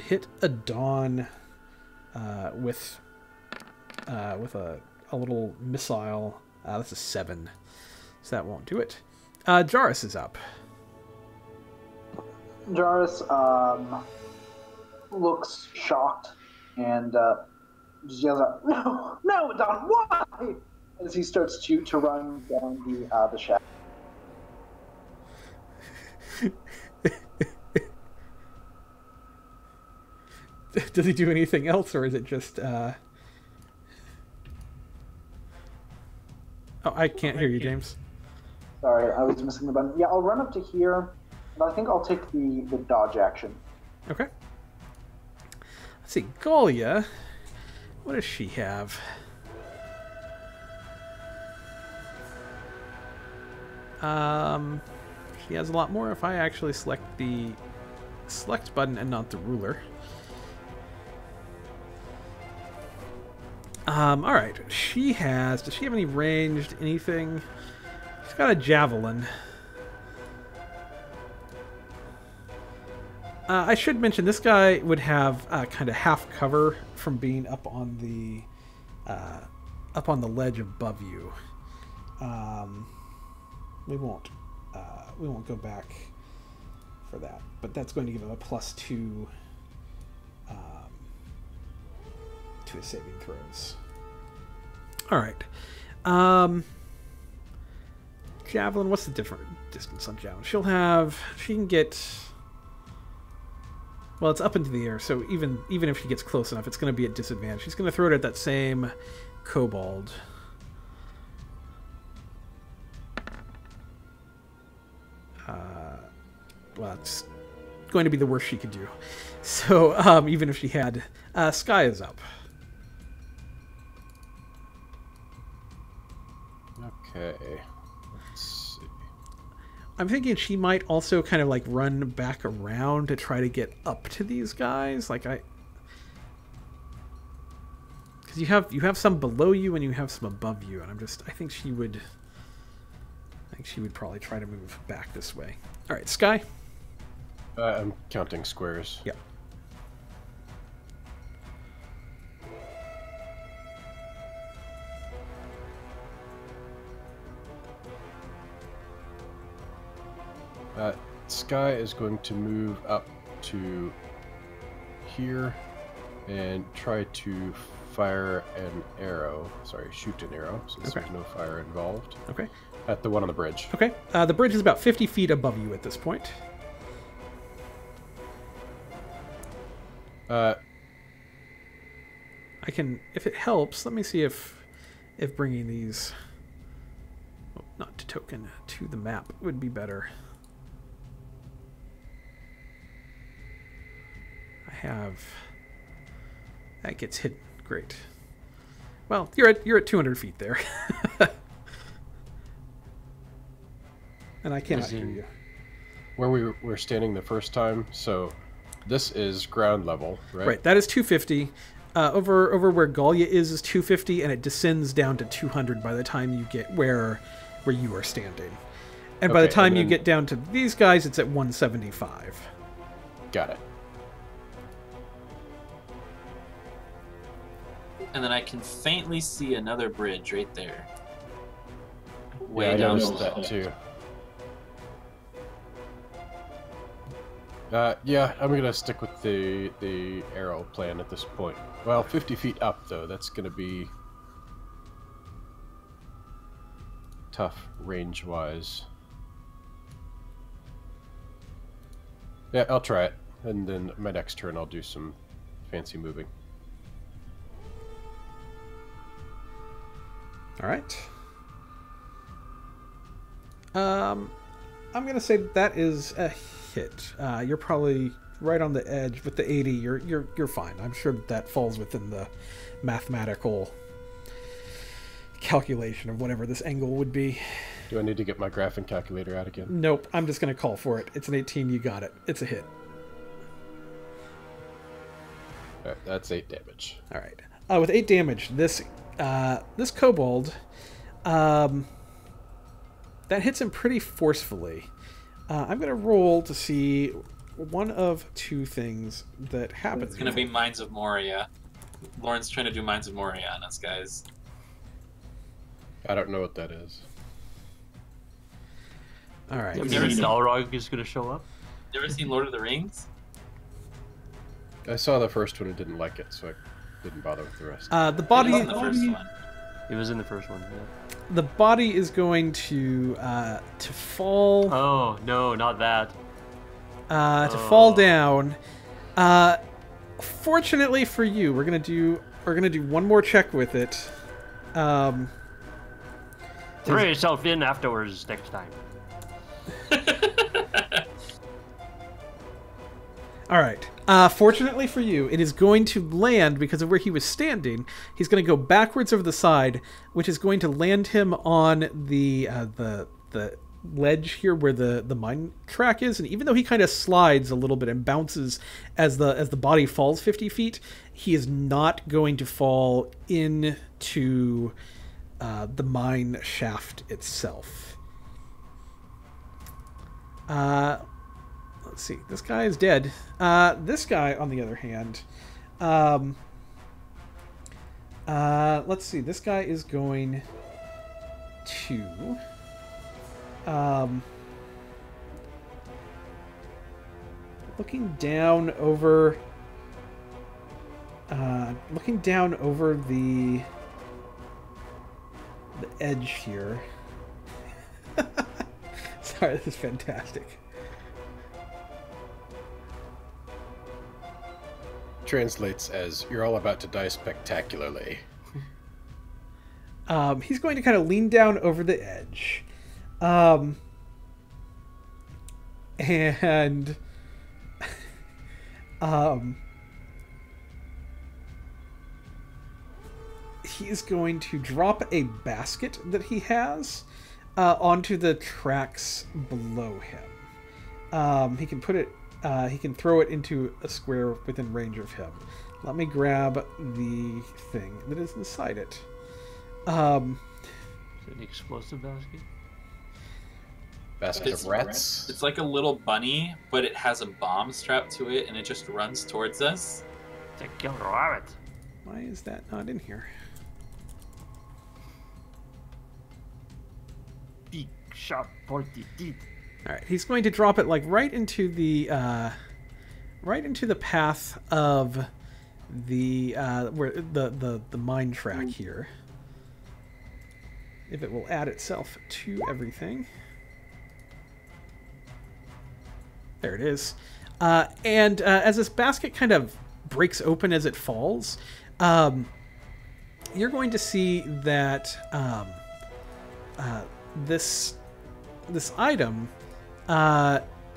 hit a Dawn with a little missile. That's a 7, so that won't do it. Jarrus is up. Jarrus looks shocked and just yells out, "No, no, Don, why?" As he starts to run down the shaft. Does he do anything else, or is it just... Oh, I can't hear you, James. Sorry, I was missing the button. Yeah, I'll run up to here, but I think I'll take the dodge action. Okay. Let's see. Golia. What does she have? She has a lot more if I actually select the select button and not the ruler. Alright. She has... Does she have any ranged anything? She's got a javelin. I should mention this guy would have kind of half cover from being up on the ledge above you. We won't go back for that, but that's going to give him a +2 to his saving throws. All right. Javelin. What's the different distance on javelin? She can get. Well, it's up into the air, so even if she gets close enough, it's going to be at disadvantage. She's going to throw it at that same kobold. Well, it's going to be the worst she could do. So, even if she had... Sky is up. Okay. Let's see. I'm thinking she might also kind of like run back around to try to get up to these guys. Like because you have some below you and you have some above you, and I think she would probably try to move back this way. All right, Sky. I'm counting squares. Yeah. Sky is going to move up to here and try to fire an arrow. Sorry, shoot an arrow, since there's no fire involved. Okay. At the one on the bridge. Okay. The bridge is about 50 feet above you at this point. I can, if it helps, let me see if bringing these, well, not to token, to the map would be better. That gets hit. Great. Well, you're at 200 feet there. And I cannot hear you. Where we were standing the first time, so this is ground level, right? Right, that is 250. Over where Golia is 250, and it descends down to 200 by the time you get where you are standing. And by the time you get down to these guys, it's at 175. Got it. And then I can faintly see another bridge right there. Way down noticed that too. Yeah, I'm gonna stick with the arrow plan at this point. Well, 50 feet up though, that's gonna be tough range-wise. Yeah, I'll try it, and then my next turn I'll do some fancy moving. All right. I'm gonna say that is a hit. You're probably right on the edge with the 80. You're fine. I'm sure that falls within the mathematical calculation of whatever this angle would be. Do I need to get my graphing calculator out again? Nope. I'm just gonna call for it. It's an 18. You got it. It's a hit. All right, that's 8 damage. All right. With 8 damage, this kobold, that hits him pretty forcefully. I'm gonna roll to see one of two things that happens. It's gonna be Mines of Moria. Lauren's trying to do Mines of Moria on us, guys. I don't know what that is. All right. You never mean seen- Balrog is going to show up? Never seen Lord of the Rings? I saw the first one and didn't like it, so I didn't bother with the rest. The body. It was in the first one. He was in the first one, yeah. The body is going to fall. Oh, no, not that. To fall down. Fortunately for you, we're gonna do one more check with it. Throw yourself in afterwards next time. All right. Fortunately for you, it is going to land because of where he was standing. He's going to go backwards over the side, which is going to land him on the ledge here where the mine track is. And even though he kind of slides a little bit and bounces as the body falls 50 feet, he is not going to fall into the mine shaft itself. Let's see. This guy is dead. This guy, on the other hand, let's see. This guy is going to looking down over the edge here. Sorry, this is fantastic. Translates as, "You're all about to die spectacularly." He's going to kind of lean down over the edge. And he's going to drop a basket that he has onto the tracks below him. He can put it. He can throw it into a square within range of him. Let me grab the thing that is inside it. Is it an explosive basket? Basket of rats. It's like a little bunny, but it has a bomb strapped to it, and it just runs towards us. It's a killer rabbit. Why is that not in here? Big, sharp, pointy teeth. All right, he's going to drop it like right into the path of the where the mine track here. If it will add itself to everything. There it is. And as this basket kind of breaks open as it falls, you're going to see that this item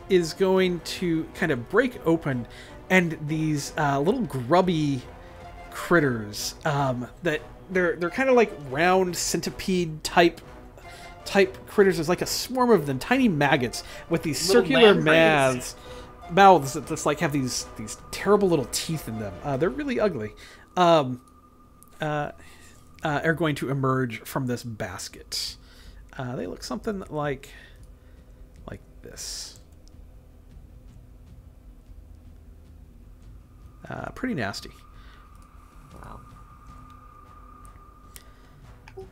is going to kind of break open, and these little grubby critters that they're kind of like round centipede type critters. There's like a swarm of them, tiny maggots with these Little circular lampreys. mouths that just like have these terrible little teeth in them. They're really ugly. Are going to emerge from this basket. They look something like this. Pretty nasty. Wow.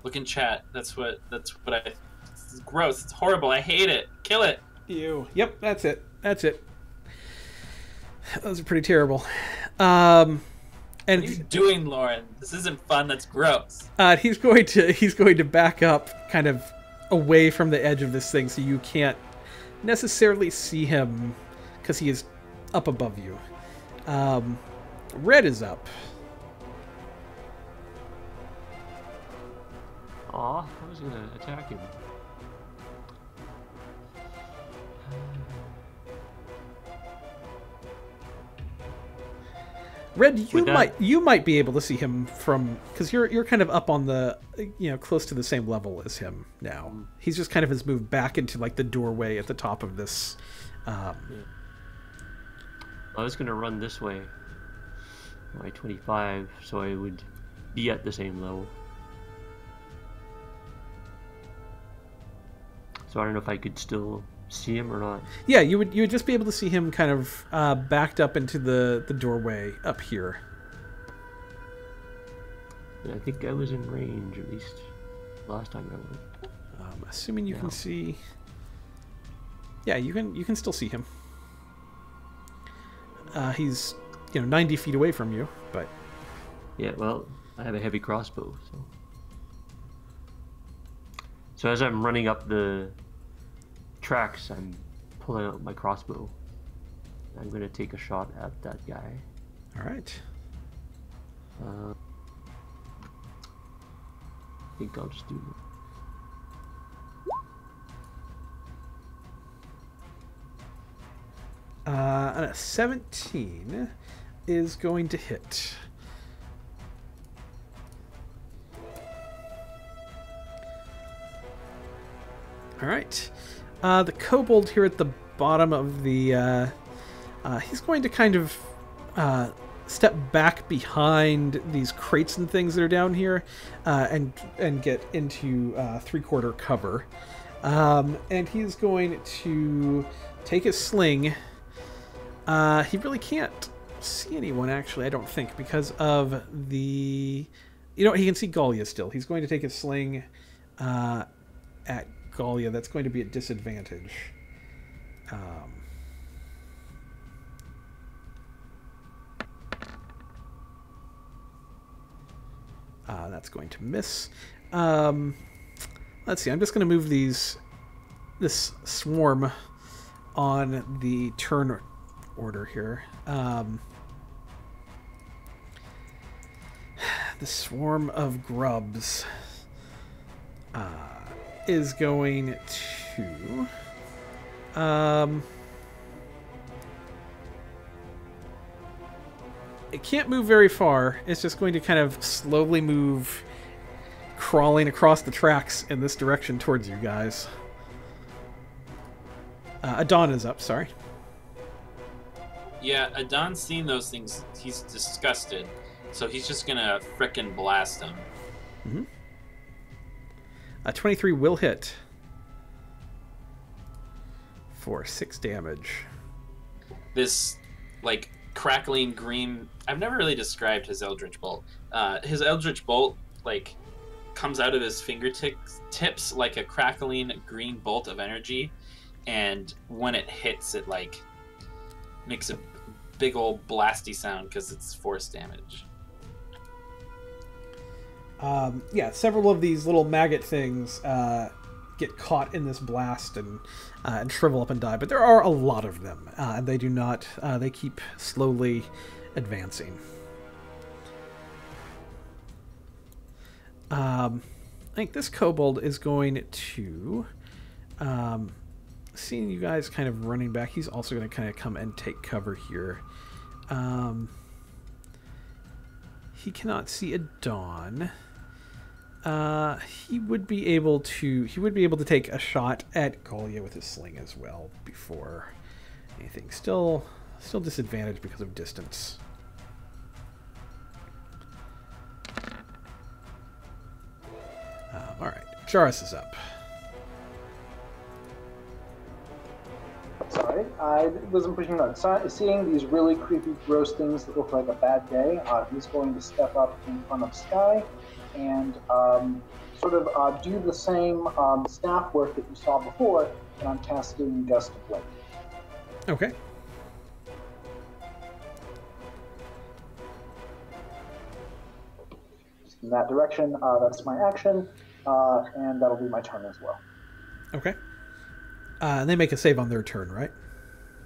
Look in chat. That's what I. It's gross. It's horrible. I hate it. Kill it. Ew. Yep, that's it. Those are pretty terrible. And What are you doing, Lauren? This isn't fun. That's gross. he's going to back up kind of away from the edge of this thing, so you can't necessarily see him because he is up above you. Red is up. Aw, I was gonna attack him. Red, Would that- you might be able to see him from, because you're kind of up on the, close to the same level as him now. He's just kind of has moved back into like the doorway at the top of this. I was gonna run this way, my 25, so I would be at the same level. So I don't know if I could still see him or not. Yeah, you would just be able to see him kind of backed up into the doorway up here. And I think I was in range, at least last time I went. Assuming you can see. Yeah, you can still see him. He's 90 feet away from you, but Yeah, well, I have a heavy crossbow, so. So as I'm running up the tracks, I'm pulling out my crossbow. I'm gonna take a shot at that guy. all right. I think I'll just do And a 17 is going to hit. All right. The kobold here at the bottom of the... he's going to kind of step back behind these crates and things that are down here and get into three-quarter cover. And he's going to take his sling. He really can't see anyone, actually, I don't think, because of the... he can see Gallia still. He's going to take his sling at Gallia. That's going to be a disadvantage. That's going to miss. Let's see. I'm just going to move this swarm on the turn order here. The swarm of grubs is going to... it can't move very far. It's just going to kind of slowly move, crawling across the tracks in this direction towards you guys. Adon is up, sorry. Yeah, Adon's seen those things. He's disgusted. So he's just gonna frickin' blast them. Mm-hmm. 23 will hit for 6 damage. This, like, crackling green... I've never really described his Eldritch Bolt. His Eldritch Bolt, like, comes out of his fingertips like a crackling green bolt of energy. And when it hits, it, like, makes a big old blasty sound because it's force damage. Yeah, several of these little maggot things get caught in this blast and shrivel up and die, but there are a lot of them, and they do not. They keep slowly advancing. I think this kobold is going to, seeing you guys kind of running back, he's also going to kind of come and take cover here. He cannot see Adon. He would be able to take a shot at Gallia with his sling as well before anything. Still disadvantaged because of distance. All right, Jarrus is up. Sorry, I wasn't pushing on. Seeing these really creepy, gross things that look like a bad day, he's going to step up in front of Sky and sort of do the same staff work that you saw before, and I'm casting Gust of Wind. Okay. Just in that direction, that's my action, and that'll be my turn as well. Okay. And they make a save on their turn, right?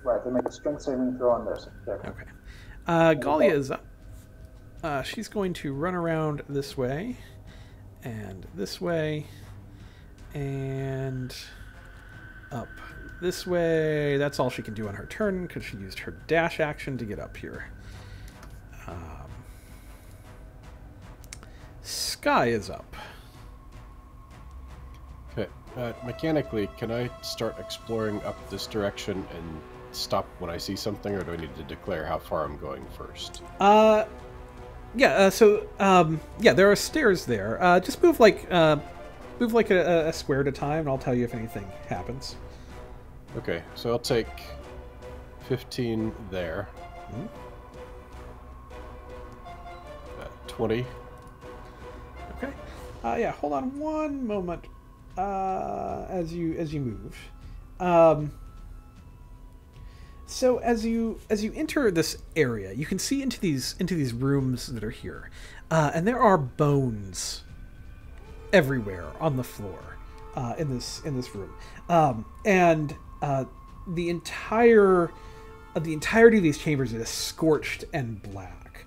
Right, they make a strength saving throw on their turn. Okay. Gallia is up. She's going to run around this way, and up this way. That's all she can do on her turn, because she used her dash action to get up here. Sky is up. Okay. Mechanically, can I start exploring up this direction and stop when I see something, or do I need to declare how far I'm going first? Yeah. Yeah, there are stairs there. Just move like a square at a time, and I'll tell you if anything happens. Okay, so I'll take 15 there. 20. Okay. Yeah. Hold on one moment. As you move. So as you enter this area, you can see into these rooms that are here, and there are bones everywhere on the floor in this room, and the entirety of these chambers is scorched and black.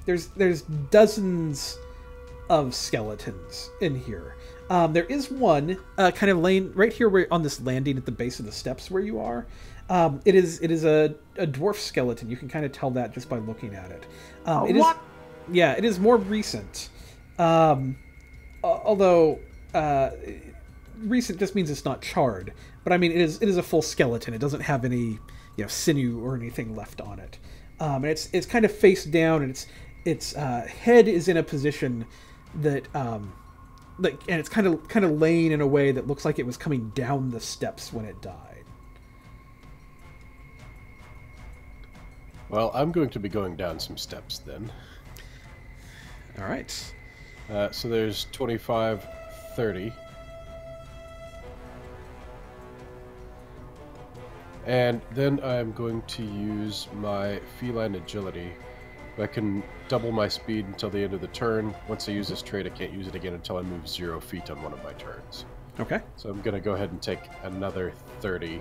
There's dozens of skeletons in here. There is one kind of laying right here where, on this landing at the base of the steps where you are. It is a dwarf skeleton. You can kind of tell that just by looking at it. It is more recent. Although recent just means it's not charred. But I mean, it is a full skeleton. It doesn't have any sinew or anything left on it. And it's kind of face down, and its head is in a position that and it's kind of laying in a way that looks like it was coming down the steps when it died. Well, I'm going to be going down some steps then. All right. So there's 25, 30. And then I'm going to use my feline agility. I can double my speed until the end of the turn. Once I use this trait, I can't use it again until I move 0 feet on one of my turns. Okay. So I'm going to go ahead and take another 30.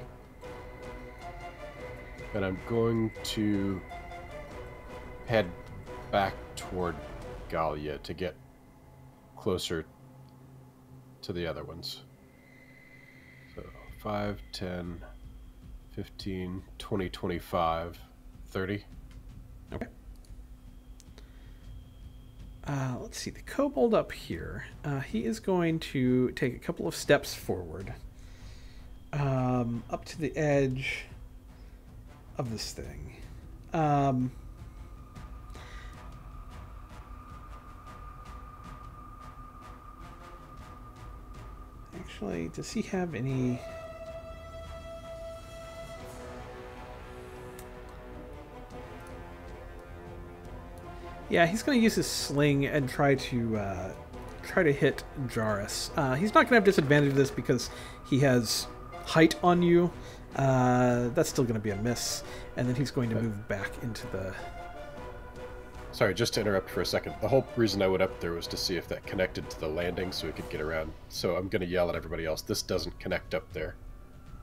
And I'm going to head back toward Gallia to get closer to the other ones. So 5, 10, 15, 20, 25, 30. Okay. Let's see, the kobold up here, he is going to take a couple of steps forward up to the edge of this thing. Actually, does he have any... Yeah, he's going to use his sling and try to hit Jarus. He's not going to have disadvantage of this because he has height on you. That's still going to be a miss, and then he's going to move back into the... Sorry, just to interrupt for a second. The whole reason I went up there was to see if that connected to the landing so we could get around. So I'm going to yell at everybody else. This doesn't connect up there.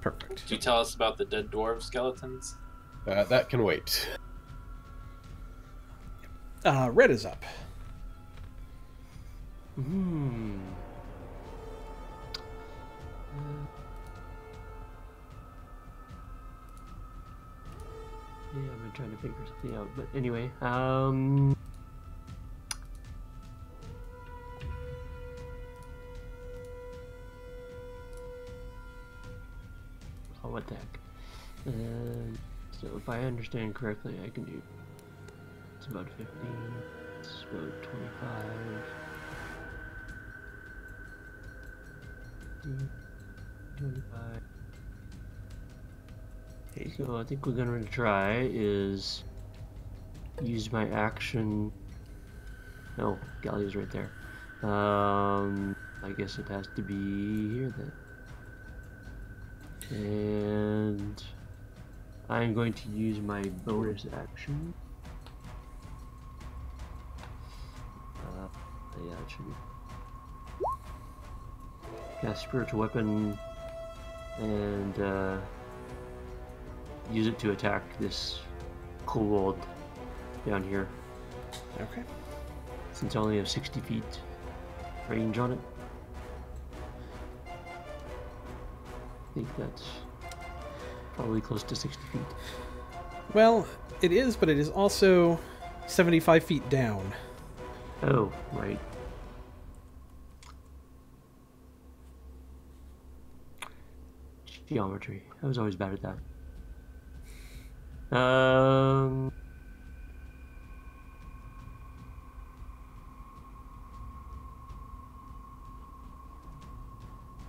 Perfect. Could you tell us about the dead dwarf skeletons? That can wait. Red is up. Yeah, I've been trying to figure something out, but anyway, oh, what the heck? So if I understand correctly, I can do, it's about 15, it's about 25, 25. So I think we're going to try is use my action. No, Gallia's right there. I guess it has to be here then. And I'm going to use my bonus action. Yeah, it should be. Cast spiritual weapon and use it to attack this kobold down here. Okay. Since I only have 60 feet range on it. I think that's probably close to 60 feet. Well, it is, but it is also 75 feet down. Oh, right. Geometry. I was always bad at that.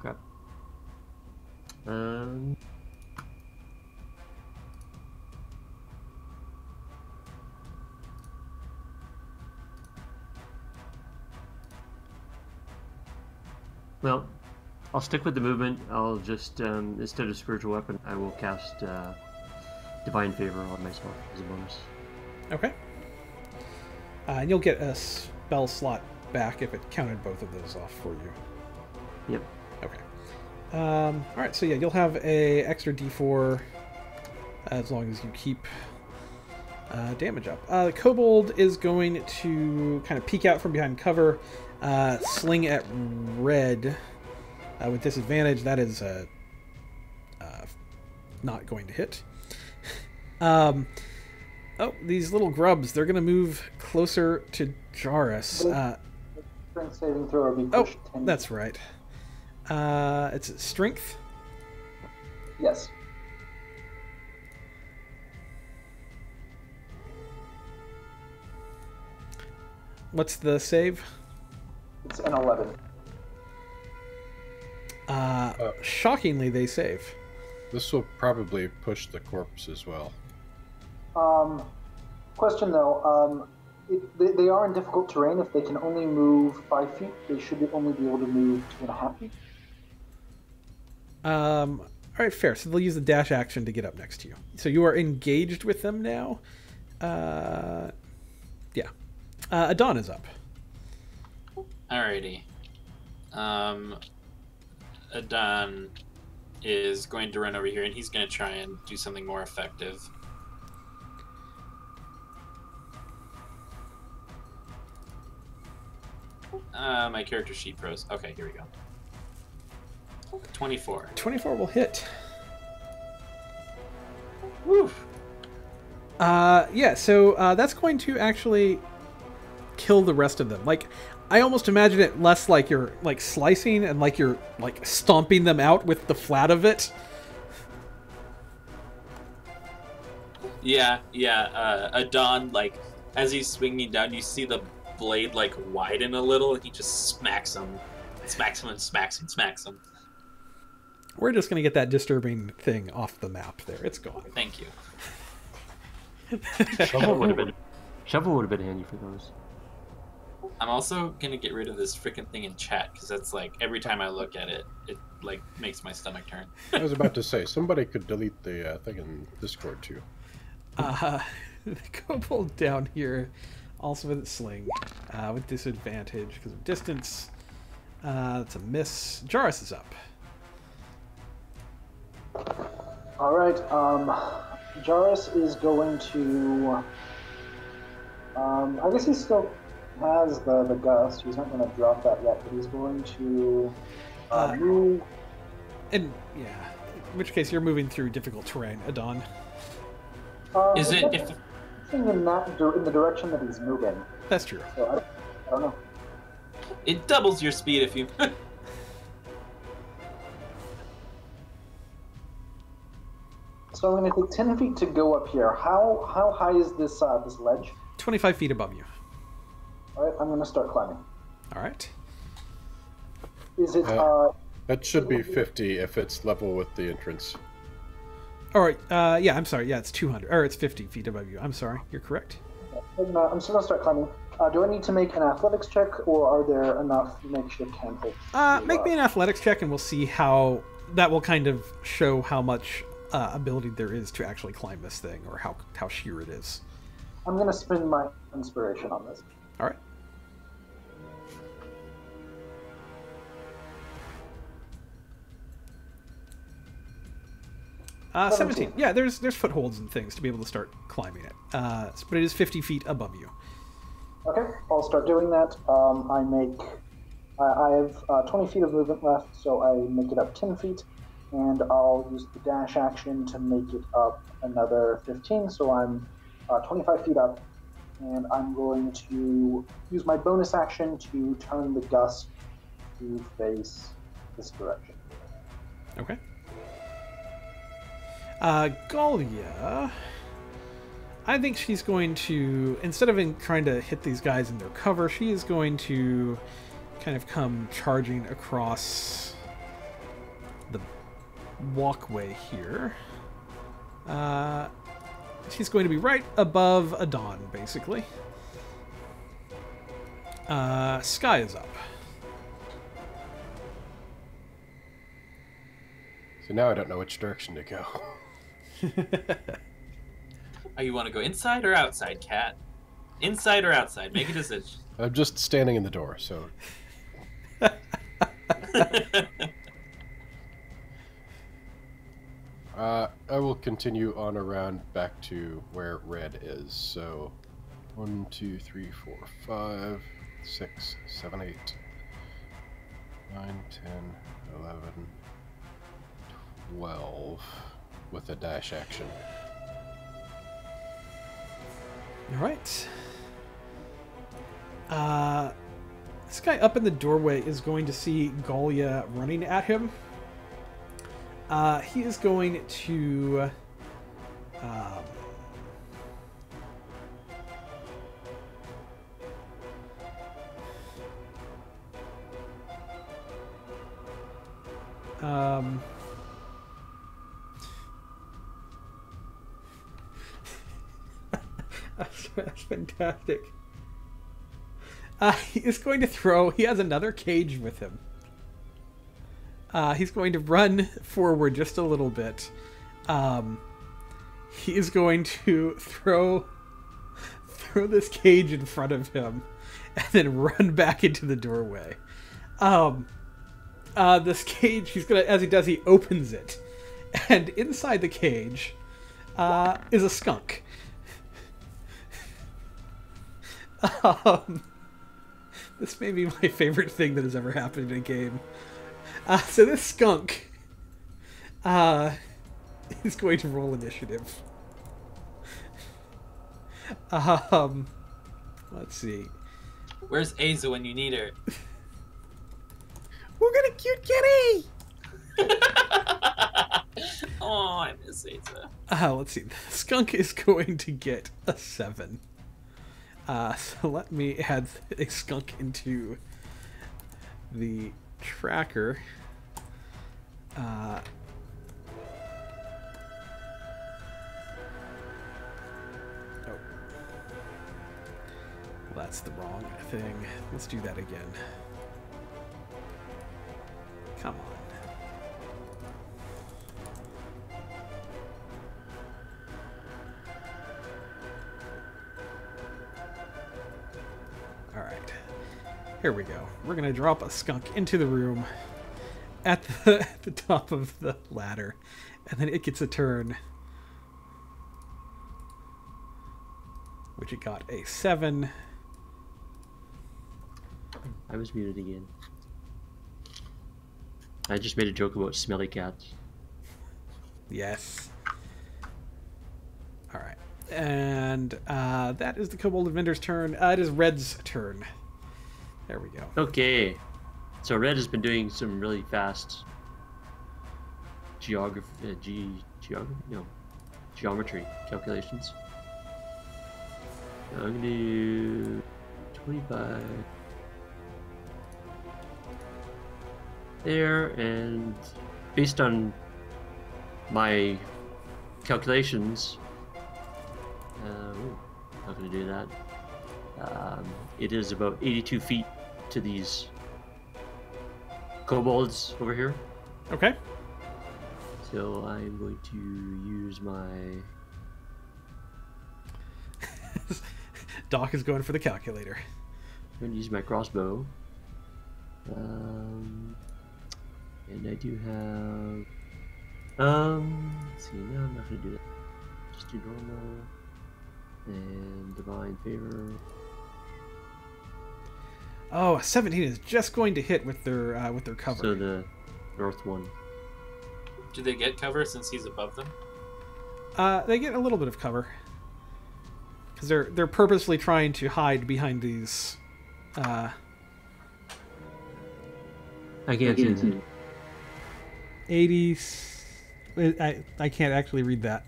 Crap. Well, I'll stick with the movement. I'll just, instead of spiritual weapon, I will cast divine favor on myself as a bonus. Okay. And you'll get a spell slot back if it counted both of those off for you. Yep. Okay. All right. So yeah, you'll have a extra D4 as long as you keep damage up. The Kobold is going to kind of peek out from behind cover, sling at red with disadvantage. That is not going to hit. Oh, these little grubs, they're going to move closer to Jarus. Strength saving throw or be pushed 10. That's right. It's strength. Yes. What's the save? It's an 11. Shockingly, they save. This will probably push the corpse as well. Question though, they are in difficult terrain. If they can only move 5 feet, they should only be able to move 2.5 feet. All right, fair. So they'll use the dash action to get up next to you. So you are engaged with them now. Yeah. Adon is up. Alrighty. Adon is going to run over here, and he's going to try and do something more effective. My character sheet froze. Okay, here we go. 24. 24 will hit. Woof. Yeah, so that's going to actually kill the rest of them. Like, I almost imagine it less like you're like slicing and like you're like stomping them out with the flat of it. Yeah. Adon, like, as he's swinging down, you see the blade like widen a little, and he just smacks him. We're just going to get that disturbing thing off the map there. It's gone. Thank you. Shovel would have been handy for those. I'm also gonna get rid of this freaking thing in chat, because that's like every time I look at it, it like makes my stomach turn. I was about to say, somebody could delete the thing in Discord too. The Kobold down here, also with its sling, with disadvantage because of distance. That's a miss. Jarus is up. All right. Jarus is going to. I guess he still has the gust. He's not going to drop that yet, but he's going to move. And yeah, in which case you're moving through difficult terrain, Adon. Is it if in the direction that he's moving? That's true. So I don't know. it doubles your speed if you? So I'm going to take 10 feet to go up here. How high is this this ledge? 25 feet above you. All right, I'm going to start climbing. All right. Is it? That should be 50 if it's level with the entrance. All right. Yeah, I'm sorry. Yeah, it's 200. Or it's 50 feet above you. I'm sorry. You're correct. I'm still going to start climbing. Do I need to make an athletics check, or are there enough makeshift handholds? Make me an athletics check, and we'll see how that will kind of show how much ability there is to actually climb this thing, or how sheer it is. I'm going to spend my inspiration on this. All right. Uh, 17. Yeah, there's footholds and things to be able to start climbing it. But it is 50 feet above you. Okay, I'll start doing that. I have 20 feet of movement left, so I make it up 10 feet, and I'll use the dash action to make it up another 15, so I'm 25 feet up, and I'm going to use my bonus action to turn the gust to face this direction. Okay. Galia, I think she's going to, instead of trying to hit these guys in their cover, she is going to kind of come charging across the walkway here. She's going to be right above Adon, basically. Sky is up. So now I don't know which direction to go. Oh, you want to go inside or outside, Cat? Inside or outside? Make a decision. I'm just standing in the door, so... I will continue on around back to where red is. So 1, 2, 3, 4, 5, 6, 7, 8, 9, 10, 11, 12 with a dash action. All right. This guy up in the doorway is going to see Galia running at him. He is going to... That's fantastic. He is going to throw... He has another cage with him. He's going to run forward just a little bit. He is going to throw this cage in front of him and then run back into the doorway. This cage, he's gonna, as he does, he opens it, and inside the cage is a skunk. This may be my favorite thing that has ever happened in a game. So this skunk is going to roll initiative. Let's see. Where's Aza when you need her? We're gonna cute kitty! Oh, I miss Aza. Let's see. The skunk is going to get a 7. So let me add a skunk into the tracker. Oh. Well, that's the wrong thing. Let's do that again. Come on. Alright. Here we go. We're going to drop a skunk into the room at the top of the ladder. And then it gets a turn. Which it got a 7. I was muted again. I just made a joke about smelly cats. Yes. Alright. And that is the Kobold Vendor's turn. It is Red's turn. There we go. Okay. So Red has been doing some really fast geometry calculations. I'm going to do 25 there, and based on my calculations, not going to do that. It is about 82 feet to these kobolds over here. Okay. So I'm going to use my... Doc is going for the calculator. I'm going to use my crossbow. And I do have... let's see, no, I'm not going to do that. Just do normal. And divine favor. Oh, 17 is just going to hit with their cover. So the north one. Do they get cover since he's above them? They get a little bit of cover. because they're purposely trying to hide behind these. I can't see that. 80. I can't actually read that.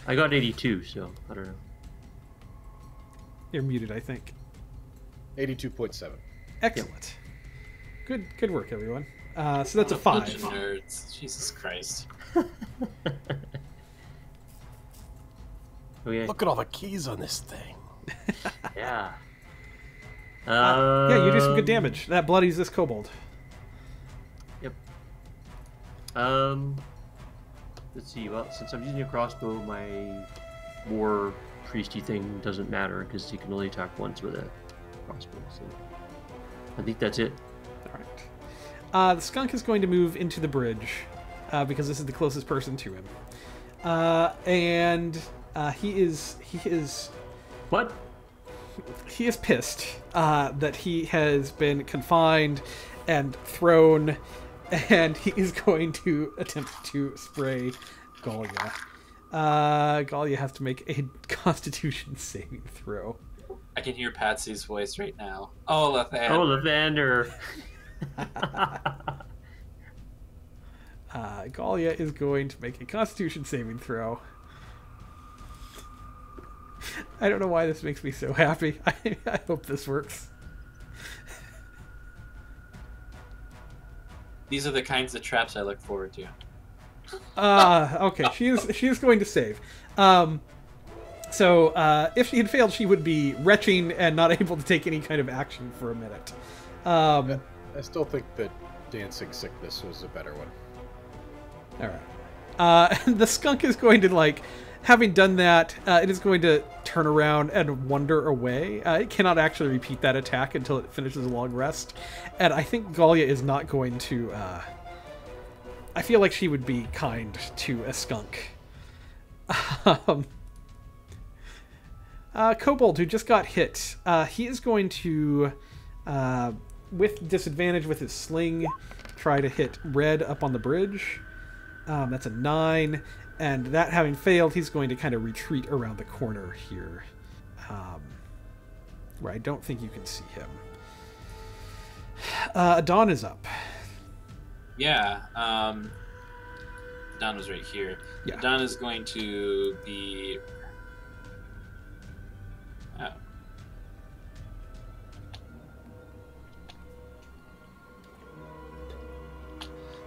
I got 82, so I don't know. You're muted, I think. 82.7. Excellent. Good work, everyone. So that's a Bunch 5. of nerds. Jesus Christ. Okay. Look at all the keys on this thing. Yeah. Yeah, you do some good damage. That bloodies this kobold. Yep. Let's see. Well, since I'm using a crossbow, my war priesty thing doesn't matter because he can only attack once with a crossbow. So I think that's it. All right. The skunk is going to move into the bridge because this is the closest person to him, and he is What? he is pissed that he has been confined and thrown, and he is going to attempt to spray Gallia. Gallia has to make a Constitution saving throw. I can hear Patsy's voice right now. Oh, Lathander. Oh, Lathander. Gallia is going to make a Constitution saving throw. I don't know why this makes me so happy. I hope this works. These are the kinds of traps I look forward to. Okay, she is going to save. So if she had failed, she would be retching and not able to take any kind of action for a minute. I still think that Dancing Sickness was a better one. All right. The skunk is going to, having done that, it is going to turn around and wander away. It cannot actually repeat that attack until it finishes a long rest. And I think Gallia is not going to... I feel like she would be kind to a skunk. Kobold, who just got hit, he is going to, with disadvantage with his sling, try to hit red up on the bridge. That's a 9. And that having failed, he's going to kind of retreat around the corner here. Where I don't think you can see him. Dawn is up. Yeah. Don was right here. Yeah. Don is going to be... Oh.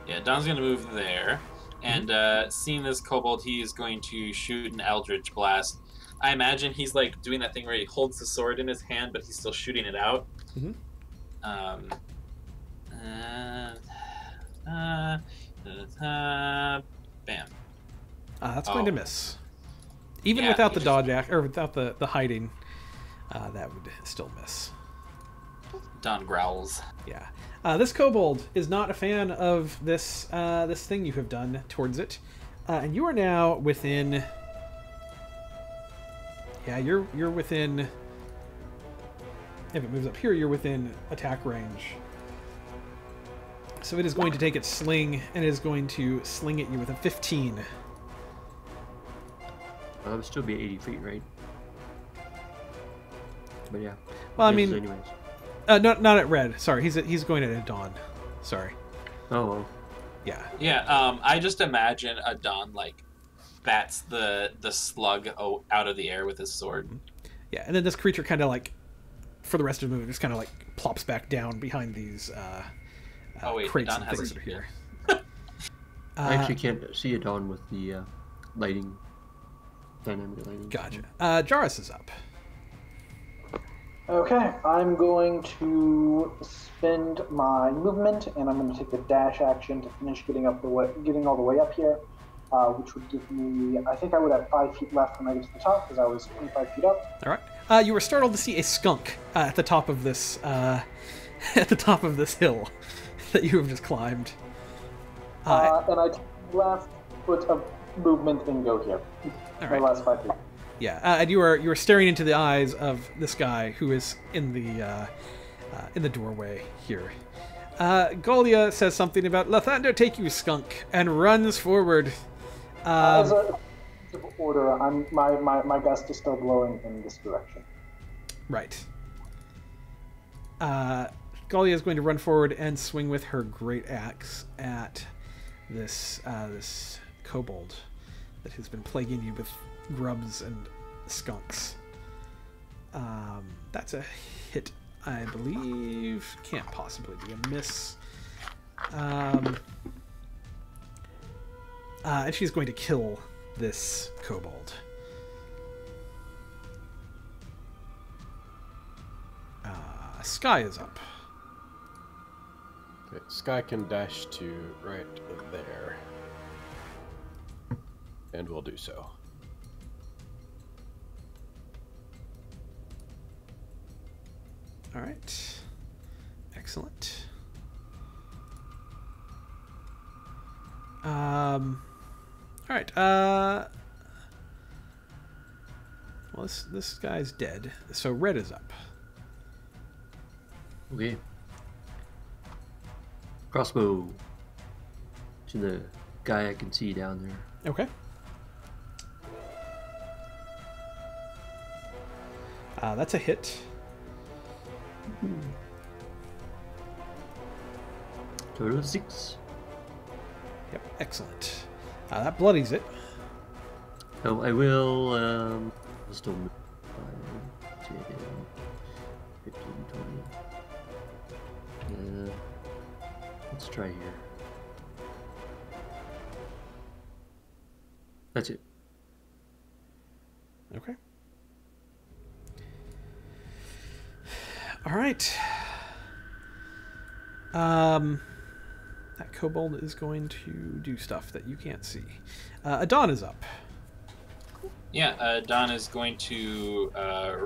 Yeah, Don's going to move there. And seeing this kobold, he is going to shoot an Eldritch Blast. I imagine he's doing that thing where he holds the sword in his hand, but he's still shooting it out. Mm-hmm. Bam. That's going to miss. Even without the dodge or without the hiding, that would still miss. Don growls. Yeah. This kobold is not a fan of this this thing you have done towards it, and you are now within. Yeah, you're within. If it moves up here, you're within attack range. So it is going to take its sling, and it is going to sling at you with a 15. That would still be 80 feet, right? But yeah. Well, I mean, anyways. not at red. Sorry, he's going at a dawn. Sorry. Oh well. Yeah. Yeah. I just imagine a Don bats the slug out of the air with his sword. Yeah, and then this creature kind of for the rest of the movie, just kind of plops back down behind these crates Don and has things a that are here. I actually can't see a dawn with the lighting. Dynamic lighting. Gotcha. Jarrus is up. Okay, I'm going to spend my movement, and I'm going to take the dash action to finish getting all the way up here, which would give me. I think I would have 5 feet left when I get to the top because I was 25 feet up. All right. You were startled to see a skunk at the top of this hill that you have just climbed. And I take the last foot of movement and go here. All My right. last 5 feet. Yeah, and you are staring into the eyes of this guy who is in the doorway here. Gallia says something about Lathander, take you, skunk, and runs forward. As Order. My gust is still blowing in this direction. Right. Galia is going to run forward and swing with her great axe at this kobold that has been plaguing you with grubs and skunks. That's a hit, I believe. Can't possibly be a miss. And she's going to kill this kobold. Sky is up. Okay, Sky can dash to right there. And we'll do so. All right. Excellent. All right. Well, this guy's dead. So red is up. Okay. Crossbow to the guy I can see down there. Okay. That's a hit. Total of 6. Yep, excellent. That bloodies it. Oh, I will. I'll still move 5, 10, 15, 20. Let's try here. That's it. Okay. All right. That kobold is going to do stuff that you can't see. Adon is up. Yeah, Don is going to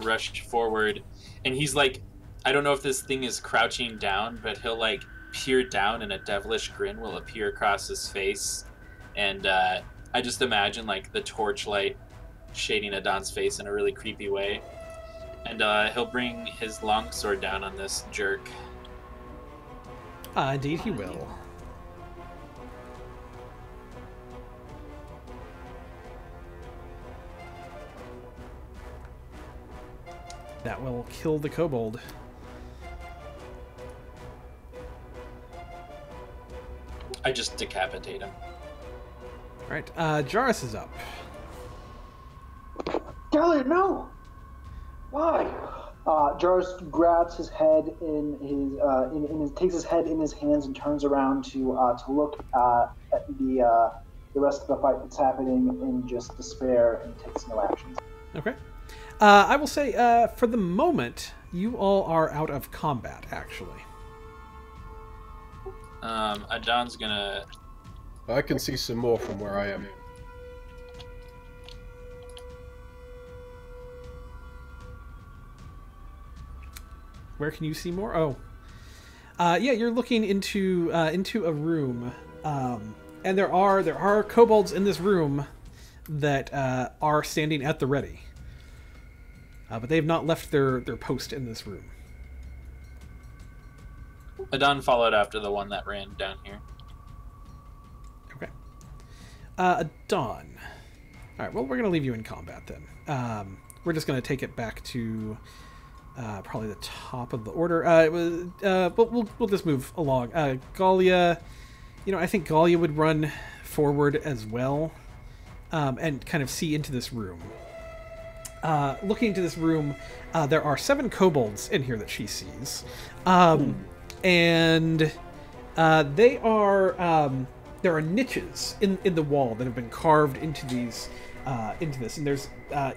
rush forward, and he's like, I don't know if this thing is crouching down, but he'll like peer down, and a devilish grin will appear across his face, and I just imagine like the torchlight shading Adon's face in a really creepy way, and he'll bring his longsword down on this jerk. Indeed, he will. That will kill the kobold. I just decapitate him. All right, Jarrus is up. Galliard, no! Why? Jarvis grabs his head takes his head in his hands and turns around to look at the rest of the fight that's happening in just despair and takes no actions. Okay. I will say, for the moment, you all are out of combat, actually. Adon's gonna... I can see some more from where I am. Where can you see more? Oh. Yeah, you're looking into a room. And there are kobolds in this room that are standing at the ready. But they have not left their post in this room. Adon followed after the one that ran down here. Okay. Adon. Alright, well, we're going to leave you in combat then. We're just going to take it back to probably the top of the order. We'll just move along. Galia, I think Galia would run forward as well and kind of see into this room. Looking into this room, there are 7 kobolds in here that she sees. And they are there are niches in the wall that have been carved into these into this, and there's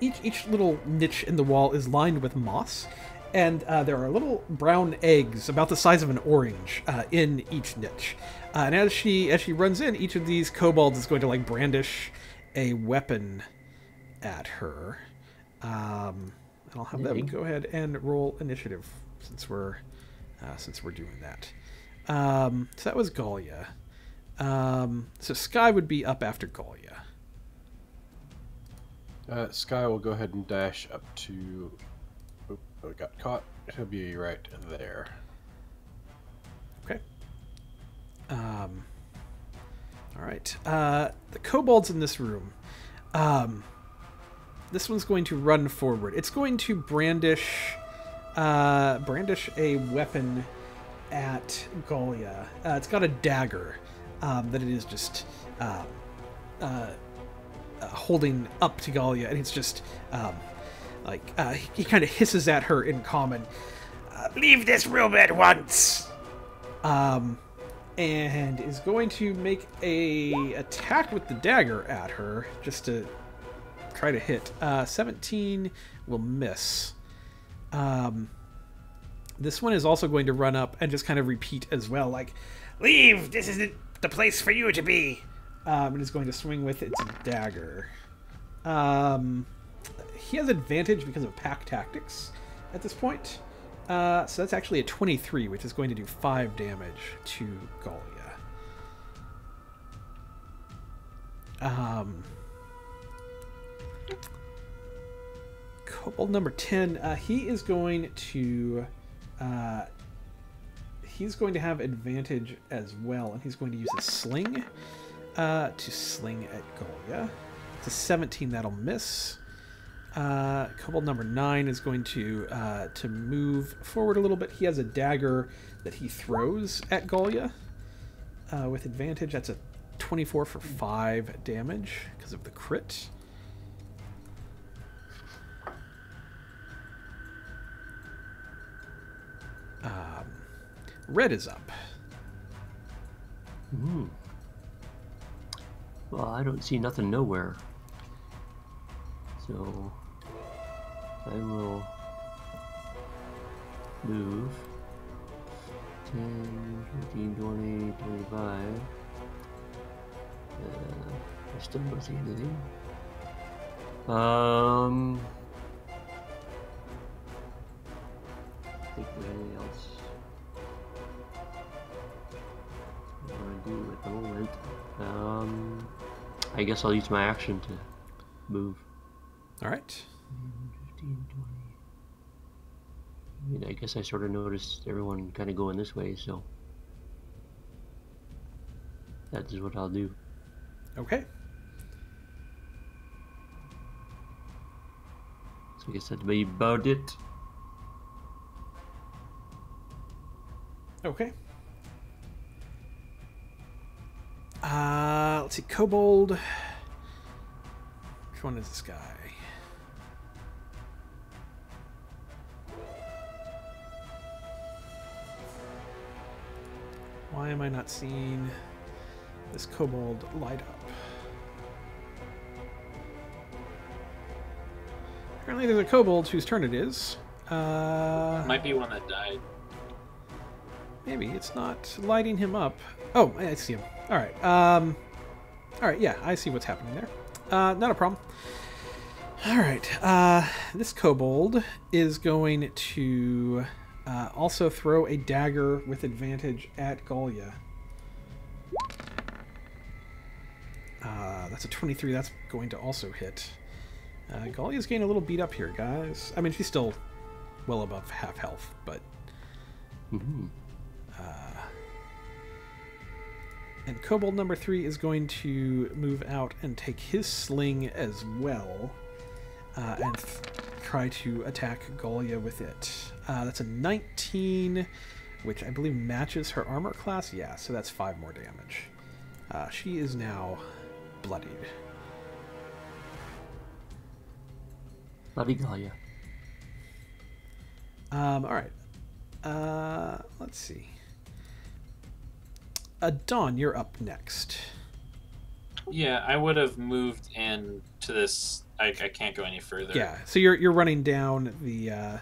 each little niche in the wall is lined with moss, and there are little brown eggs about the size of an orange in each niche. And as she runs in, each of these kobolds is going to like brandish a weapon at her. And I'll have them go ahead and roll initiative since we're doing that. So that was Galia. So Sky would be up after Galia. Sky will go ahead and dash up to... Oh, I got caught. He'll be right there. Okay. All right. The kobolds in this room. This one's going to run forward. It's going to brandish a weapon at Golia. It's got a dagger that it is just holding up to Golia, and it's just he kind of hisses at her in common. Leave this room at once. And is going to make a attack with the dagger at her, just to try to hit. 17 will miss. This one is also going to run up and just kind of repeat as well, like, Leave! This isn't the place for you to be. And is going to swing with its dagger. He has advantage because of pack tactics at this point. So that's actually a 23, which is going to do 5 damage to Golia. Kobold number 10, he is going to have advantage as well, and he's going to use his sling to sling at Golia. It's a 17, that'll miss. Kobold number 9 is going to move forward a little bit. He has a dagger that he throws at Golia with advantage. That's a 24 for 5 damage because of the crit. Red is up. Well, I don't see nothing nowhere. So I will move 10, 15, 20, 25. I still don't see anything. I think there's anything else I want to do at the moment. I guess I'll use my action to move. All right. 15, 20. I mean, I guess I sort of noticed everyone kind of going this way, so that is what I'll do. Okay. So I guess that'd be about it. Okay. Let's see, Kobold. Which one is this guy? Why am I not seeing this Kobold light up? Apparently there's a Kobold whose turn it is. Might be one that died. Maybe it's not lighting him up. Oh, I see him. All right. All right. Yeah, I see what's happening there. Not a problem. All right. This Kobold is going to also throw a dagger with advantage at Golia. That's a 23. That's going to also hit. Golia's getting a little beat up here, guys. I mean, she's still well above half health, but... And Kobold number 3 is going to move out and take his sling as well, and try to attack Golia with it. That's a 19, which I believe matches her armor class. Yeah, so that's 5 more damage. She is now bloodied. Bloody Golia. All right. Let's see. Dawn, you're up next. Yeah, I would have moved in to this. I can't go any further. Yeah, so you're running down the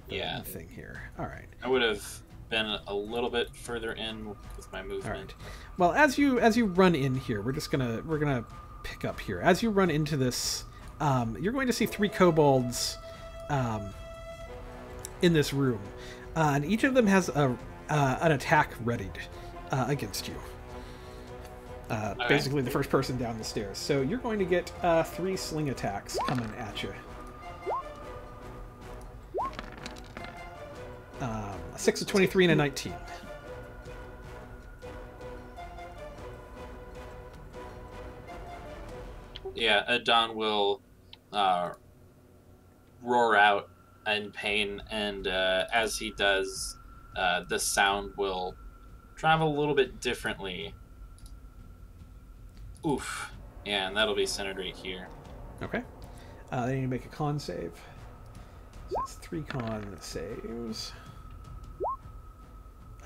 thing here. All right. I would have been a little bit further in with my movement. All right. Well, as you run in here, we're gonna pick up here. As you run into this, you're going to see 3 kobolds in this room, and each of them has an attack readied against you. Basically, the first person down the stairs. So you're going to get 3 sling attacks coming at you. A 6, a 23, and a 19. Yeah, Adon will roar out in pain, and as he does, the sound will travel a little bit differently. Oof. Yeah, and that'll be centered right here. Okay. They need to make a con save. So that's 3 con saves.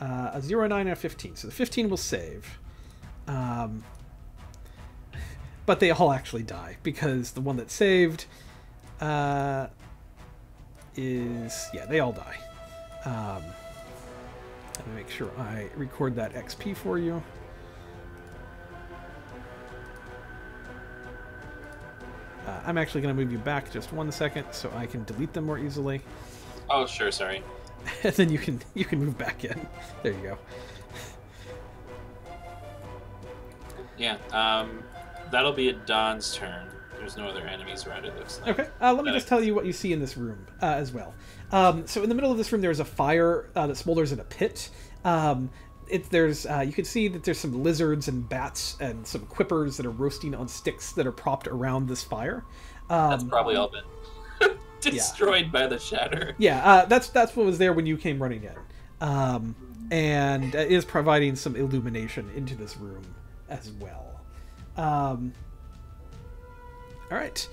A 0, 9, and a 15. So the 15 will save. But they all actually die, because the one that saved is... Yeah, they all die. Let me make sure I record that XP for you. I'm actually going to move you back just 1 second so I can delete them more easily. Oh, sure, sorry. And then you can move back in. There you go. Yeah, that'll be Adon's turn. There's no other enemies around, it looks like. Okay, let me just tell you what you see in this room as well. So in the middle of this room, there's a fire that smolders in a pit. You can see that there's some lizards and bats and some quippers that are roasting on sticks that are propped around this fire. That's probably all been destroyed by the Shatter. Yeah, that's what was there when you came running in. And it is providing some illumination into this room as well. All right.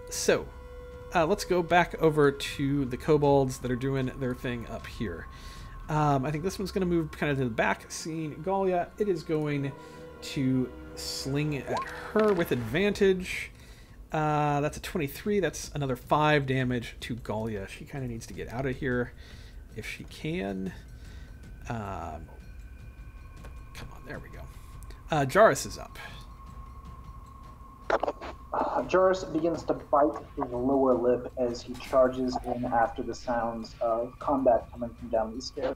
So let's go back over to the kobolds that are doing their thing up here. I think this one's going to move kind of to the back. Seeing Galia, it is going to sling at her with advantage. That's a 23. That's another 5 damage to Galia. She kind of needs to get out of here if she can. Come on, there we go. Jarrus is up. Jarrus begins to bite his lower lip as he charges in after the sounds of combat coming from down the stairs.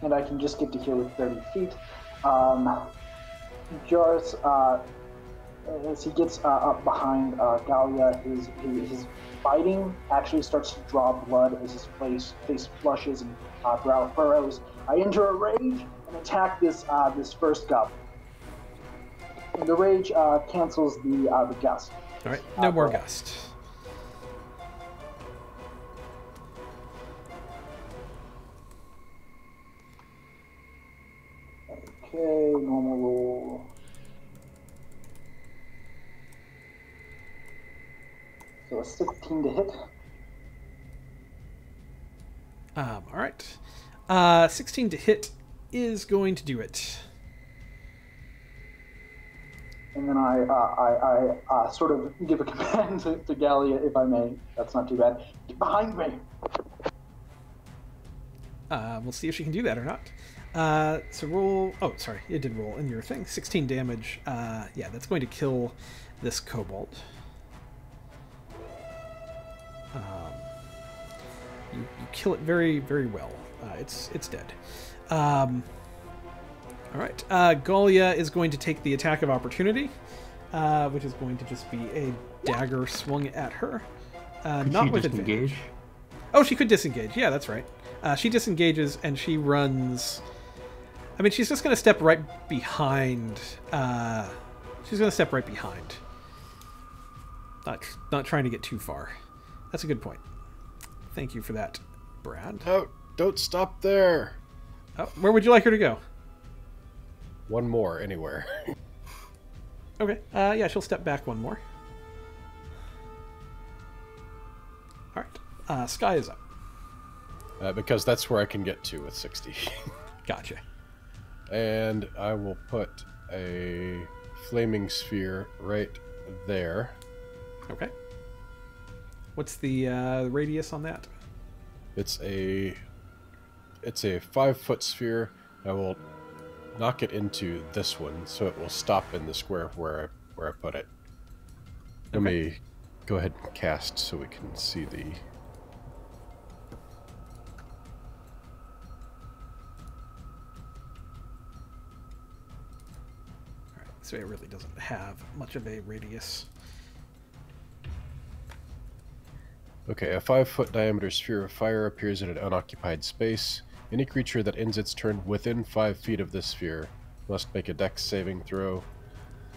And I can just get to here with 30 feet. Jarrus, as he gets up behind Galia, his biting actually starts to draw blood as his face flushes and brow furrows. I enter a rage and attack this first goblin. And the rage cancels the gust. All right, no more gust. Okay, normal roll. So a 16 to hit. All right. 16 to hit is going to do it. And then I sort of give a command to Galia, if I may. That's not too bad. Get behind me. We'll see if she can do that or not. So roll... Oh, sorry. It did roll in your thing. 16 damage. Yeah, that's going to kill this kobold. You kill it very, very well. It's dead. All right. Galia is going to take the attack of opportunity, which is going to just be a dagger swung at her. Not with advantage. Oh, she could disengage. Yeah, that's right. She disengages and she runs. I mean, she's just going to step right behind. She's going to step right behind. Not trying to get too far. That's a good point. Thank you for that, Brad. Oh, don't stop there. Oh, where would you like her to go? One more, anywhere. Okay. Yeah, she'll step back one more. All right. Sky is up. Because that's where I can get to with 60. Gotcha. And I will put a flaming sphere right there. Okay. What's the radius on that? It's a 5-foot sphere. I will knock it into this one, so it will stop in the square where I put it. Let me go ahead and cast so we can see the. All right, so it really doesn't have much of a radius. Okay, a 5-foot diameter sphere of fire appears in an unoccupied space. Any creature that ends its turn within 5 feet of this sphere must make a dex saving throw.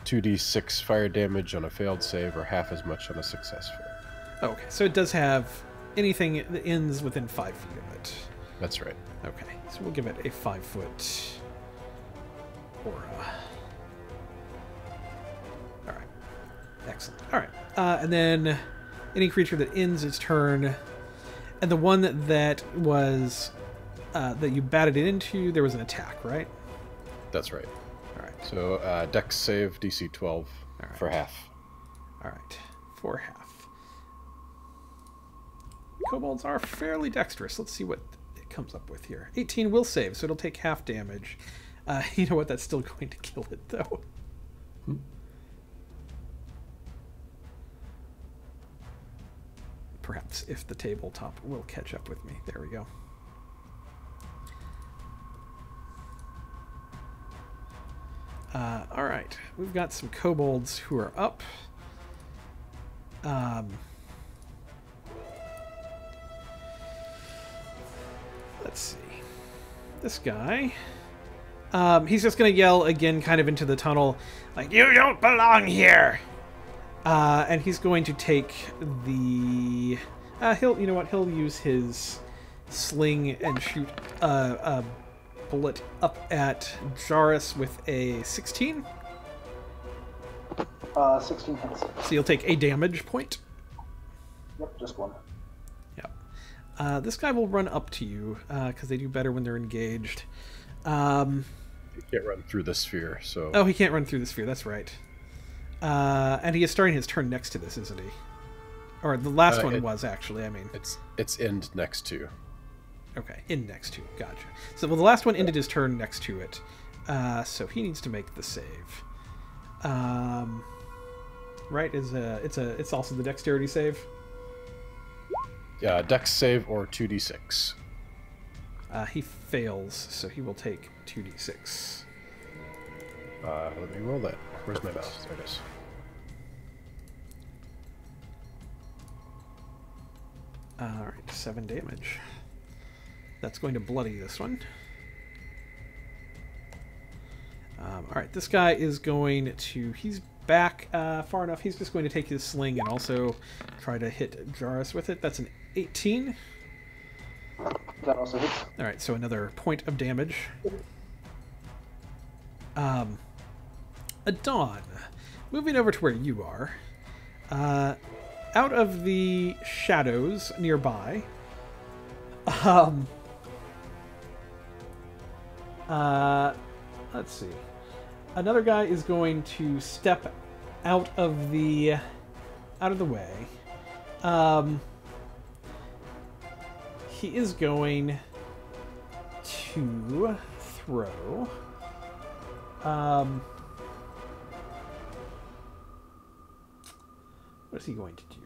2d6 fire damage on a failed save, or half as much on a successful. Okay, so it does have anything that ends within 5 feet of it. That's right. Okay, so we'll give it a 5-foot aura. All right, excellent. All right, and then any creature that ends its turn, and the one that was that you batted it into, there was an attack, right? That's right. All right. So dex save DC 12 for half. All right, for half. Kobolds are fairly dexterous. Let's see what it comes up with here. 18 will save, so it'll take half damage. You know what? That's still going to kill it, though. Perhaps if the tabletop will catch up with me. There we go. All right, we've got some kobolds who are up. Let's see. This guy. He's just going to yell again kind of into the tunnel, like, "You don't belong here!" And he's going to take the... you know what? He'll use his sling and shoot a bullet up at Jarus with a 16. 16 hits. So you'll take a damage point. Yep, just one. Yep. This guy will run up to you, because they do better when they're engaged. He can't run through the sphere, so... Oh, he can't run through the sphere, that's right. And he is starting his turn next to this, isn't he? Or the last one was, actually, I mean. It's end next to. Okay, in next to. Gotcha. So, well, the last one ended his turn next to it. So he needs to make the save. Right? It's also the dexterity save? Yeah, dex save or 2d6. He fails, so he will take 2d6. Let me roll that. Where's my mouse? There it is. Alright, 7 damage. That's going to bloody this one. Alright, this guy is going to... He's back far enough. He's just going to take his sling and also try to hit Jarus with it. That's an 18. That also hits. Alright, so another point of damage. Adon, moving over to where you are, out of the shadows nearby, let's see. Another guy is going to step out of the way. He is going to throw. What is he going to do?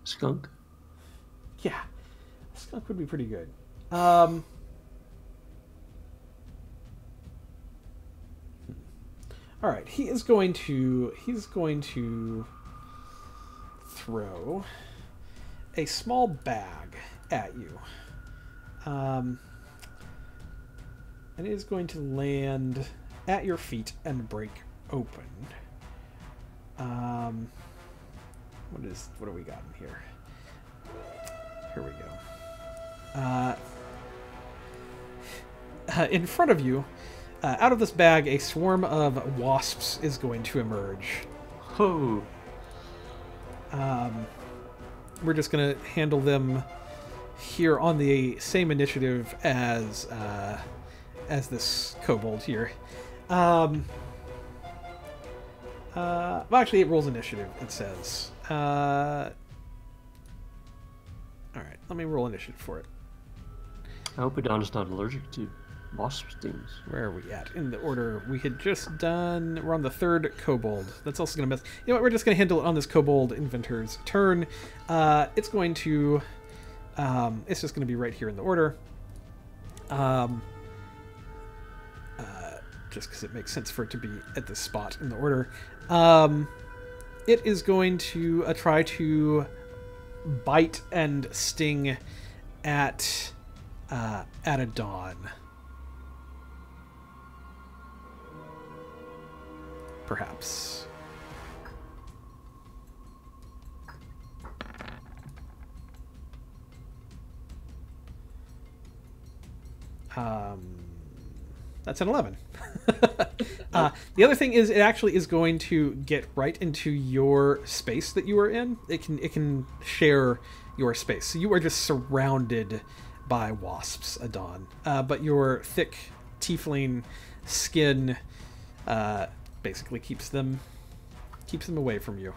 Skunk? Yeah. Skunk would be pretty good. Alright, he's going to throw a small bag at you. And it is going to land at your feet and break open. What do we got in here? Here we go. In front of you, out of this bag, a swarm of wasps is going to emerge. Oh. We're just going to handle them here on the same initiative as this kobold here. Well, actually, it rolls initiative, it says. Alright, let me roll initiative for it. I hope Adon's not allergic to wasp stings. Where are we at in the order? We had just done... We're on the third kobold. That's also going to mess... You know what? We're just going to handle it on this kobold inventor's turn. It's going to... it's just going to be right here in the order. Just because it makes sense for it to be at this spot in the order. It is going to try to bite and sting at a dawn. Perhaps. That's an 11. The other thing is, it actually is going to get right into your space that you are in. It can share your space. So you are just surrounded by wasps, Adon. But your thick tiefling skin basically keeps them away from you.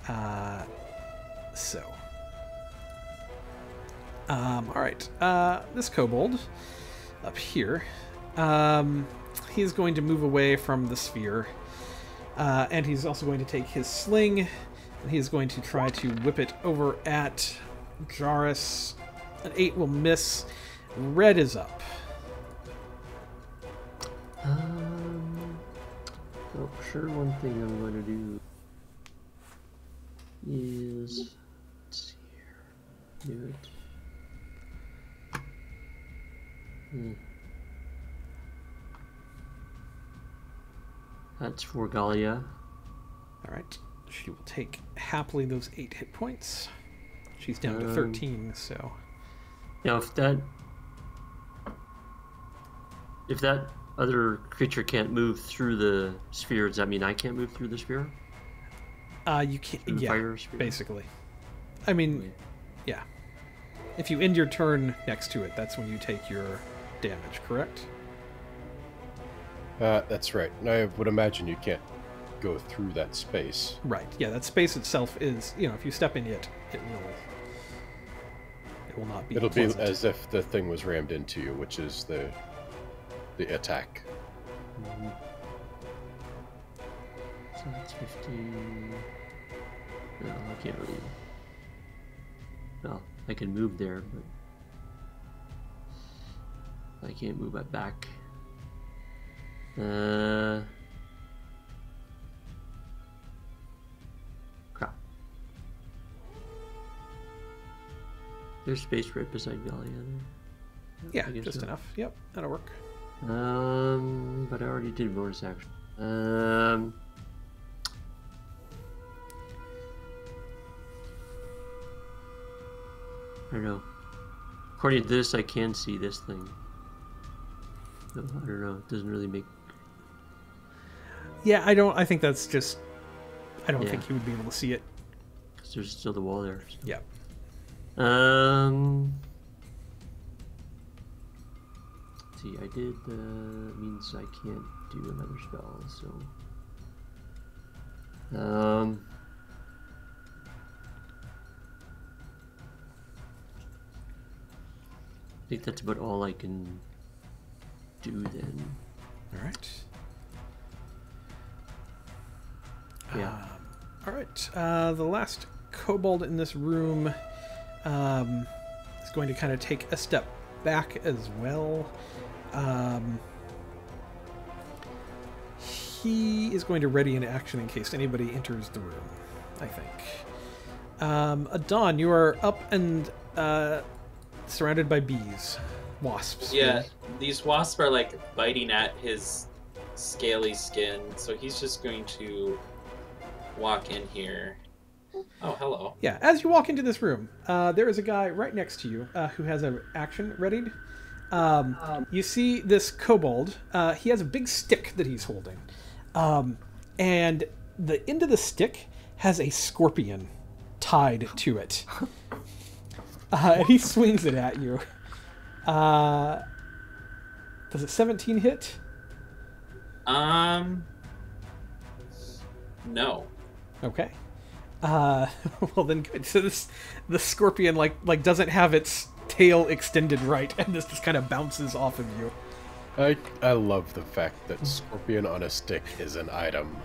All right. This kobold up here. He's going to move away from the sphere. And he's also going to take his sling. And he's going to try to whip it over at Jarus. An 8 will miss. Red is up. Well, sure, one thing I'm going to do is... Let's see here. Do it. That's for Galia. Alright. She will take happily those 8 hit points. She's down to 13, so... Now, if that other creature can't move through the sphere, does that mean I can't move through the sphere? You can't... Yeah, fire sphere? basically. I mean, yeah. If you end your turn next to it, that's when you take your damage, correct? That's right. And I would imagine you can't go through that space. Right. Yeah, that space itself is, if you step in it, it will not be It'll pleasant. be as if the thing was rammed into you, which is the attack. Mm-hmm. So that's 15. No, I can't really... Well, I can move there, but I can't move it back. Crap. There's space right beside Galia there. Yeah, I guess just so. enough. Yep, that'll work. But I already did bonus action. I don't know. According to this, I can see this thing. No, I don't know. It doesn't really make... Yeah, I think that's just... I don't Yeah. think you would be able to see it. Because there's still the wall there. So. Yeah. See, I did means I can't do another spell, so... I think that's about all I can do then. All right. Yeah. All right. The last kobold in this room is going to kind of take a step back as well. He is going to ready an action in case anybody enters the room, I think. Adon, you are up and surrounded by bees. Wasps. Yeah, these wasps are like biting at his scaly skin, so he's just going to walk in here. Oh, hello. Yeah, as you walk into this room, there is a guy right next to you who has an action readied. You see this kobold. He has a big stick that he's holding. And the end of the stick has a scorpion tied to it. And he swings it at you. Does it 17 hit? No. Okay. Well then good. So the scorpion like doesn't have its tail extended right, and this just kind of bounces off of you. I love the fact that scorpion on a stick is an item.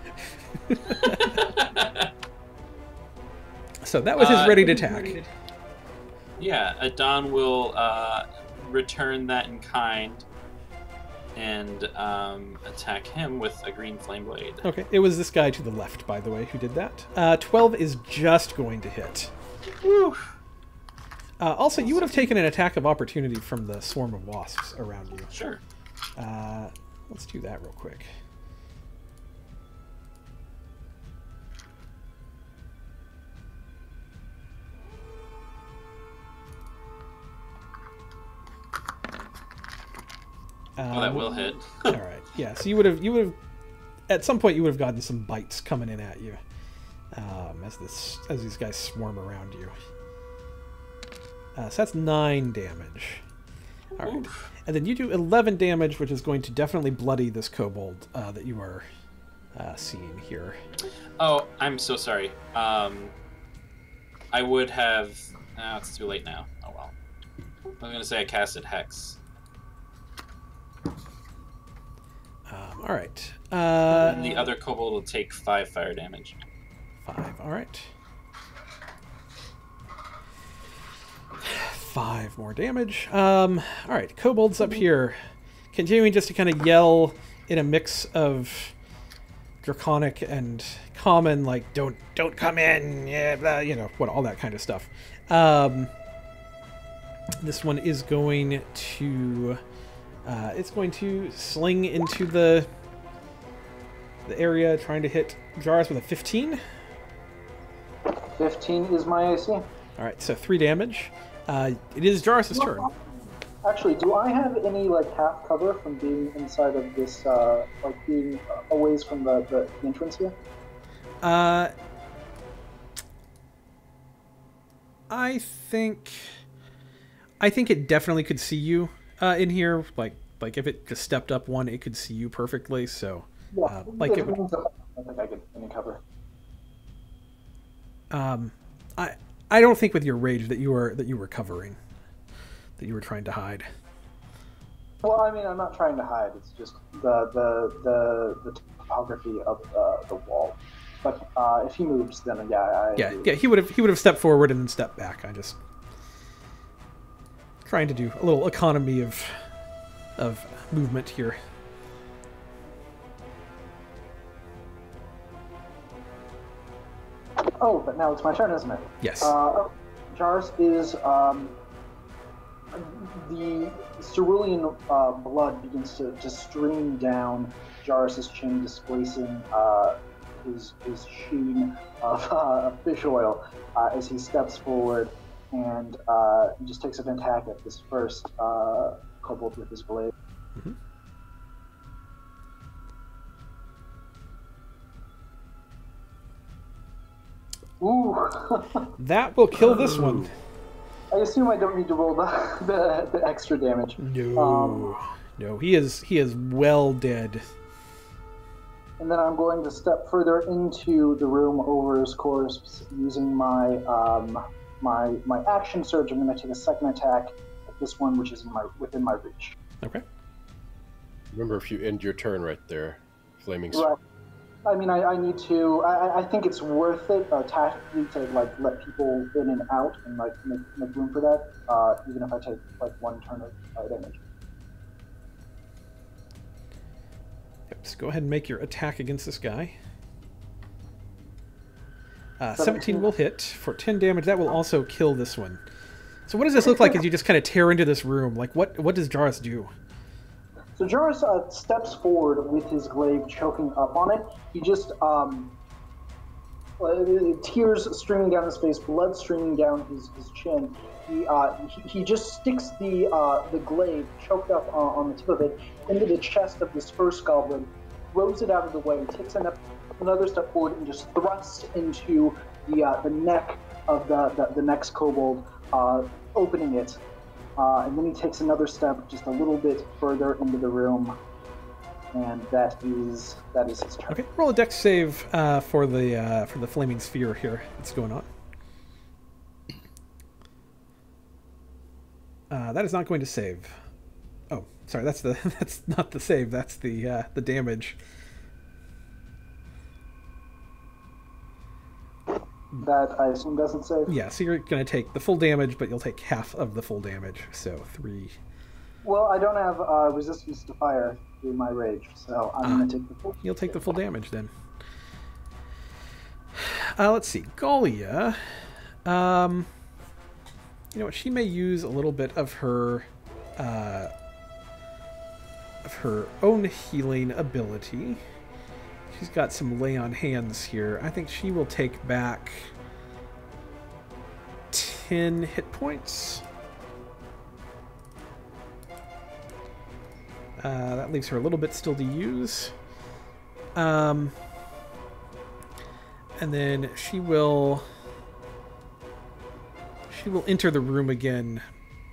So that was his ready to attack. Yeah, Adon will return that in kind and attack him with a green flame blade. Okay, it was this guy to the left, by the way, who did that. 12 is just going to hit. Whew. Also, you would have taken an attack of opportunity from the swarm of wasps around you. Sure. Let's do that real quick. Well, that will hit. All right. Yeah. So you would have, at some point, you would have gotten some bites coming in at you, as these guys swarm around you. So that's 9 damage. All right. And then you do 11 damage, which is going to definitely bloody this kobold that you are seeing here. Oh, I'm so sorry. I would have. No, it's too late now. Oh well. I was going to say I casted Hex. All right. And the other kobold will take 5 fire damage. 5. All right. 5 more damage. All right. Kobold's up here, continuing just to kind of yell in a mix of draconic and common, like don't come in, yeah, blah, you know, what, all that kind of stuff. This one is going to it's going to sling into the area, trying to hit Jarus with a 15. 15 is my AC. All right, so 3 damage. It is Jarus' turn. Actually, do I have any like half cover from being inside of this, like being a ways from the entrance here? I think it definitely could see you in here. Like if it just stepped up one, it could see you perfectly. So, Yeah, like it would. I think I get any cover. I don't think with your rage that you were covering, that you were trying to hide. Well, I mean, I'm not trying to hide. It's just the topography of the wall. But if he moves, then yeah. He would have stepped forward and then stepped back. I just trying to do a little economy of movement here. Oh, but now it's my turn, isn't it? Yes. Jarus is the cerulean blood begins to stream down Jarus' chin, displacing his sheen of fish oil as he steps forward and just takes an attack at this first kobold with his blade. Mm-hmm. Ooh. That will kill this one. I assume I don't need to roll the extra damage. No, no, he is well dead. And then I'm going to step further into the room over his course using my my action surge. I'm going to take a second attack at this one, which is within my reach. Okay. Remember, if you end your turn right there, flaming. Right. I mean, I need to. I think it's worth it tactically to like let people in and out and like make room for that, even if I take like one turn of damage. Yep, so go ahead and make your attack against this guy. 17 will hit for 10 damage. That will also kill this one. So what does this look like as you just kind of tear into this room? Like what does Jarus do? So Jarus steps forward with his glaive choking up on it. He just tears streaming down his face, blood streaming down his chin. He just sticks the glaive choked up on the tip of it into the chest of this first goblin, throws it out of the way, takes another step forward, and just thrusts into the neck of the next kobold, opening it. And then he takes another step just a little bit further into the room, and that is his turn. Okay, roll a dex save for the flaming sphere here that's going on. That is not going to save. Oh, sorry, that's not the save. That's the damage. That I assume doesn't save? Yeah, so you're going to take the full damage, but you'll take half of the full damage, so 3. Well, I don't have resistance to fire through my rage, so I'm going to take the full. You'll take the full damage then. Let's see. Galia You know what? She may use a little bit of her own healing ability. She's got some lay on hands here. I think she will take back 10 hit points. That leaves her a little bit still to use. And then she will enter the room again,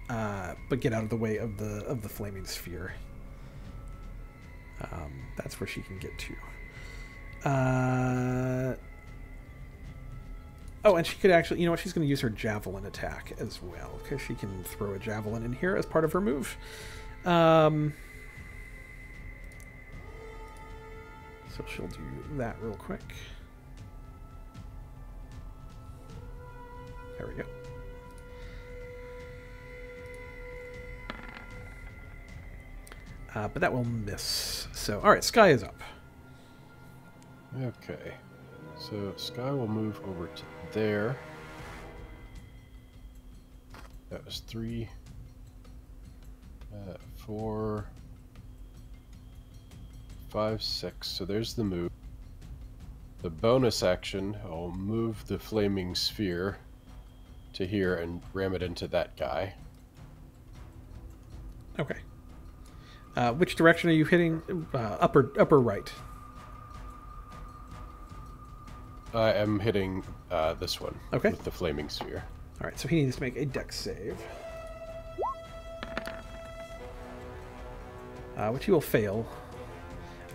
but get out of the way of the flaming sphere. That's where she can get to. Oh, and she could actually, you know what, she's going to use her javelin attack as well, because she can throw a javelin in here as part of her move. So she'll do that real quick. There we go. But that will miss. So, alright, Sky is up. Okay. So Sky will move over to there. That was 3, 4, 5, 6. So there's the move. The bonus action, I'll move the flaming sphere to here and ram it into that guy. Okay. Which direction are you hitting? Upper right. I am hitting this one. Okay. With the flaming sphere. All right, so he needs to make a dex save. Which he will fail.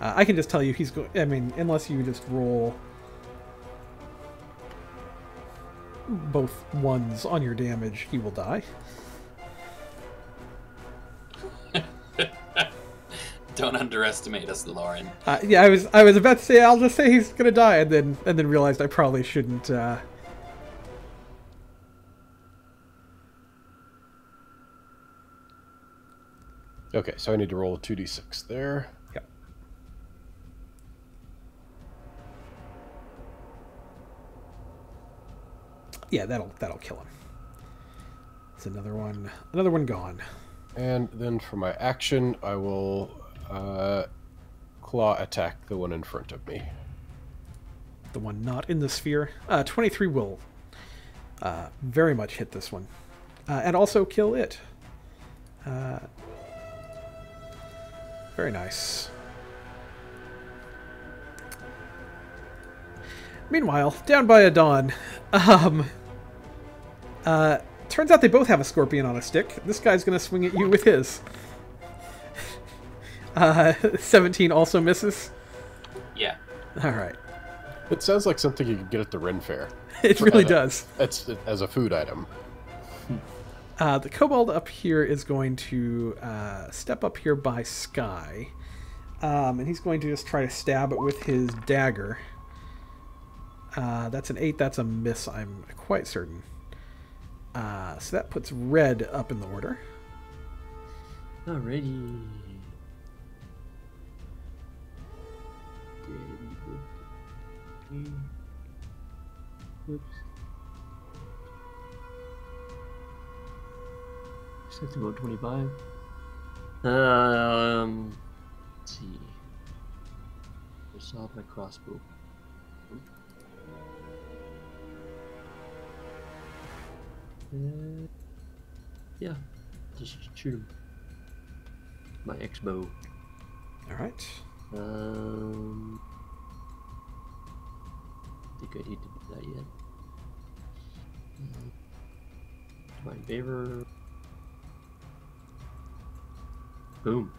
I can just tell you he's going... I mean, unless you just roll both ones on your damage, he will die. Don't underestimate us, Lauren. Yeah, I was about to say I'll just say he's gonna die, and then realized I probably shouldn't. Okay, so I need to roll a 2d6 there. Yep. Yeah, that'll kill him. It's another one gone. And then for my action, I will claw attack the one in front of me. The one not in the sphere. 23 will very much hit this one. And also kill it. Very nice. Meanwhile, down by Adon, turns out they both have a scorpion on a stick. This guy's going to swing at you with his. 17 also misses. Yeah. All right. It sounds like something you could get at the Ren Fair. It really does. It's as a food item. The kobold up here is going to step up here by Sky. And he's going to just try to stab it with his dagger. That's an 8. That's a miss, I'm quite certain. So that puts red up in the order. Alrighty. Oops. Set to about 25. Let's see. I saw my crossbow. Yeah, just shoot him. My X-bow. All right. I think I need to do that yet. Divine favor. Boom.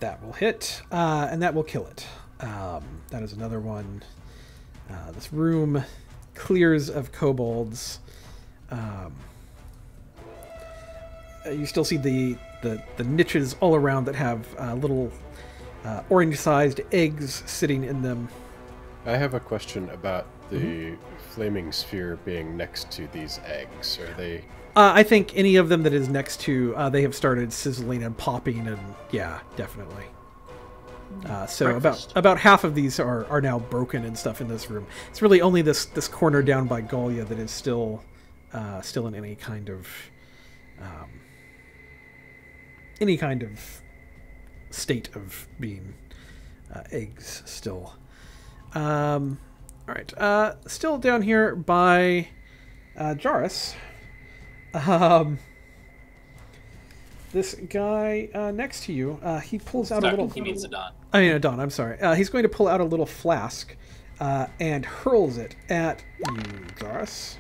That will hit, and that will kill it. That is another one. This room clears of kobolds. You still see the niches all around that have little orange-sized eggs sitting in them. I have a question about the flaming sphere being next to these eggs. Are they... I think any of them that is next to, they have started sizzling and popping, and yeah, definitely. So Breakfast. about half of these are now broken and stuff in this room. It's really only this corner down by Gallia that is still in any kind of state of being eggs still. All right. Still down here by Jarrus. This guy next to you, he pulls out a little... He means Adon. I mean, Adon, I'm sorry. He's going to pull out a little flask and hurls it at you, Jarrus.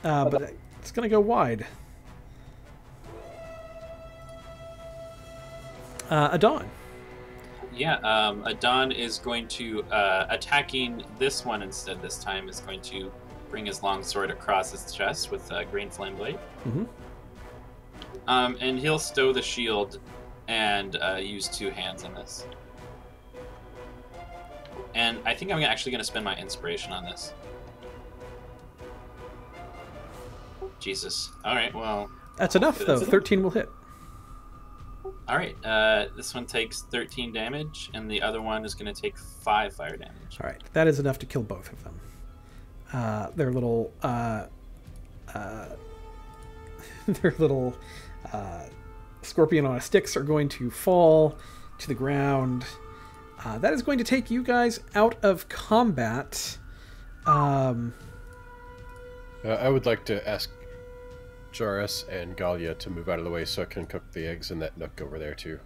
But it's going to go wide. Adon. Yeah, Adon is going to, attacking this one instead this time, is going to bring his long sword across his chest with a green flame blade. Mm-hmm. And he'll stow the shield and use 2 hands on this. And I think I'm actually going to spend my inspiration on this. Jesus. All right, well... That's enough, though. 13 will hit. All right, this one takes 13 damage, and the other one is going to take 5 fire damage. All right, that is enough to kill both of them. Their little... their little... scorpion on a sticks are going to fall to the ground. That is going to take you guys out of combat. I would like to ask Jarrus and Gallia to move out of the way so I can cook the eggs in that nook over there too.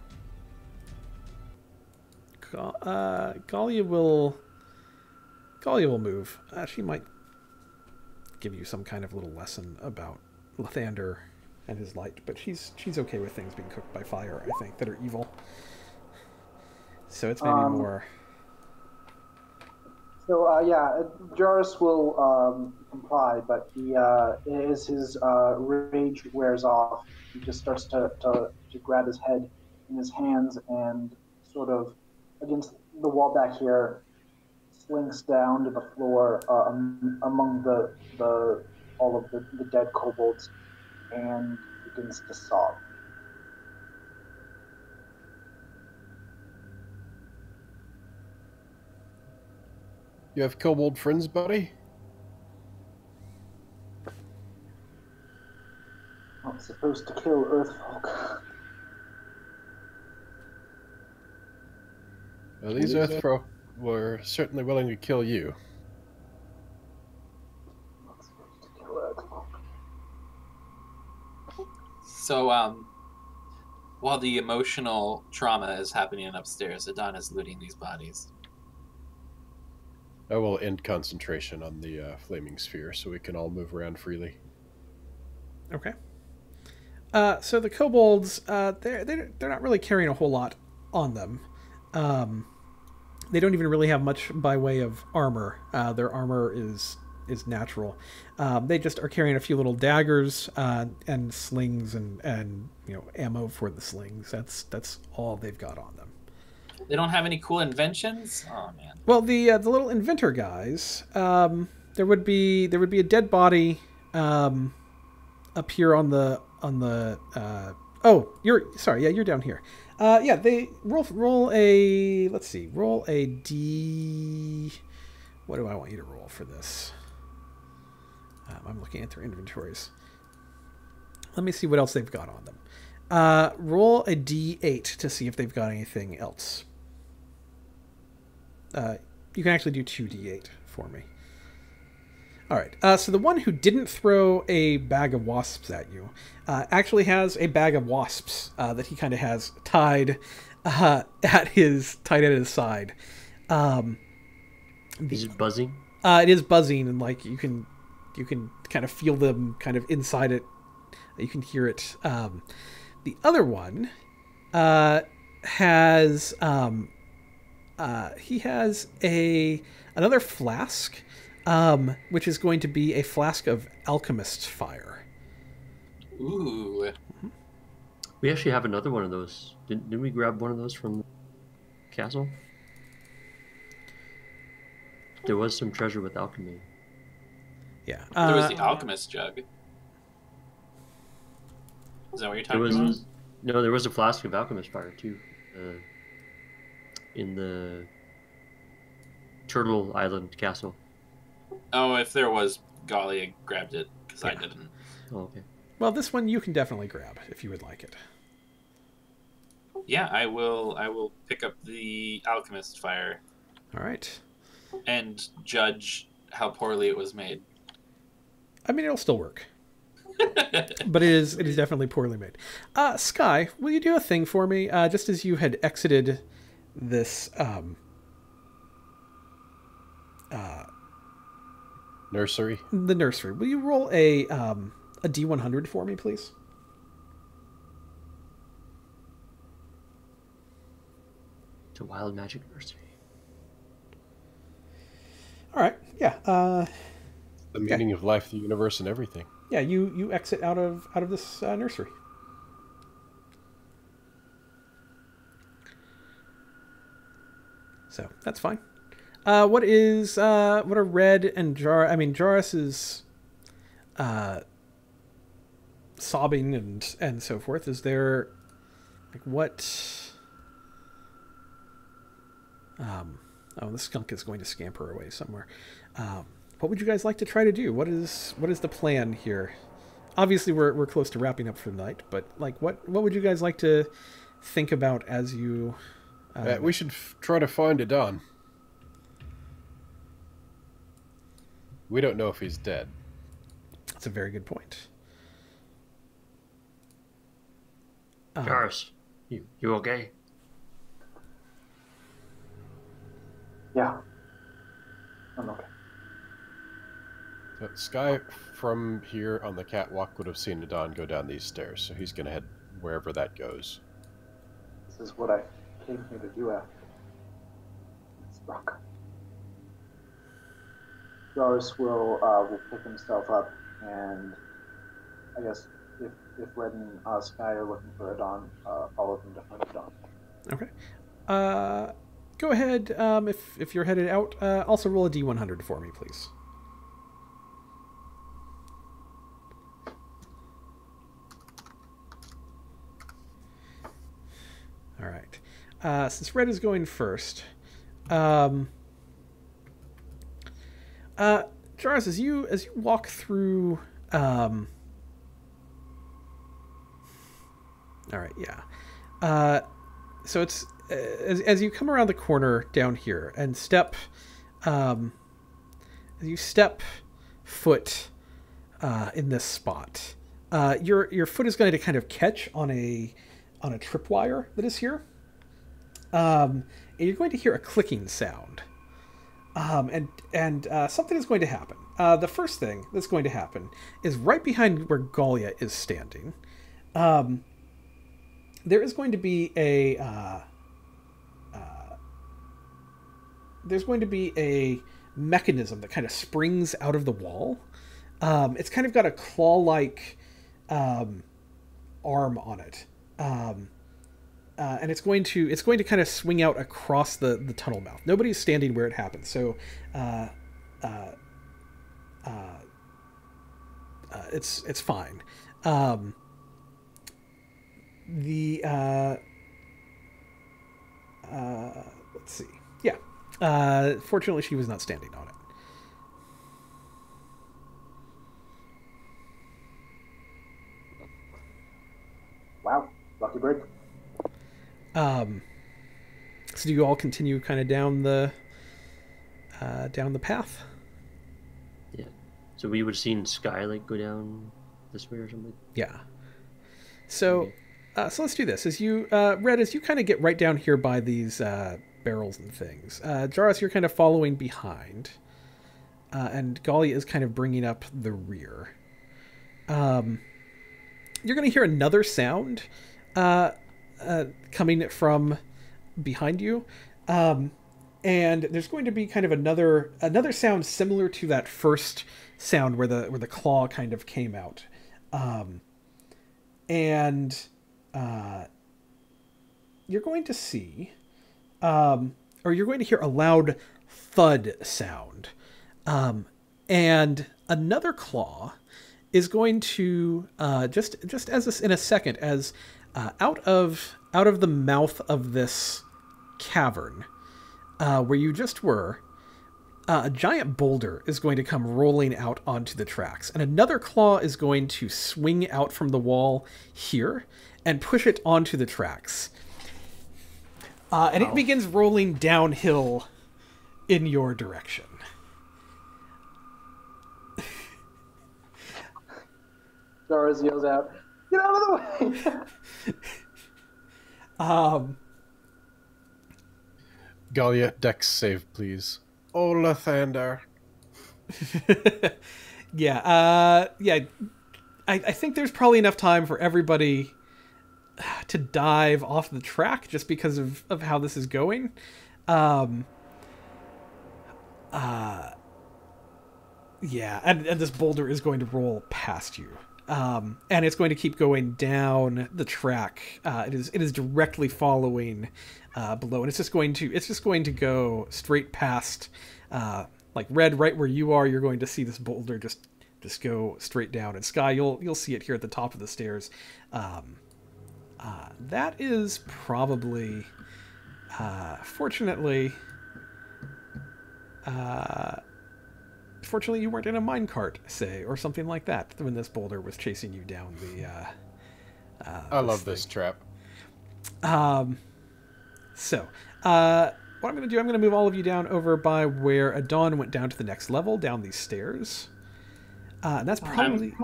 Gallia will move. She might give you some kind of little lesson about Lathander and his light, but she's okay with things being cooked by fire, I think, that are evil. So it's maybe more... So, yeah, Jarrus will comply, but he, as his rage wears off, he just starts to grab his head in his hands and sort of, against the wall back here, slinks down to the floor among all of the dead kobolds and begins to sob. You have kobold friends, buddy? Not supposed to kill Earthfolk. Well, these Earthfolk were certainly willing to kill you. Not supposed to kill Earthfolk. So, while the emotional trauma is happening upstairs, Adon is looting these bodies. I will end concentration on the flaming sphere so we can all move around freely. Okay. So the kobolds, they're not really carrying a whole lot on them. They don't even really have much by way of armor. Their armor is natural. They just are carrying a few little daggers and slings and ammo for the slings. That's all they've got on them. They don't have any cool inventions? Oh, man. Well, the little inventor guys, there would be a dead body up here on the oh, you're down here. Yeah, they roll a, let's see, roll a D. What do I want you to roll for this? I'm looking at their inventories. Let me see what else they've got on them. Roll a D8 to see if they've got anything else. You can actually do 2D8 for me. All right. So the one who didn't throw a bag of wasps at you actually has a bag of wasps that he kind of has tied at his side. Is it buzzing? It is buzzing, and like you can kind of feel them kind of inside it. You can hear it. The other one has he has another flask, which is going to be a flask of alchemist's fire. Ooh. We actually have another one of those. Didn't we grab one of those from the castle? There was some treasure with alchemy. Yeah. There was the alchemist jug. Is that what you're talking about? No, there was a flask of alchemist fire too. in the Turtle Island castle? Oh, if there was, Golly grabbed it because I Yeah. didn't. Oh, okay. Well, this one you can definitely grab if you would like it. Yeah, I will. I will pick up the alchemist fire All right. and judge how poorly it was made. I mean, it'll still work. But it is definitely poorly made. Sky, will you do a thing for me? Just as you had exited this Nursery. the nursery, will you roll a D100 for me, please? It's a wild magic nursery. All right. Yeah. The meaning of life, the universe, and everything. Yeah. You exit out of this nursery. So that's fine. What are Red and Jar? I mean, Jarrus is sobbing and so forth. Is there like what? Oh, the skunk is going to scamper away somewhere. What would you guys like to try to do? What is the plan here? Obviously, we're close to wrapping up for the night, but like, what would you guys like to think about as you? We should try to find Adon. We don't know if he's dead. That's a very good point. Jarrus, you okay? Yeah. I'm okay. So Sky from here on the catwalk would have seen Adon go down these stairs, so he's going to head wherever that goes. This is what I came here to do after. It's rock. Jarrus will pick himself up, and I guess if Red and Sky are looking for Adon, follow them to find Adon. Okay. Go ahead. If you're headed out, also roll a D100 for me, please. All right. Since Red is going first, Jarrus, as you walk through, all right, yeah. So it's as you come around the corner down here and step, as you step foot in this spot, your foot is going to kind of catch on a tripwire that is here, and you're going to hear a clicking sound, and something is going to happen. The first thing that's going to happen is right behind where Gallia is standing. There is going to be a mechanism that kind of springs out of the wall. It's kind of got a claw-like arm on it, and it's going to kind of swing out across the tunnel mouth. Nobody's standing where it happens, so it's fine. Let's see. Yeah. Fortunately, she was not standing on it. Wow, lucky bird. So do you all continue kind of down the path? Yeah. So we would have seen Sky like go down this way or something. Yeah. So, Okay. So let's do this. As you, Red, as you kind of get right down here by these barrels and things, Jarrus, you're kind of following behind, and Gallia is kind of bringing up the rear. You're going to hear another sound coming from behind you, and there's going to be kind of another sound similar to that first sound where the claw kind of came out, and you're going to see, or you're going to hear a loud thud sound, and another claw is going to just as in a second, as out of out of the mouth of this cavern, where you just were, a giant boulder is going to come rolling out onto the tracks, and another claw is going to swing out from the wall here and push it onto the tracks. And it begins rolling downhill in your direction. Doris yells out, "Get out of the way!" Galia, Dex save, please. Ola Thunder. Yeah, I think there's probably enough time for everybody to dive off the track just because of how this is going. Yeah, and this boulder is going to roll past you. And it's going to keep going down the track. It is directly following below, and it's just going to go straight past, like Red, right where you are. You're going to see this boulder just go straight down. And Sky, you'll see it here at the top of the stairs. That is probably, fortunately, you weren't in a minecart, say, or something like that when this boulder was chasing you down the. I love this trap. So, what I'm going to do, I'm going to move all of you down over by where Adon went down to the next level, down these stairs. And that's probably.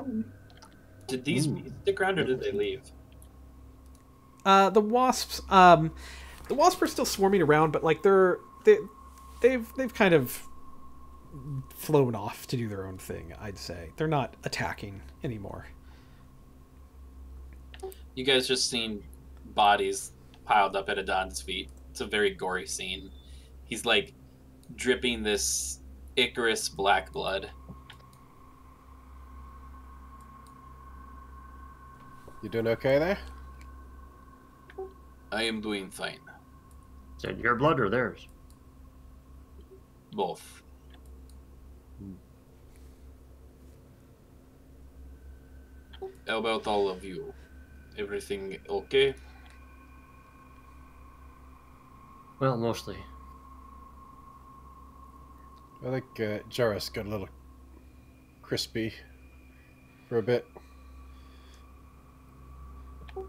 Did these stick around or did they leave? The wasps are still swarming around, but like they've kind of flown off to do their own thing. I'd say they're not attacking anymore. You guys just seen bodies piled up at Adon's feet. It's a very gory scene. He's like dripping this Icarus black blood. You doing okay there? I am doing fine. Is that your blood or theirs? Both. How about all of you? Everything okay? Well, mostly. I think Jarrus got a little crispy for a bit.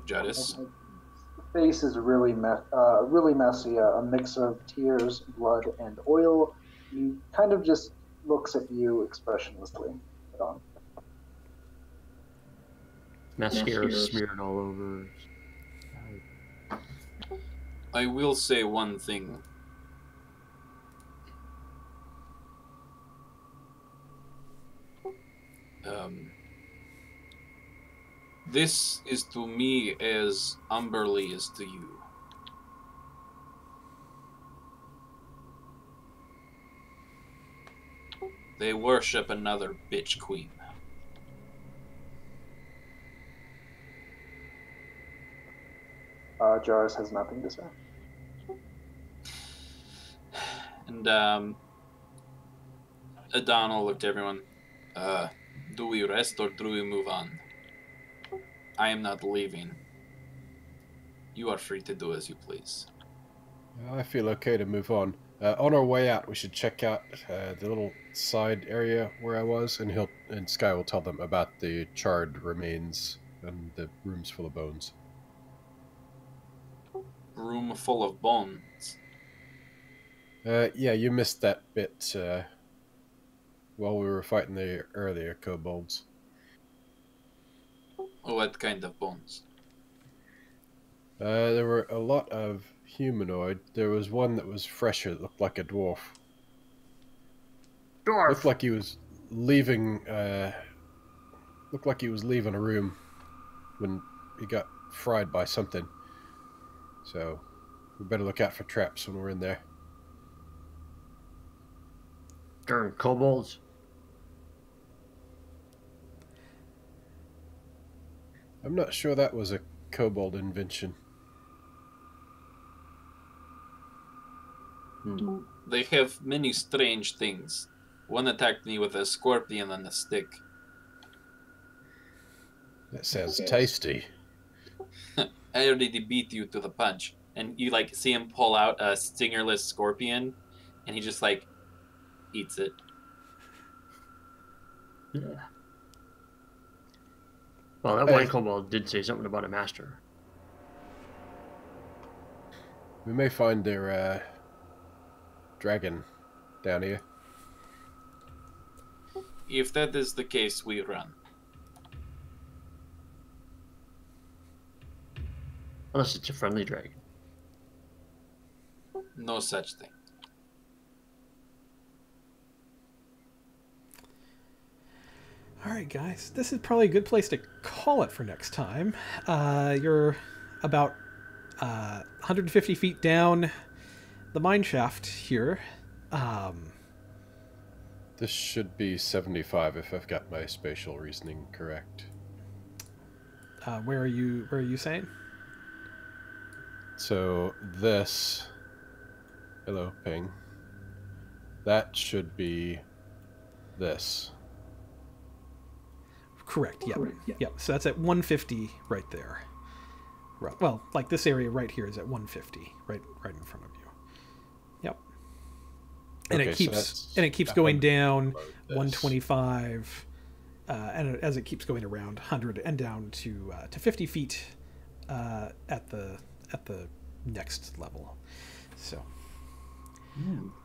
Jadis? Face is really messy, a mix of tears, blood, and oil. He kind of just looks at you expressionlessly. Mascara smeared all over. I will say one thing. This is to me as Umberly is to you. They worship another bitch queen. Jarvis has nothing to say. And Adonal looked at everyone. Do we rest or do we move on? I am not leaving. You are free to do as you please. I feel okay to move on. On our way out, we should check out the little side area where I was, and Sky will tell them about the charred remains and the rooms full of bones. Room full of bones. Yeah, you missed that bit while we were fighting the earlier kobolds. What kind of bones? There were a lot of humanoid. There was one that was fresher that looked like a dwarf. Looked like he was leaving. Looked like he was leaving a room when he got fried by something. So we better look out for traps when we're in there. Darn kobolds. I'm not sure that was a kobold invention. They have many strange things. One attacked me with a scorpion and a stick. That sounds tasty. I already beat you to the punch. And you like see him pull out a stingerless scorpion, and he just like eats it. Yeah. Well, that one kobold did say something about a master. We may find their dragon down here. If that is the case, we run. Unless it's a friendly dragon. No such thing. All right, guys, this is probably a good place to call it for next time. You're about 150 feet down the mine shaft here. This should be 75 if I've got my spatial reasoning correct. Where are you saying? So this, hello, ping. That should be this. Correct. Yep. Yep. So that's at 150 right there. Right. Well, like this area right here is at 150, right in front of you. Yep. And Okay, it keeps going down 125, and as it keeps going around 100 and down to 50 feet at the next level. So.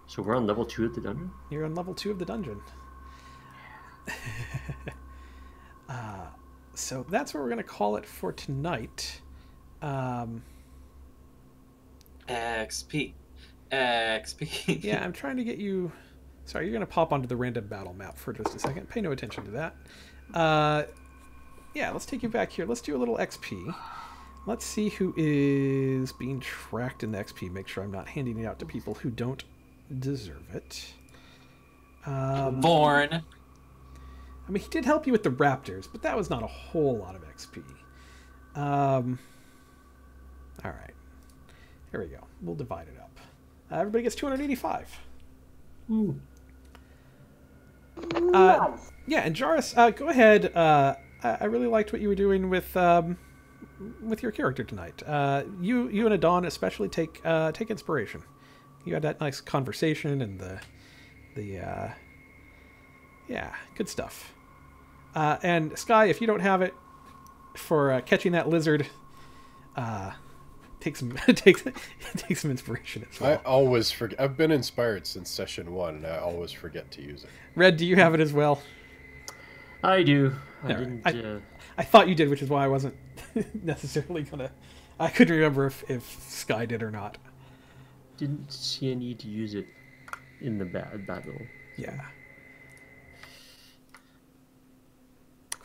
So we're on level 2 of the dungeon? You're on level 2 of the dungeon. So that's where we're going to call it for tonight. XP. Yeah, I'm trying to get you... Sorry, you're going to pop onto the random battle map for just a second. Pay no attention to that. Yeah, let's take you back here. Let's do a little XP. Let's see who is being tracked in the XP. Make sure I'm not handing it out to people who don't deserve it. Born. I mean, he did help you with the raptors, but that was not a whole lot of XP. All right. Here we go. We'll divide it up. Everybody gets 285. Yeah, and Jarvis, go ahead. I really liked what you were doing with your character tonight. You and Adon especially take inspiration. You had that nice conversation and the yeah, good stuff. And Sky, if you don't have it for catching that lizard, take some inspiration as well. I always forget. I've been inspired since session 1, and I always forget to use it. Red, do you have it as well? I do. I thought you did, which is why I wasn't necessarily gonna. I couldn't remember if Sky did or not. Didn't see a need to use it in the battle. Yeah.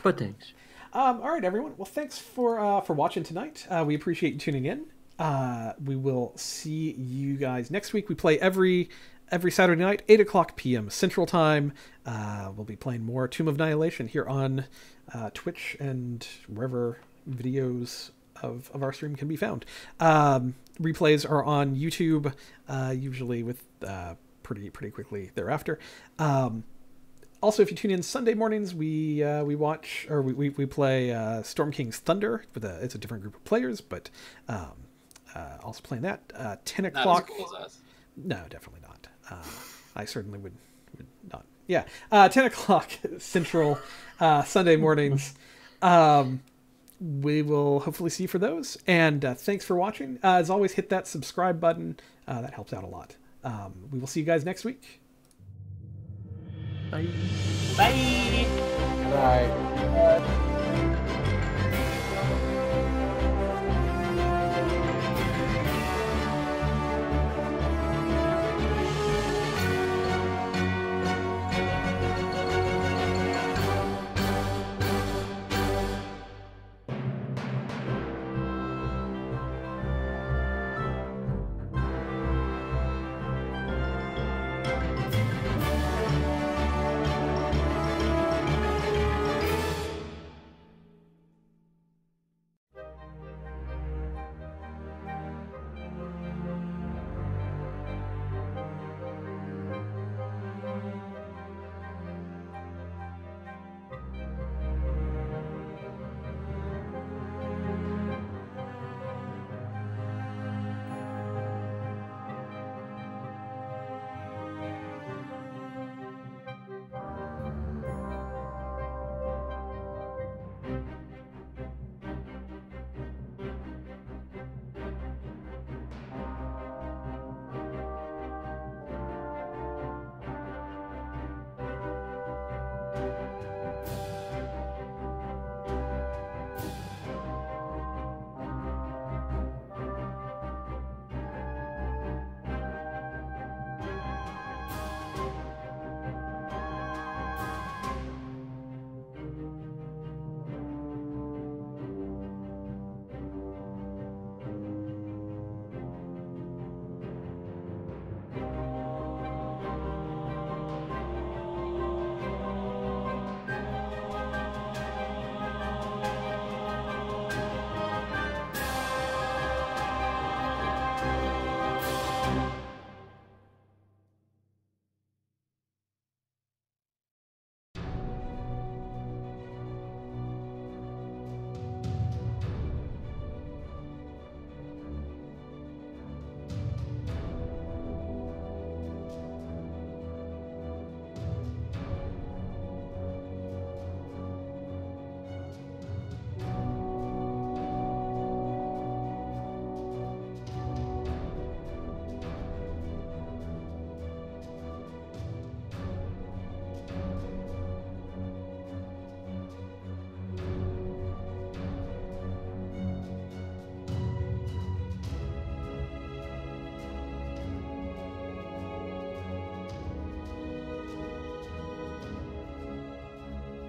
But thanks. All right, everyone. Well, thanks for watching tonight. We appreciate you tuning in. We will see you guys next week. We play every Saturday night, 8:00 p.m. Central Time. We'll be playing more Tomb of Annihilation here on Twitch and wherever videos of our stream can be found. Replays are on YouTube, usually with pretty quickly thereafter. Also, if you tune in Sunday mornings, we watch or we play Storm King's Thunder with it's a different group of players, but also playing that 10 o'clock. Not as cool as us. No, definitely not. I certainly would not. Yeah, 10 o'clock Central Sunday mornings. We will hopefully see you for those. And thanks for watching. As always, hit that subscribe button. That helps out a lot. We will see you guys next week. Bye. Bye. Bye.